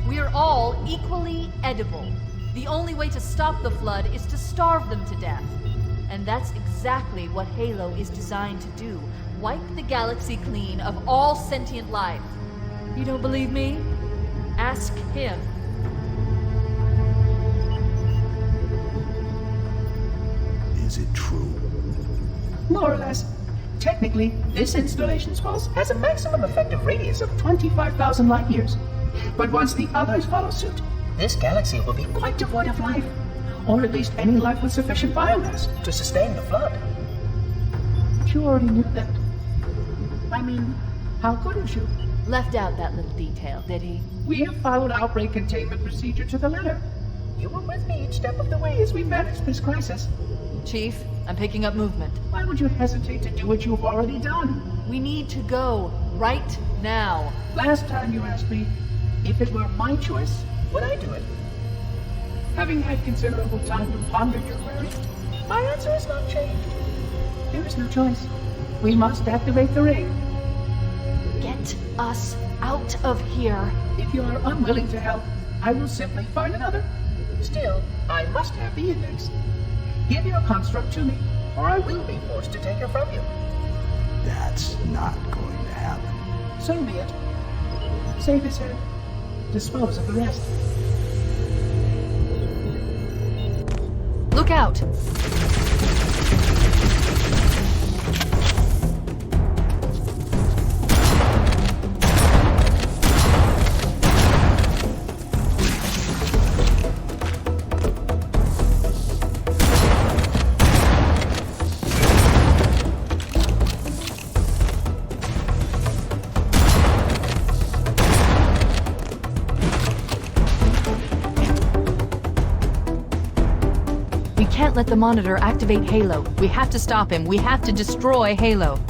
We're all equally edible. The only way to stop the Flood is to starve them to death. And that's exactly what Halo is designed to do. Wipe the galaxy clean of all sentient life. You don't believe me? Ask him. Is it true? More or less. Technically, this installation's pulse has a maximum effective radius of 25,000 light years. But once the others follow suit, this galaxy will be quite devoid of life. Or at least any life with sufficient biomass to sustain the flood. But you already knew that. I mean, how couldn't you? Left out that little detail, did he? We have followed outbreak containment procedure to the letter. You were with me each step of the way as we managed this crisis. Chief, I'm picking up movement. Why would you hesitate to do what you've already done? We need to go right now. Last time you asked me, if it were my choice, would I do it? Having had considerable time to ponder your query, my answer has not changed. There is no choice. We must activate the ring. Get us out of here. If you are unwilling to help, I will simply find another. Still, I must have the index. Give your construct to me, or I will be forced to take it from you. That's not going to happen. So be it. Save his head. Dispose of the rest. Look out! Let the monitor activate Halo. We have to stop him. We have to destroy Halo.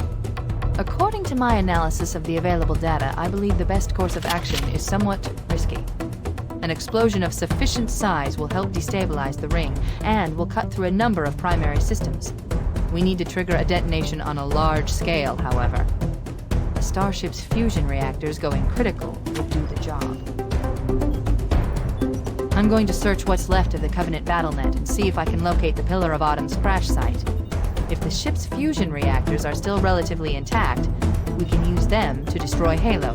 According to my analysis of the available data, I believe the best course of action is somewhat risky. An explosion of sufficient size will help destabilize the ring, and will cut through a number of primary systems. We need to trigger a detonation on a large scale, however. The starship's fusion reactors going critical would do the job. I'm going to search what's left of the Covenant BattleNet and see if I can locate the Pillar of Autumn's crash site. If the ship's fusion reactors are still relatively intact, we can use them to destroy Halo.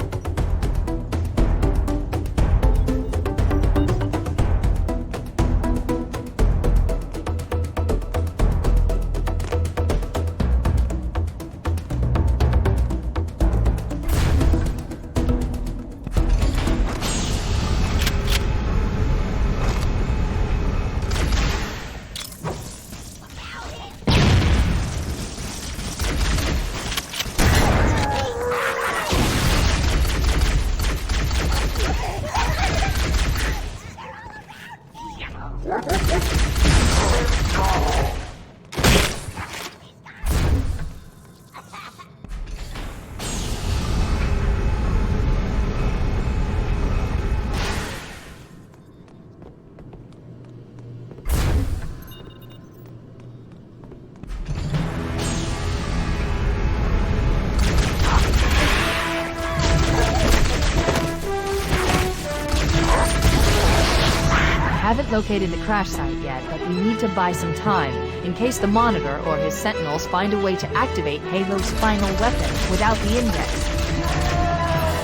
Haven't located the crash site yet, but we need to buy some time, in case the Monitor or his Sentinels find a way to activate Halo's final weapon without the index.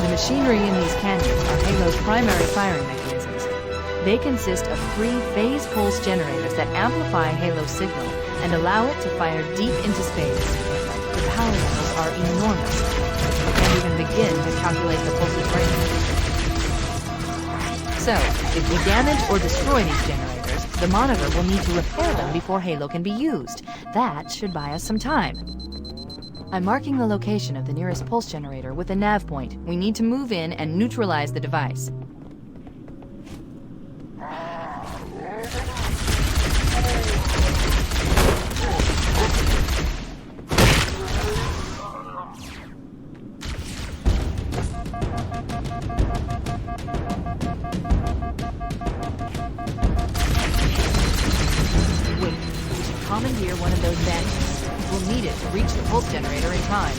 The machinery in these canyons are Halo's primary firing mechanisms. They consist of 3 phase pulse generators that amplify Halo's signal and allow it to fire deep into space. The power levels are enormous. We can't even begin to calculate the pulse's range. So, if we damage or destroy these generators, the Monitor will need to repair them before Halo can be used. That should buy us some time. I'm marking the location of the nearest pulse generator with a nav point. We need to move in and neutralize the device. Wait, we should commandeer one of those vans. We'll need it to reach the pulse generator in time.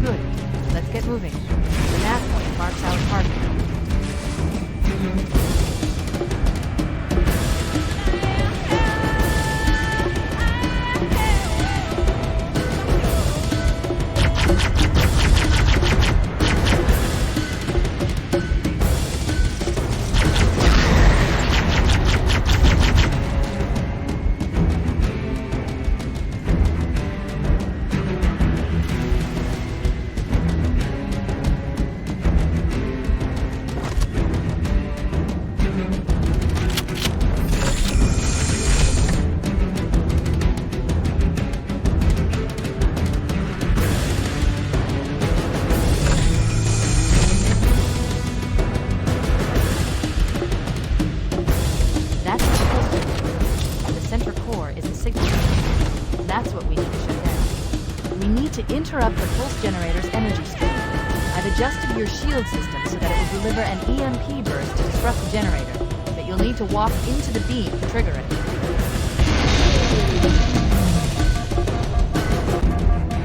Good. Let's get moving. The nav point marks our target. That's the pulse generator, and the center core is the signal. That's what we need to shut down. We need to interrupt the pulse generator's energy stream. I've adjusted your shield system so that it will deliver an EMP burst to disrupt the generator, but you'll need to walk into the beam to trigger it.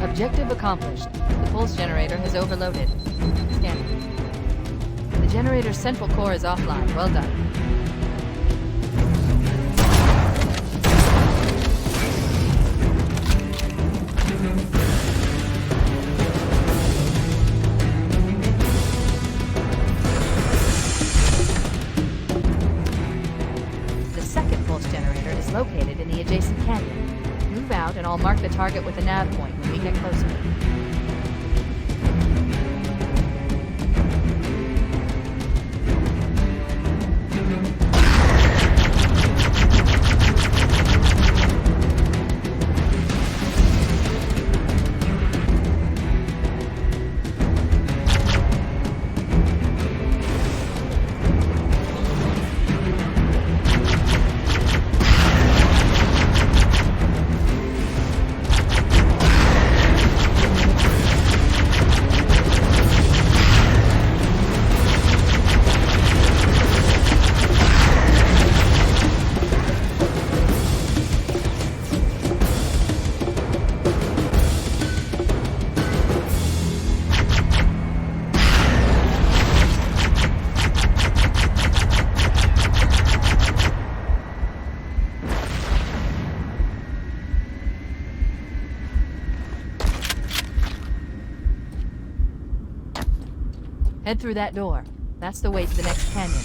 Objective accomplished. The pulse generator has overloaded. Scanning. The generator's central core is offline. Well done. The second pulse generator is located in the adjacent canyon. Move out and I'll mark the target with a nav point when we get closer. Head through that door. That's the way to the next canyon.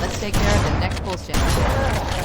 Let's take care of the next pulse generator.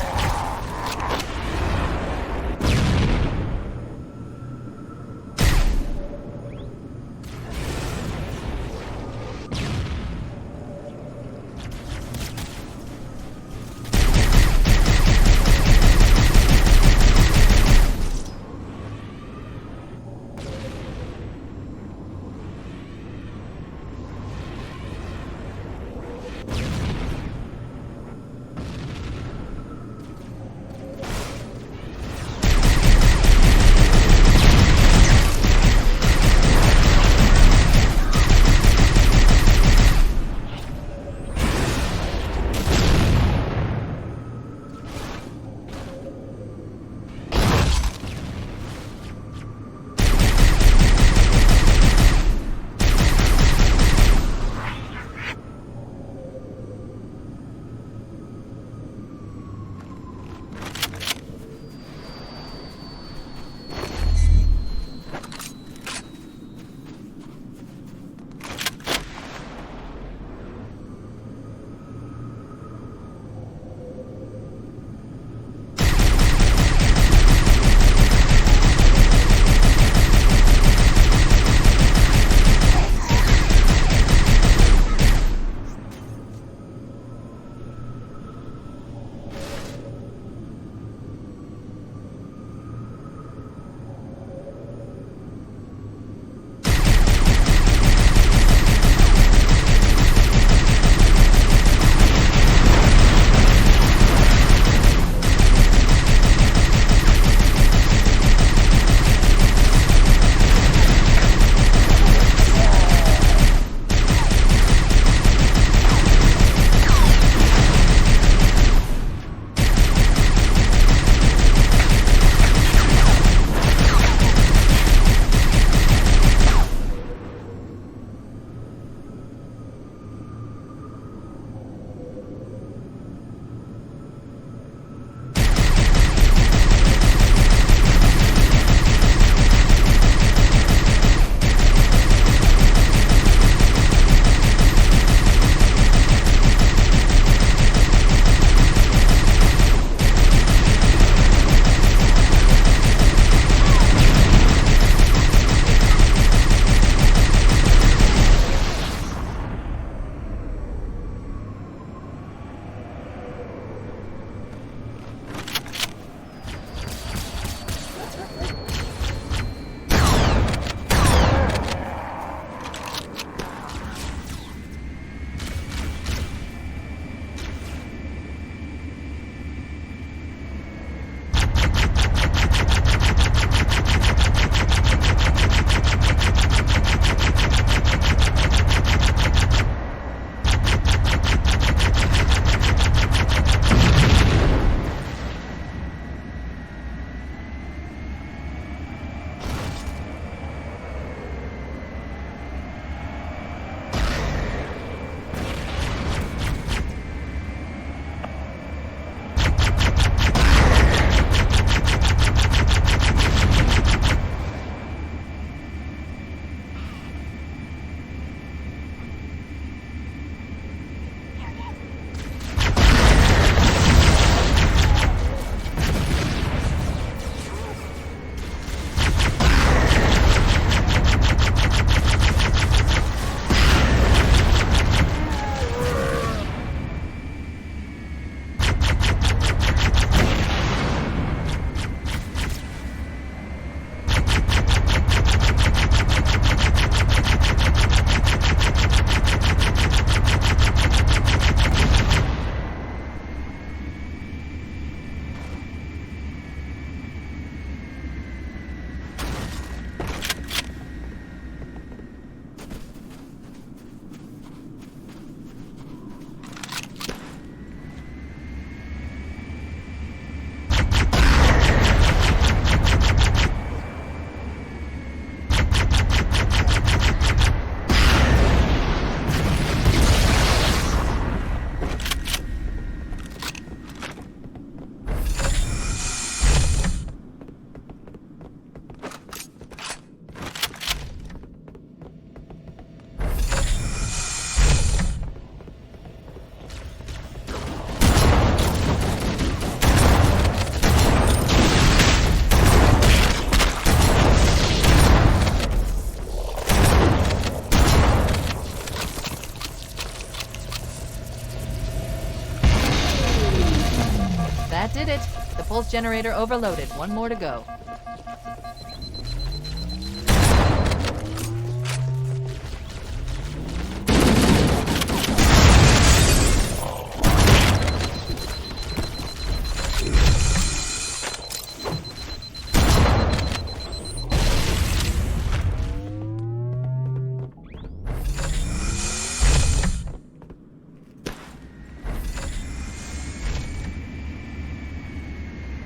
it. The pulse generator overloaded. One more to go.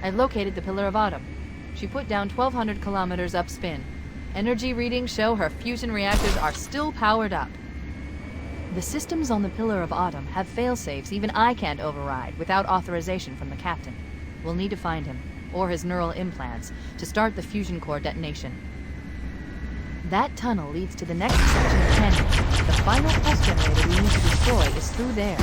I've located the Pillar of Autumn. She put down 1,200 kilometers upspin. Energy readings show her fusion reactors are still powered up. The systems on the Pillar of Autumn have failsafes even I can't override without authorization from the captain. We'll need to find him, or his neural implants, to start the fusion core detonation. That tunnel leads to the next section of canyon. The final pulse generator we need to destroy is through there.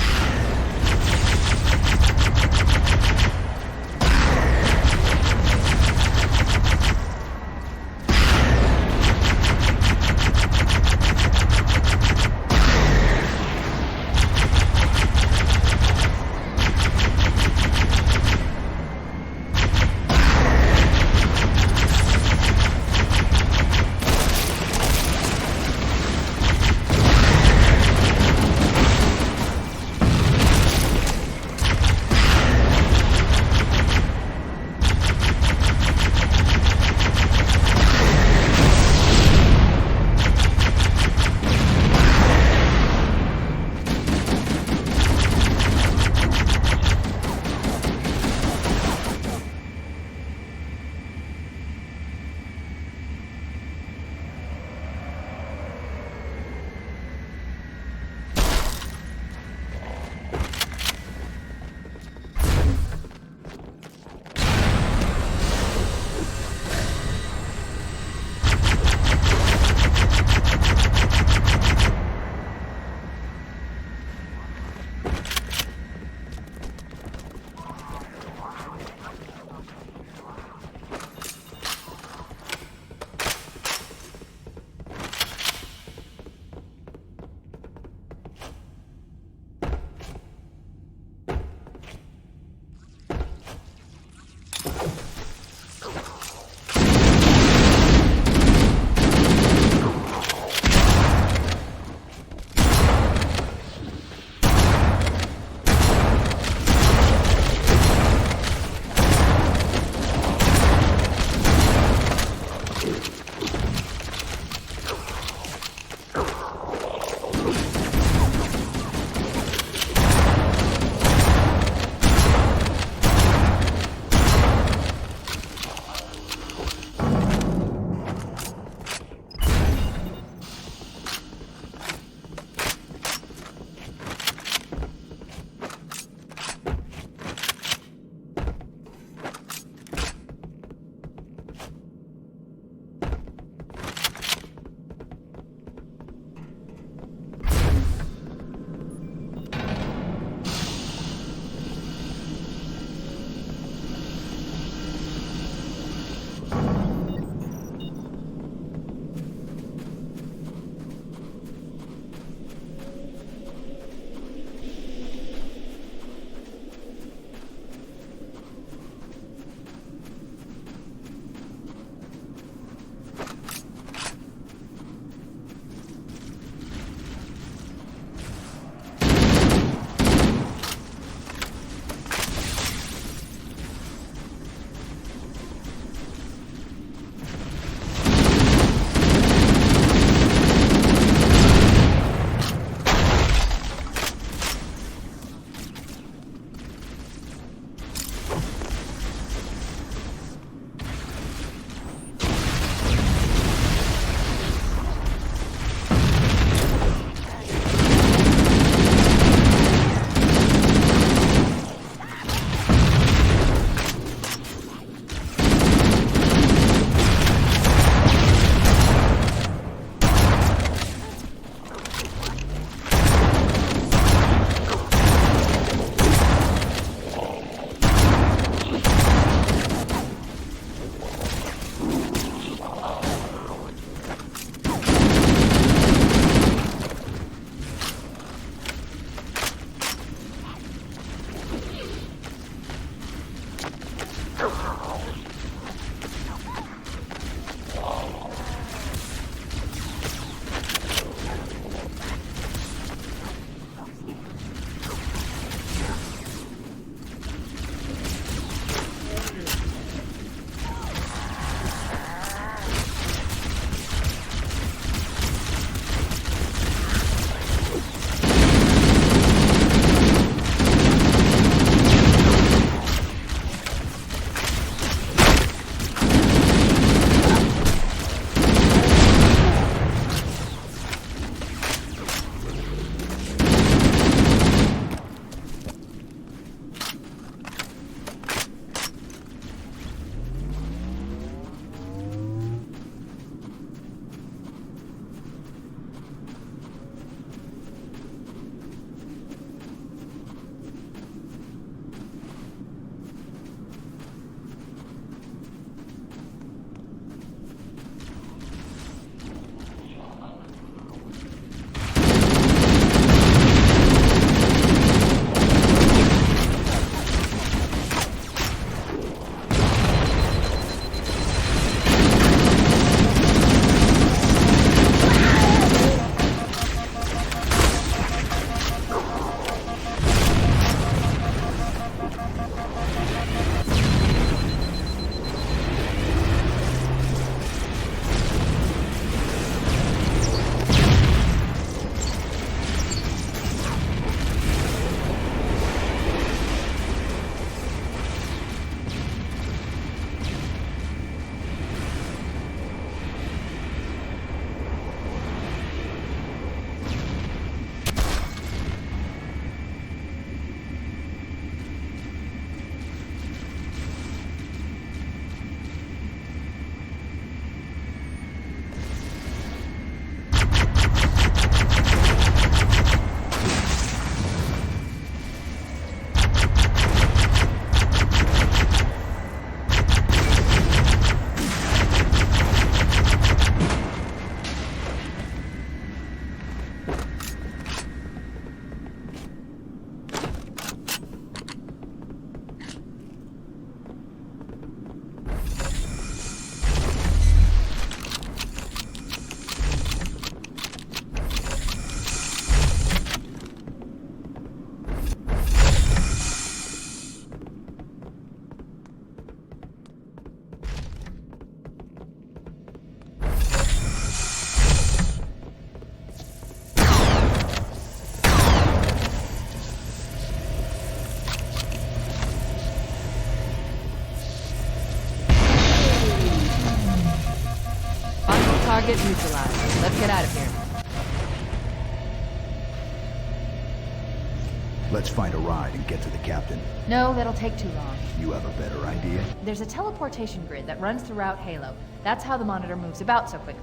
Let's find a ride and get to the captain. No, that'll take too long. You have a better idea? There's a teleportation grid that runs throughout Halo. That's how the monitor moves about so quickly.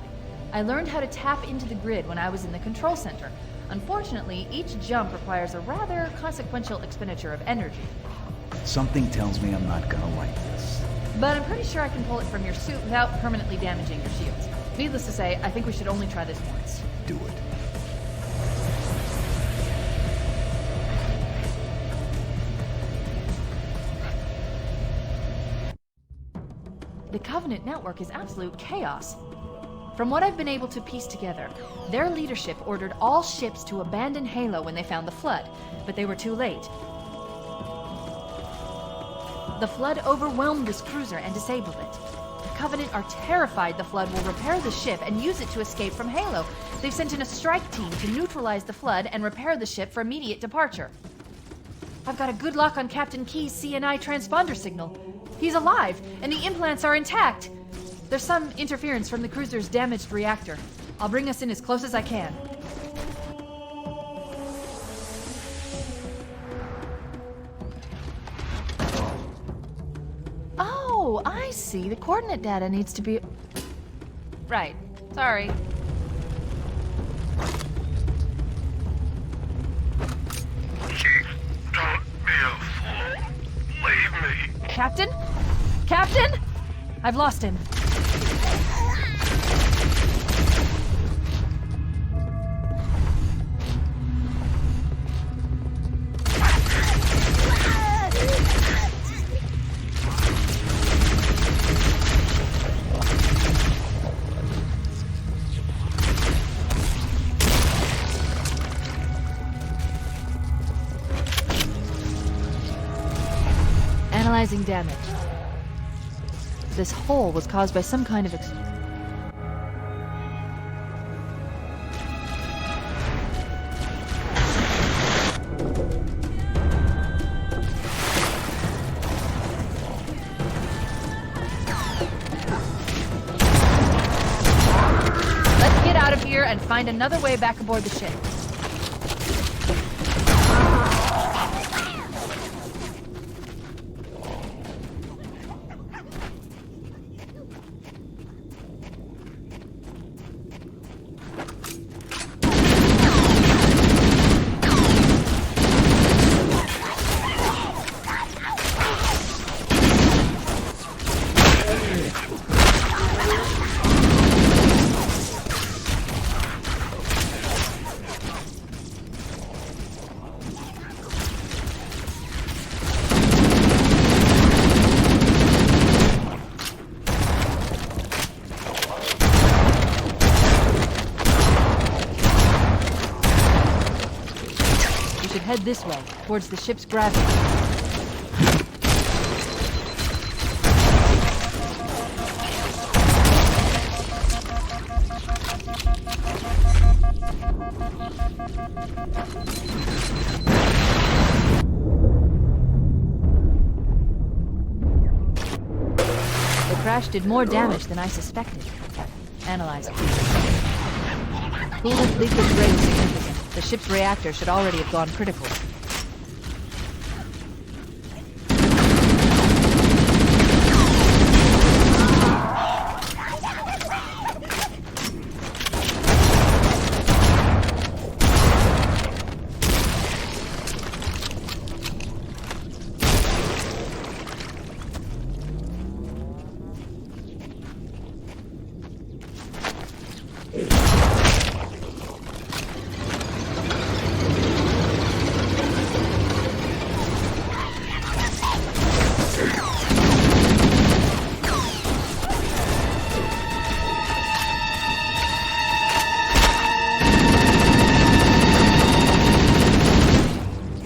I learned how to tap into the grid when I was in the control center. Unfortunately, each jump requires a rather consequential expenditure of energy. Something tells me I'm not gonna like this. But I'm pretty sure I can pull it from your suit without permanently damaging your shields. Needless to say, I think we should only try this once. Do it. The Covenant network is absolute chaos. From what I've been able to piece together, their leadership ordered all ships to abandon Halo when they found the Flood, but they were too late. The Flood overwhelmed this cruiser and disabled it. The Covenant are terrified the Flood will repair the ship and use it to escape from Halo. They've sent in a strike team to neutralize the Flood and repair the ship for immediate departure. I've got a good lock on Captain Key's CNI transponder signal. He's alive, and the implants are intact. There's some interference from the cruiser's damaged reactor. I'll bring us in as close as I can. Oh, I see. The coordinate data needs to be... Right. Sorry. Chief, don't be a fool. Leave me. Captain? Captain? I've lost him. Analyzing damage. This hole was caused by some kind of Let's get out of here and find another way back aboard the ship. Head this way, towards the ship's gravity. The crash did more damage than I suspected. Analyzing. Coolant leakage rate is significant. The ship's reactor should already have gone critical.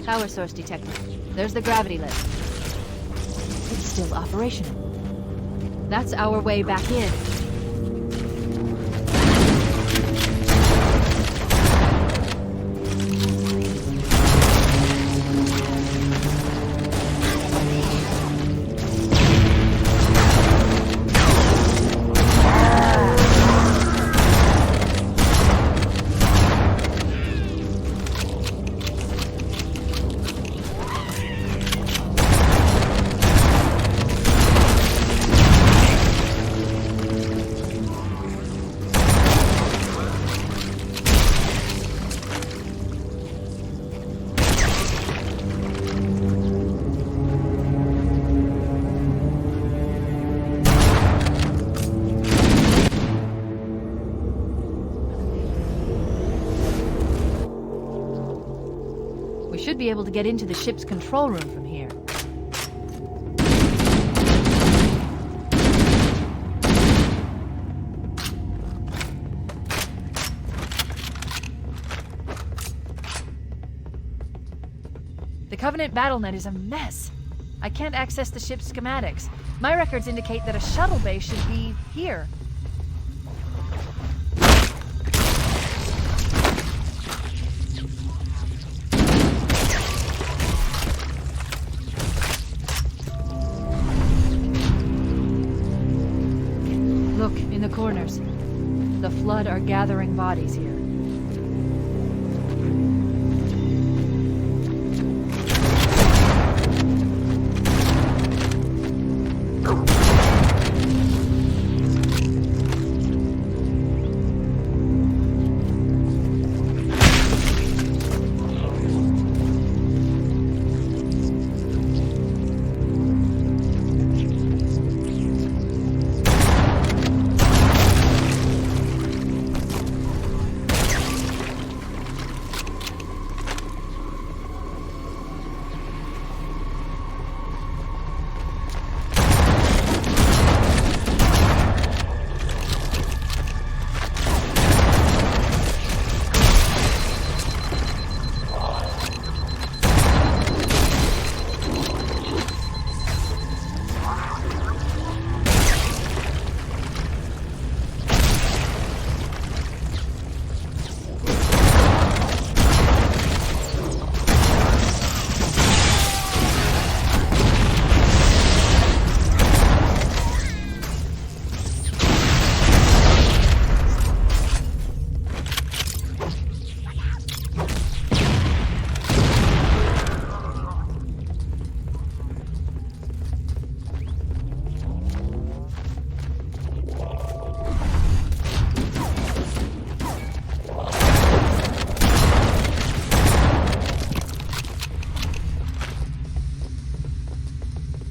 Power source detected. There's the gravity lift. It's still operational. That's our way back in. We should be able to get into the ship's control room from here. The Covenant BattleNet is a mess. I can't access the ship's schematics. My records indicate that a shuttle bay should be here. Look, in the corners. The Flood are gathering bodies here.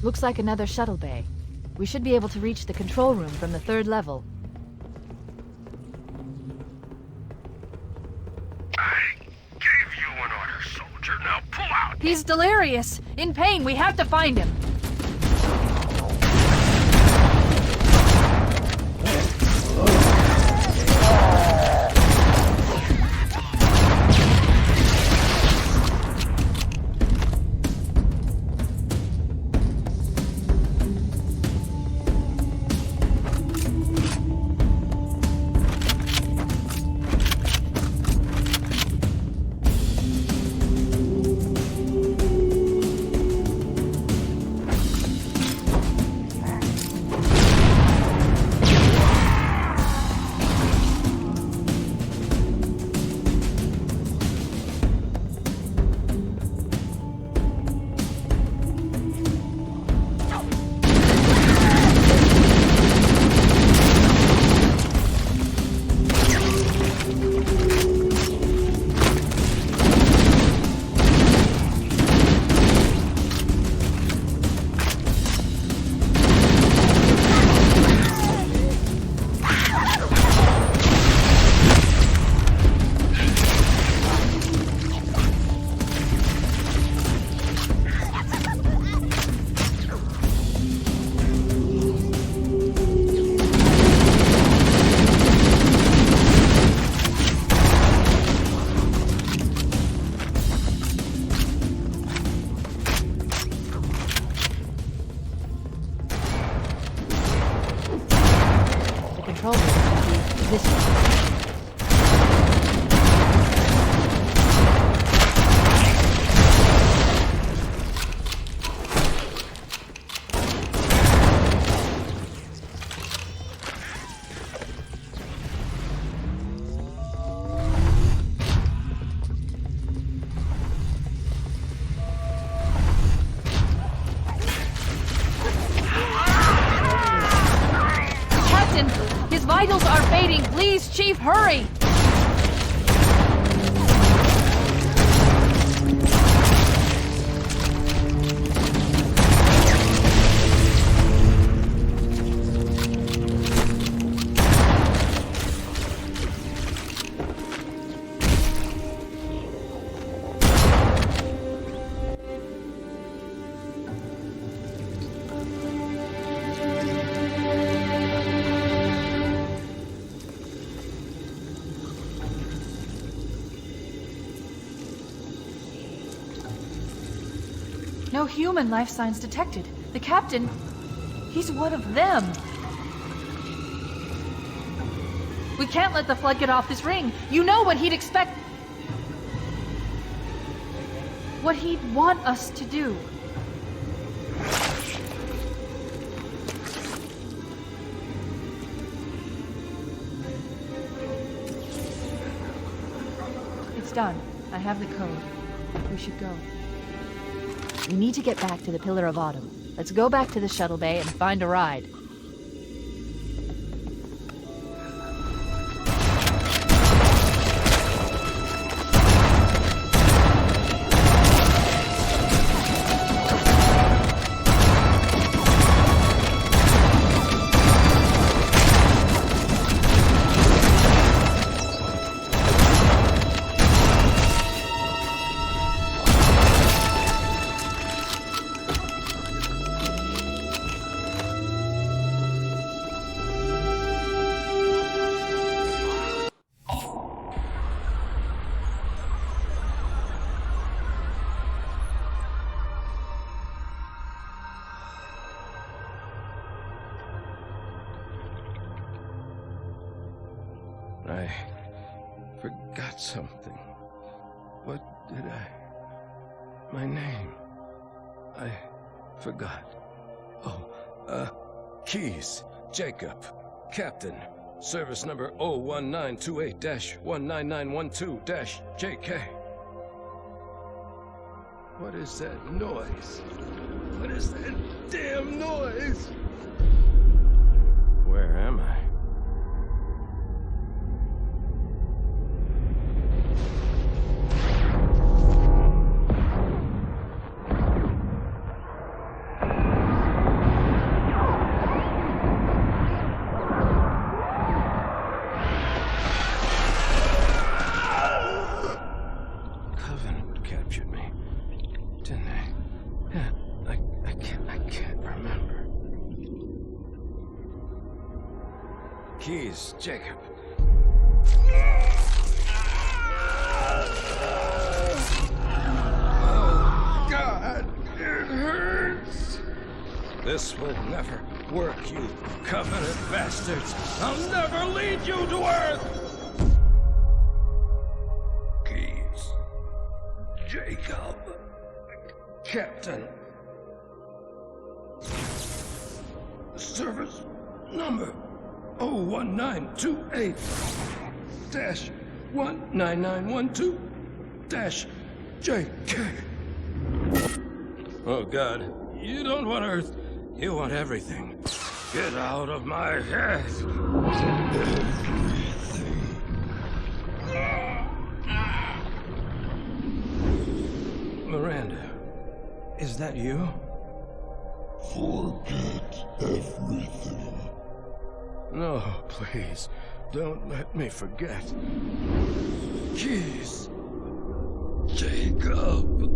Looks like another shuttle bay. We should be able to reach the control room from the 3rd level. I gave you an order, soldier. Now pull out! He's delirious! In pain! We have to find him! Vitals are fading. Please, Chief, hurry! No human life signs detected. The captain, he's one of them. We can't let the flood get off this ring. You know what he'd expect. What he'd want us to do. It's done. I have the code. We should go. We need to get back to the Pillar of Autumn. Let's go back to the shuttle bay and find a ride. I forgot something. What did I... My name. I forgot. Oh, Keys. Jacob. Captain. Service number 01928-19912-JK. What is that noise? What is that damn noise? Where am I? Keys, Jacob. Oh, God, it hurts. This will never work, you Covenant bastards. I'll never lead you to Earth. Keys, Jacob, Captain. Service number 01928-19912-JK. Oh, God. You don't want Earth. You want everything. Get out of my head. Miranda, is that you? Forget everything. No, please. Don't let me forget. Keys. Jacob.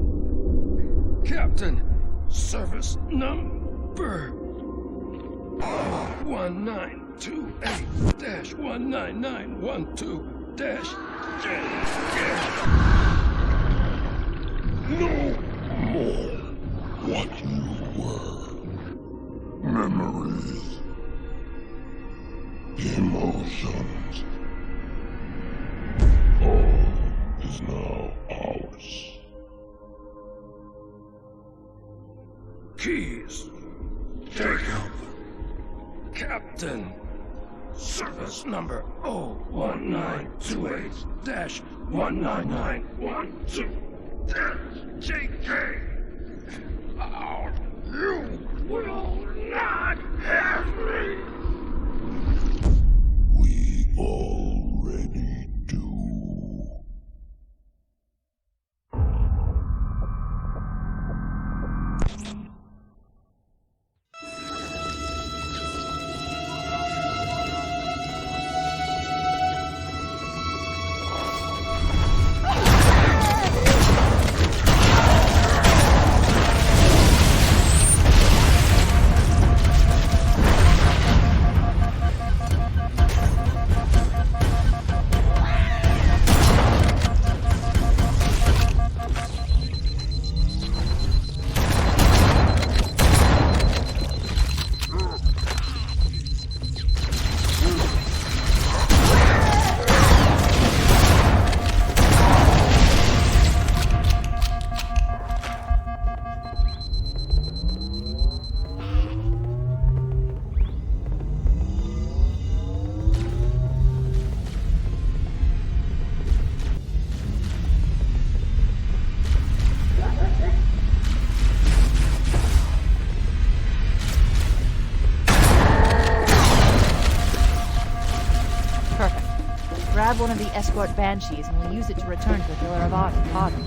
Captain. Service number 1928-19912-JK. No more what you were. Memories. Emotions. All is now ours. Keys. Jacob. Captain. Service number 01928-19912-JK. You will not have me. We already do. one of the escort banshees, and we'll use it to return to the Pillar of Autumn.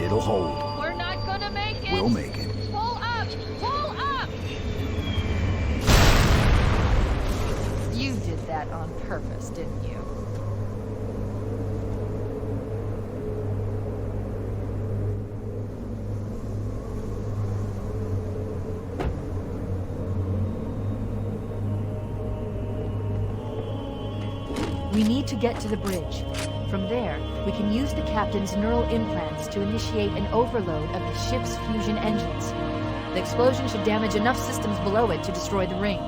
It'll hold. We're not gonna make it! We'll make it. Pull up! Pull up! You did that on purpose, didn't you? We need to get to the bridge. From there, we can use the captain's neural implants to initiate an overload of the ship's fusion engines. The explosion should damage enough systems below it to destroy the ring.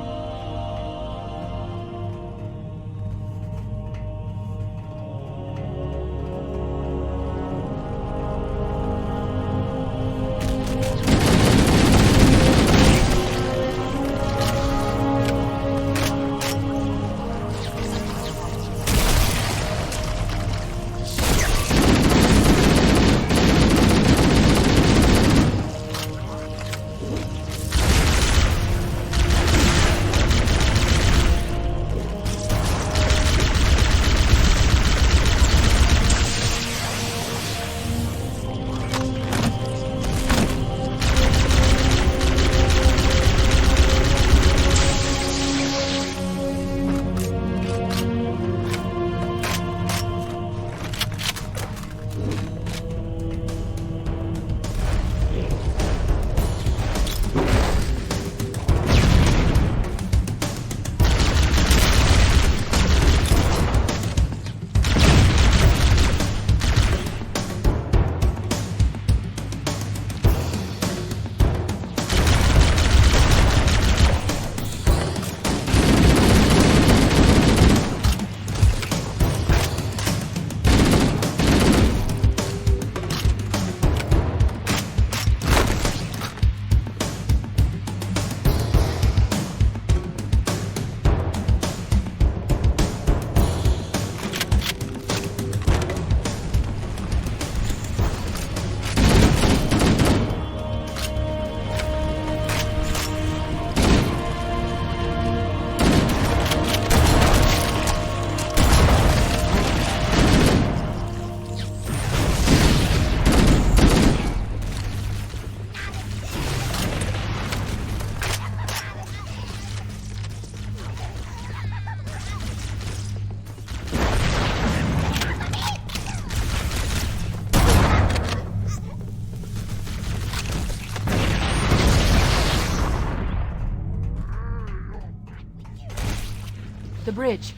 The bridge.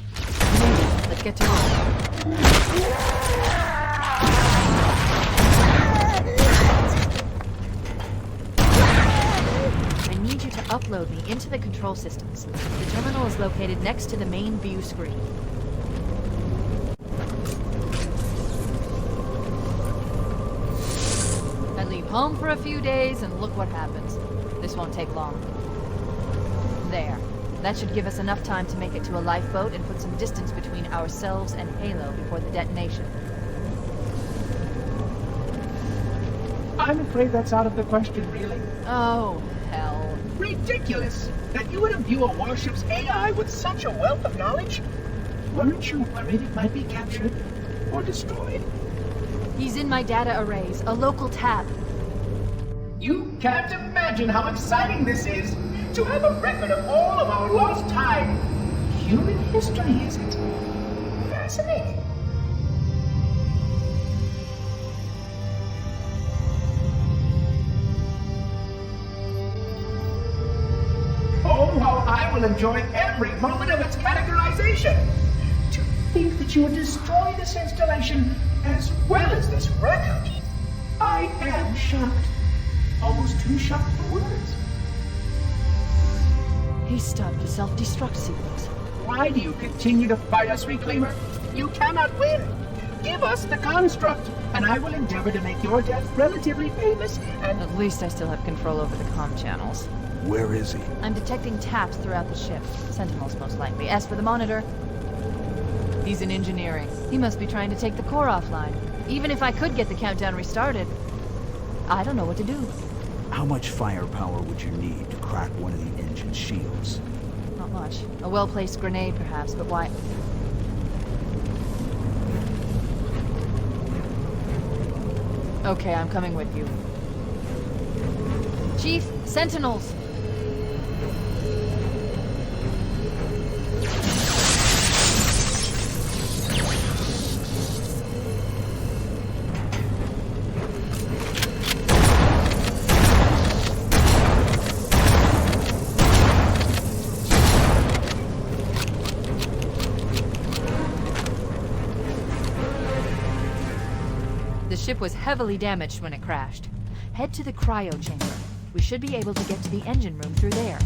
Let's get to it. I need you to upload me into the control systems. The terminal is located next to the main view screen. I leave home for a few days and look what happens. This won't take long. There. That should give us enough time to make it to a lifeboat and put some distance between ourselves and Halo before the detonation. I'm afraid that's out of the question, really. Oh, hell. Ridiculous! That you would imbue a warship's AI with such a wealth of knowledge? Weren't you worried it might be captured or destroyed? He's in my data arrays, a local tab. You can't imagine how exciting this is to have a record of all of our lost time. Human history, is it? Fascinating. Oh, how I will enjoy every moment of its categorization. To think that you would destroy this installation as well as this record. I am shocked. Almost too shocked for words. He stopped the self-destruct sequence. Why do you continue to fight us, Reclaimer? You cannot win. Give us the construct, and I will endeavor to make your death relatively painless and... At least I still have control over the comm channels. Where is he? I'm detecting taps throughout the ship. Sentinels, most likely. As for the monitor, he's in engineering. He must be trying to take the core offline. Even if I could get the countdown restarted, I don't know what to do. How much firepower would you need to crack one of the engine shields? Not much. A well-placed grenade, perhaps, but why? Okay, I'm coming with you. Chief, Sentinels! The ship was heavily damaged when it crashed. Head to the cryo chamber. We should be able to get to the engine room through there.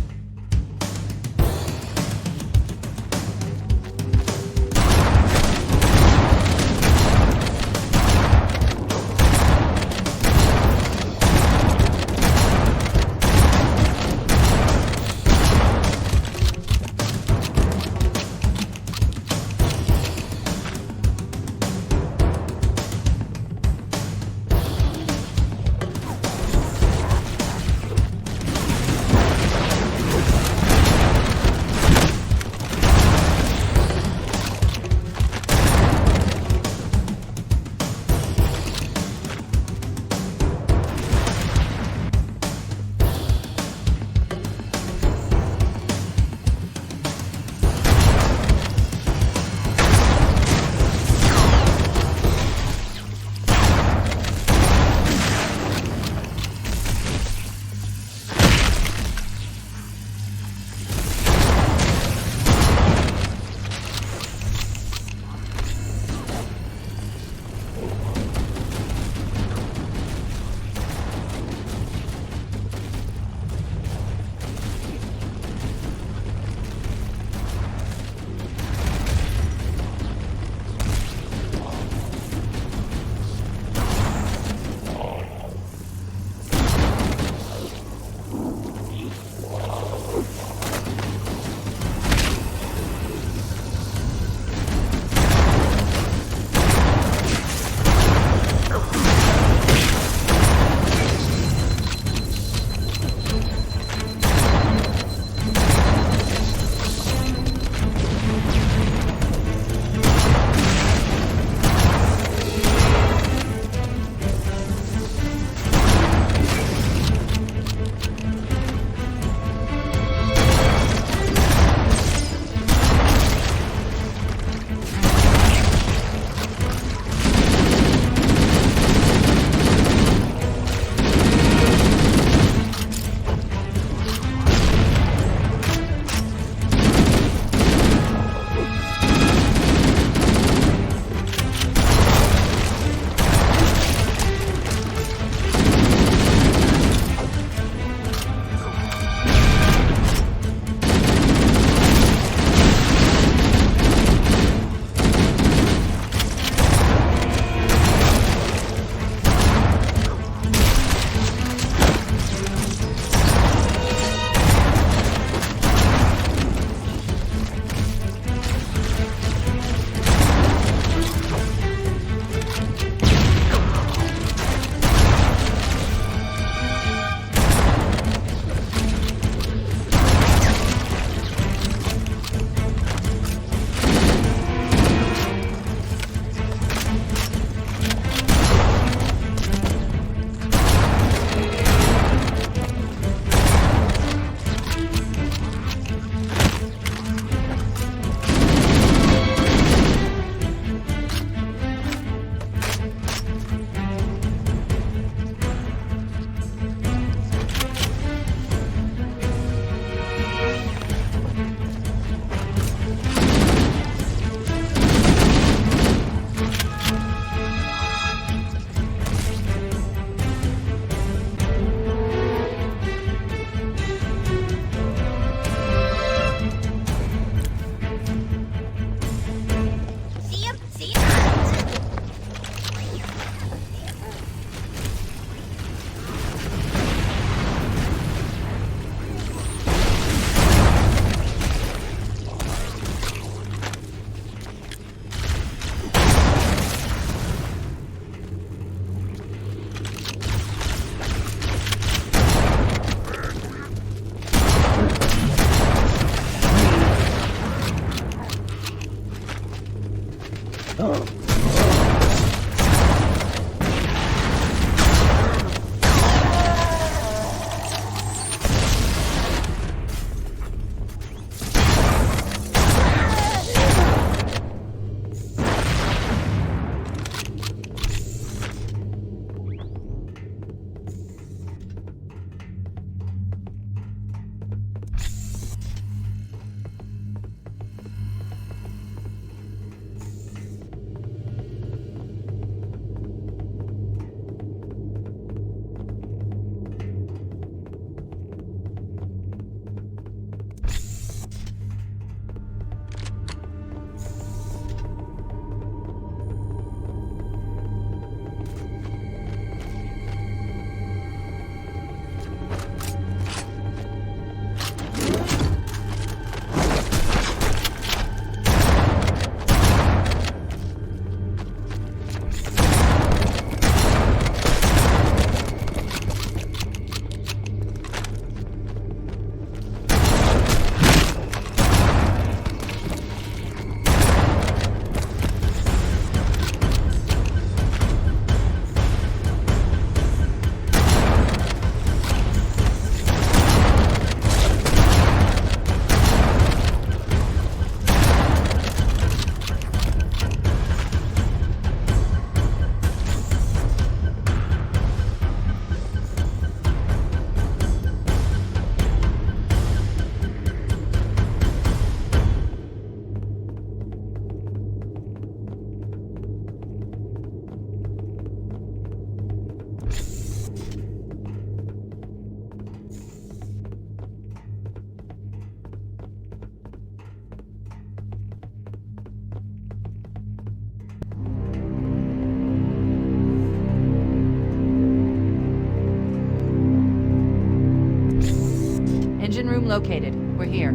Fusion room located. We're here.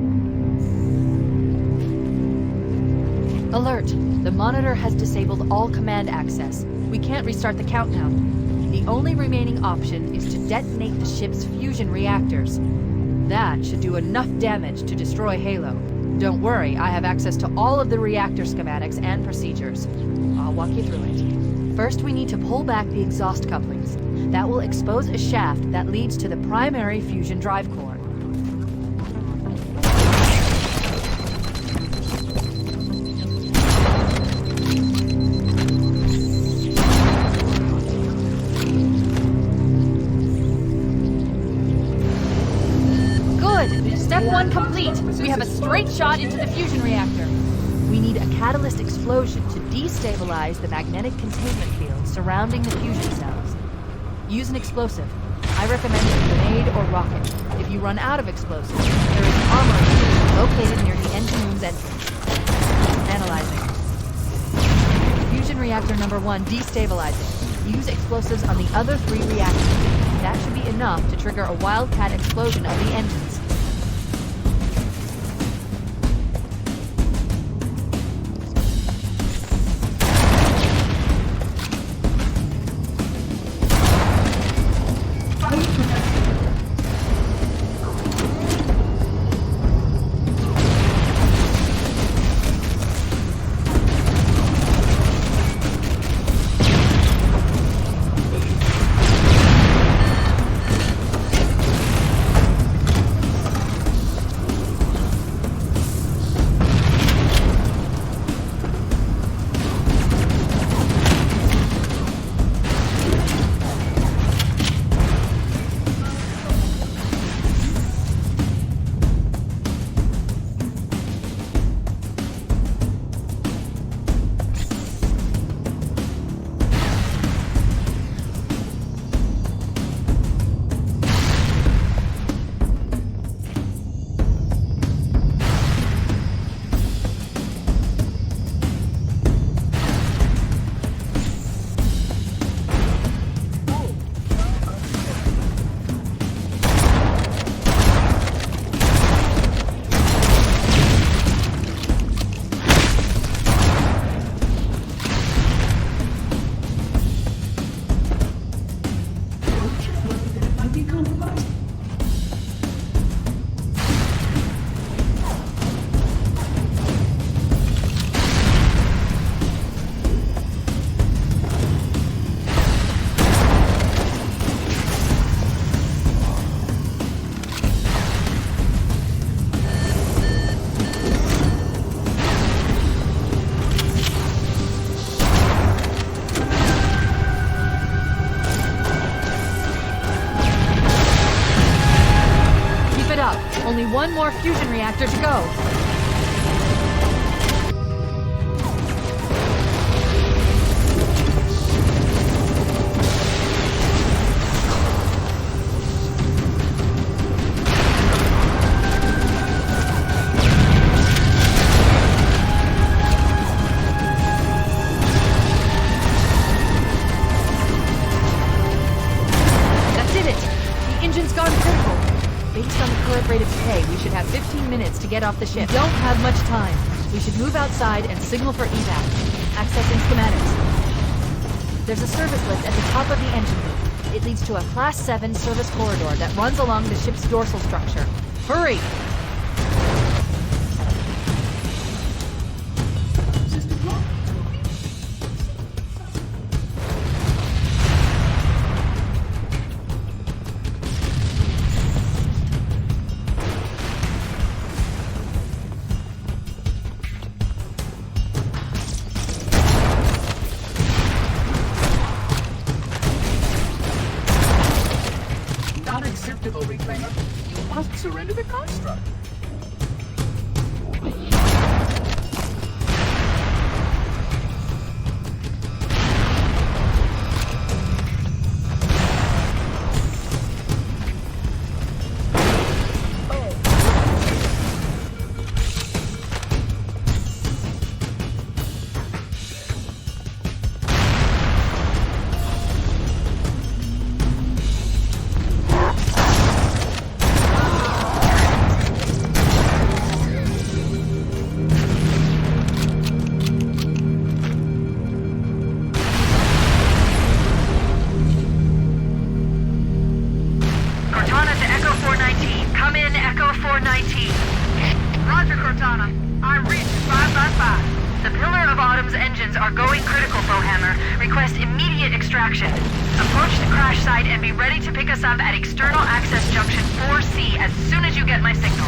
Alert! The monitor has disabled all command access. We can't restart the countdown. The only remaining option is to detonate the ship's fusion reactors. That should do enough damage to destroy Halo. Don't worry, I have access to all of the reactor schematics and procedures. I'll walk you through it. First, we need to pull back the exhaust couplings. That will expose a shaft that leads to the primary fusion drive core. Step 1 complete. We have a straight shot into the fusion reactor. We need a catalyst explosion to destabilize the magnetic containment field surrounding the fusion cells. Use an explosive. I recommend a grenade or rocket. If you run out of explosives, there is an armory station located near the engine room's entrance. Analyzing. Fusion reactor number 1 destabilizing. Use explosives on the other 3 reactors. That should be enough to trigger a wildcat explosion of the engines. Only one more fusion reactor to go. That did it! The engine's gone critical. Based on the current rate of decay, we should have 15 minutes to get off the ship. We don't have much time. We should move outside and signal for evac. Accessing schematics. There's a service lift at the top of the engine room. It leads to a Class 7 service corridor that runs along the ship's dorsal structure. Hurry! Unacceptable, Reclaimer. You must surrender the construct. Roger, Cortana. I reach 5 by 5. The Pillar of Autumn's engines are going critical, Bowhammer. Request immediate extraction. Approach the crash site and be ready to pick us up at External Access Junction 4C as soon as you get my signal.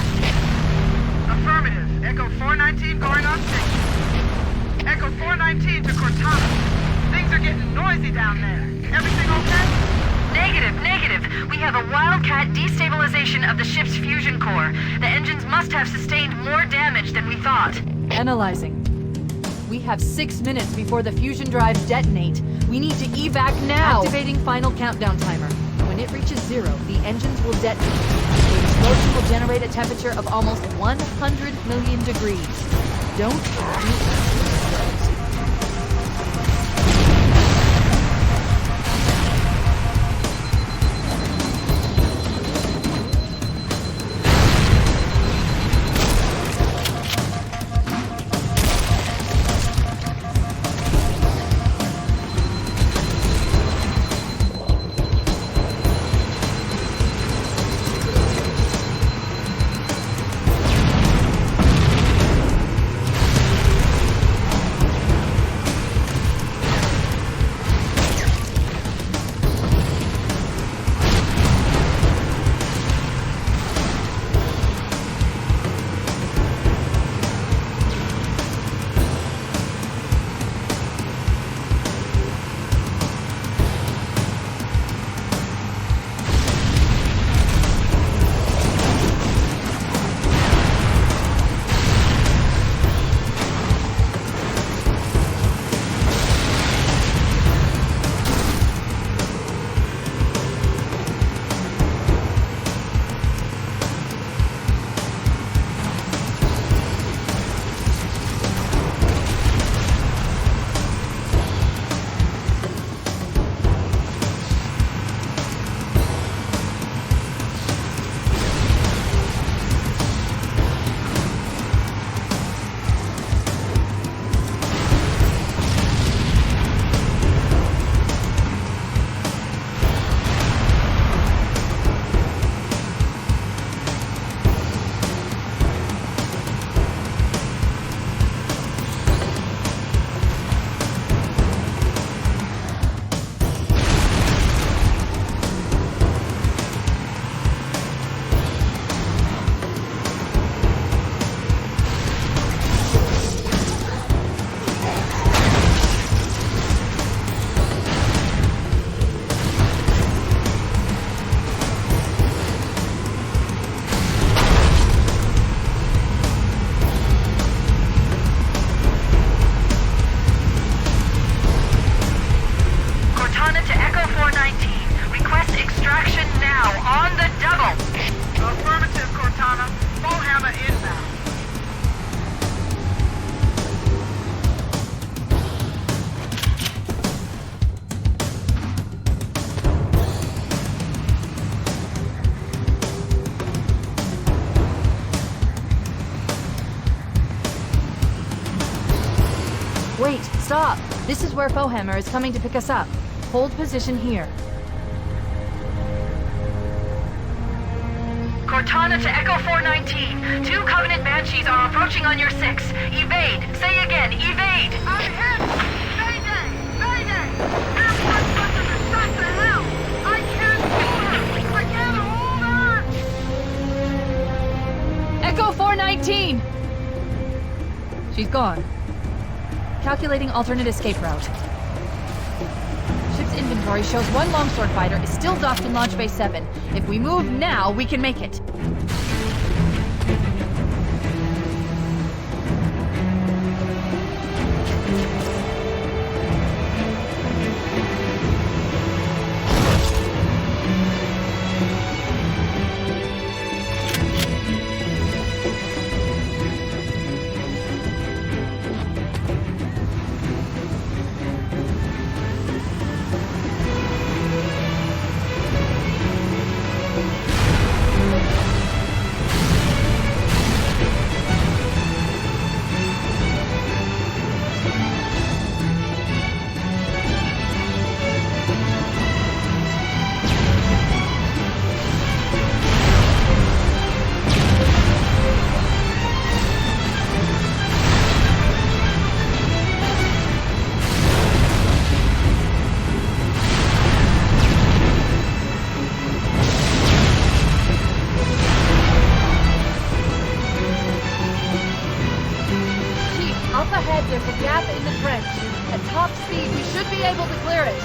Affirmative. Echo 419 going on station. Echo 419 to Cortana. Things are getting noisy down there. Everything okay? Negative. We have a wildcat destabilization of the ship's fusion core. The engines must have sustained more damage than we thought. Analyzing. We have 6 minutes before the fusion drives detonate. We need to evac now! Activating final countdown timer. When it reaches 0, the engines will detonate. The explosion will generate a temperature of almost 100 million degrees. Don't do this. Wait, stop! This is where Fohammer is coming to pick us up. Hold position here. Cortana to Echo 419. 2 Covenant Banshees are approaching on your 6. Evade! Say again, evade! I'm hit! Mayday! Mayday! Airport system is shot to hell! I can't hold her! I can't hold her! Echo 419! She's gone. Calculating alternate escape route. Ship's inventory shows 1 longsword fighter is still docked in Launch Bay 7. If we move now, we can make it. gap in the trench. At top speed, we should be able to clear it.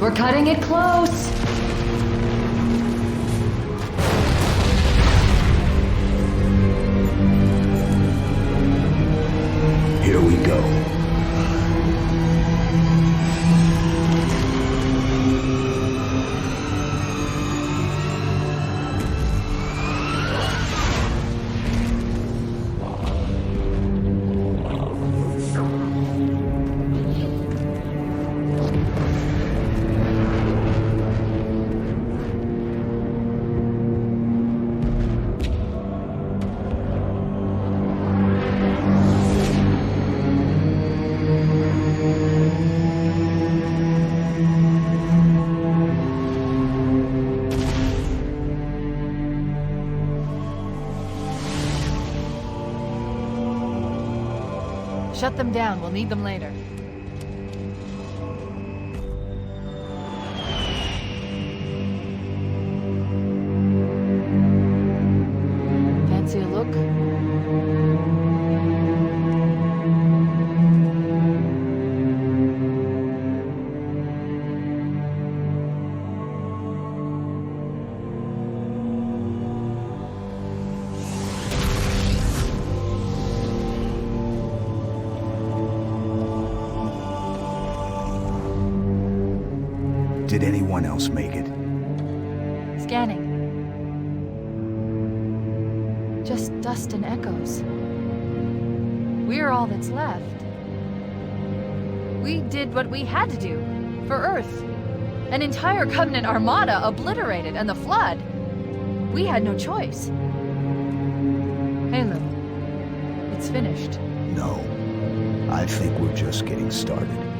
We're cutting it close. Here we go. Shut them down. We'll need them later. Fancy a look? Did anyone else make it? Scanning. Just dust and echoes. We're all that's left. We did what we had to do for Earth. An entire Covenant armada obliterated, and the Flood. We had no choice. Halo, it's finished. No. I think we're just getting started.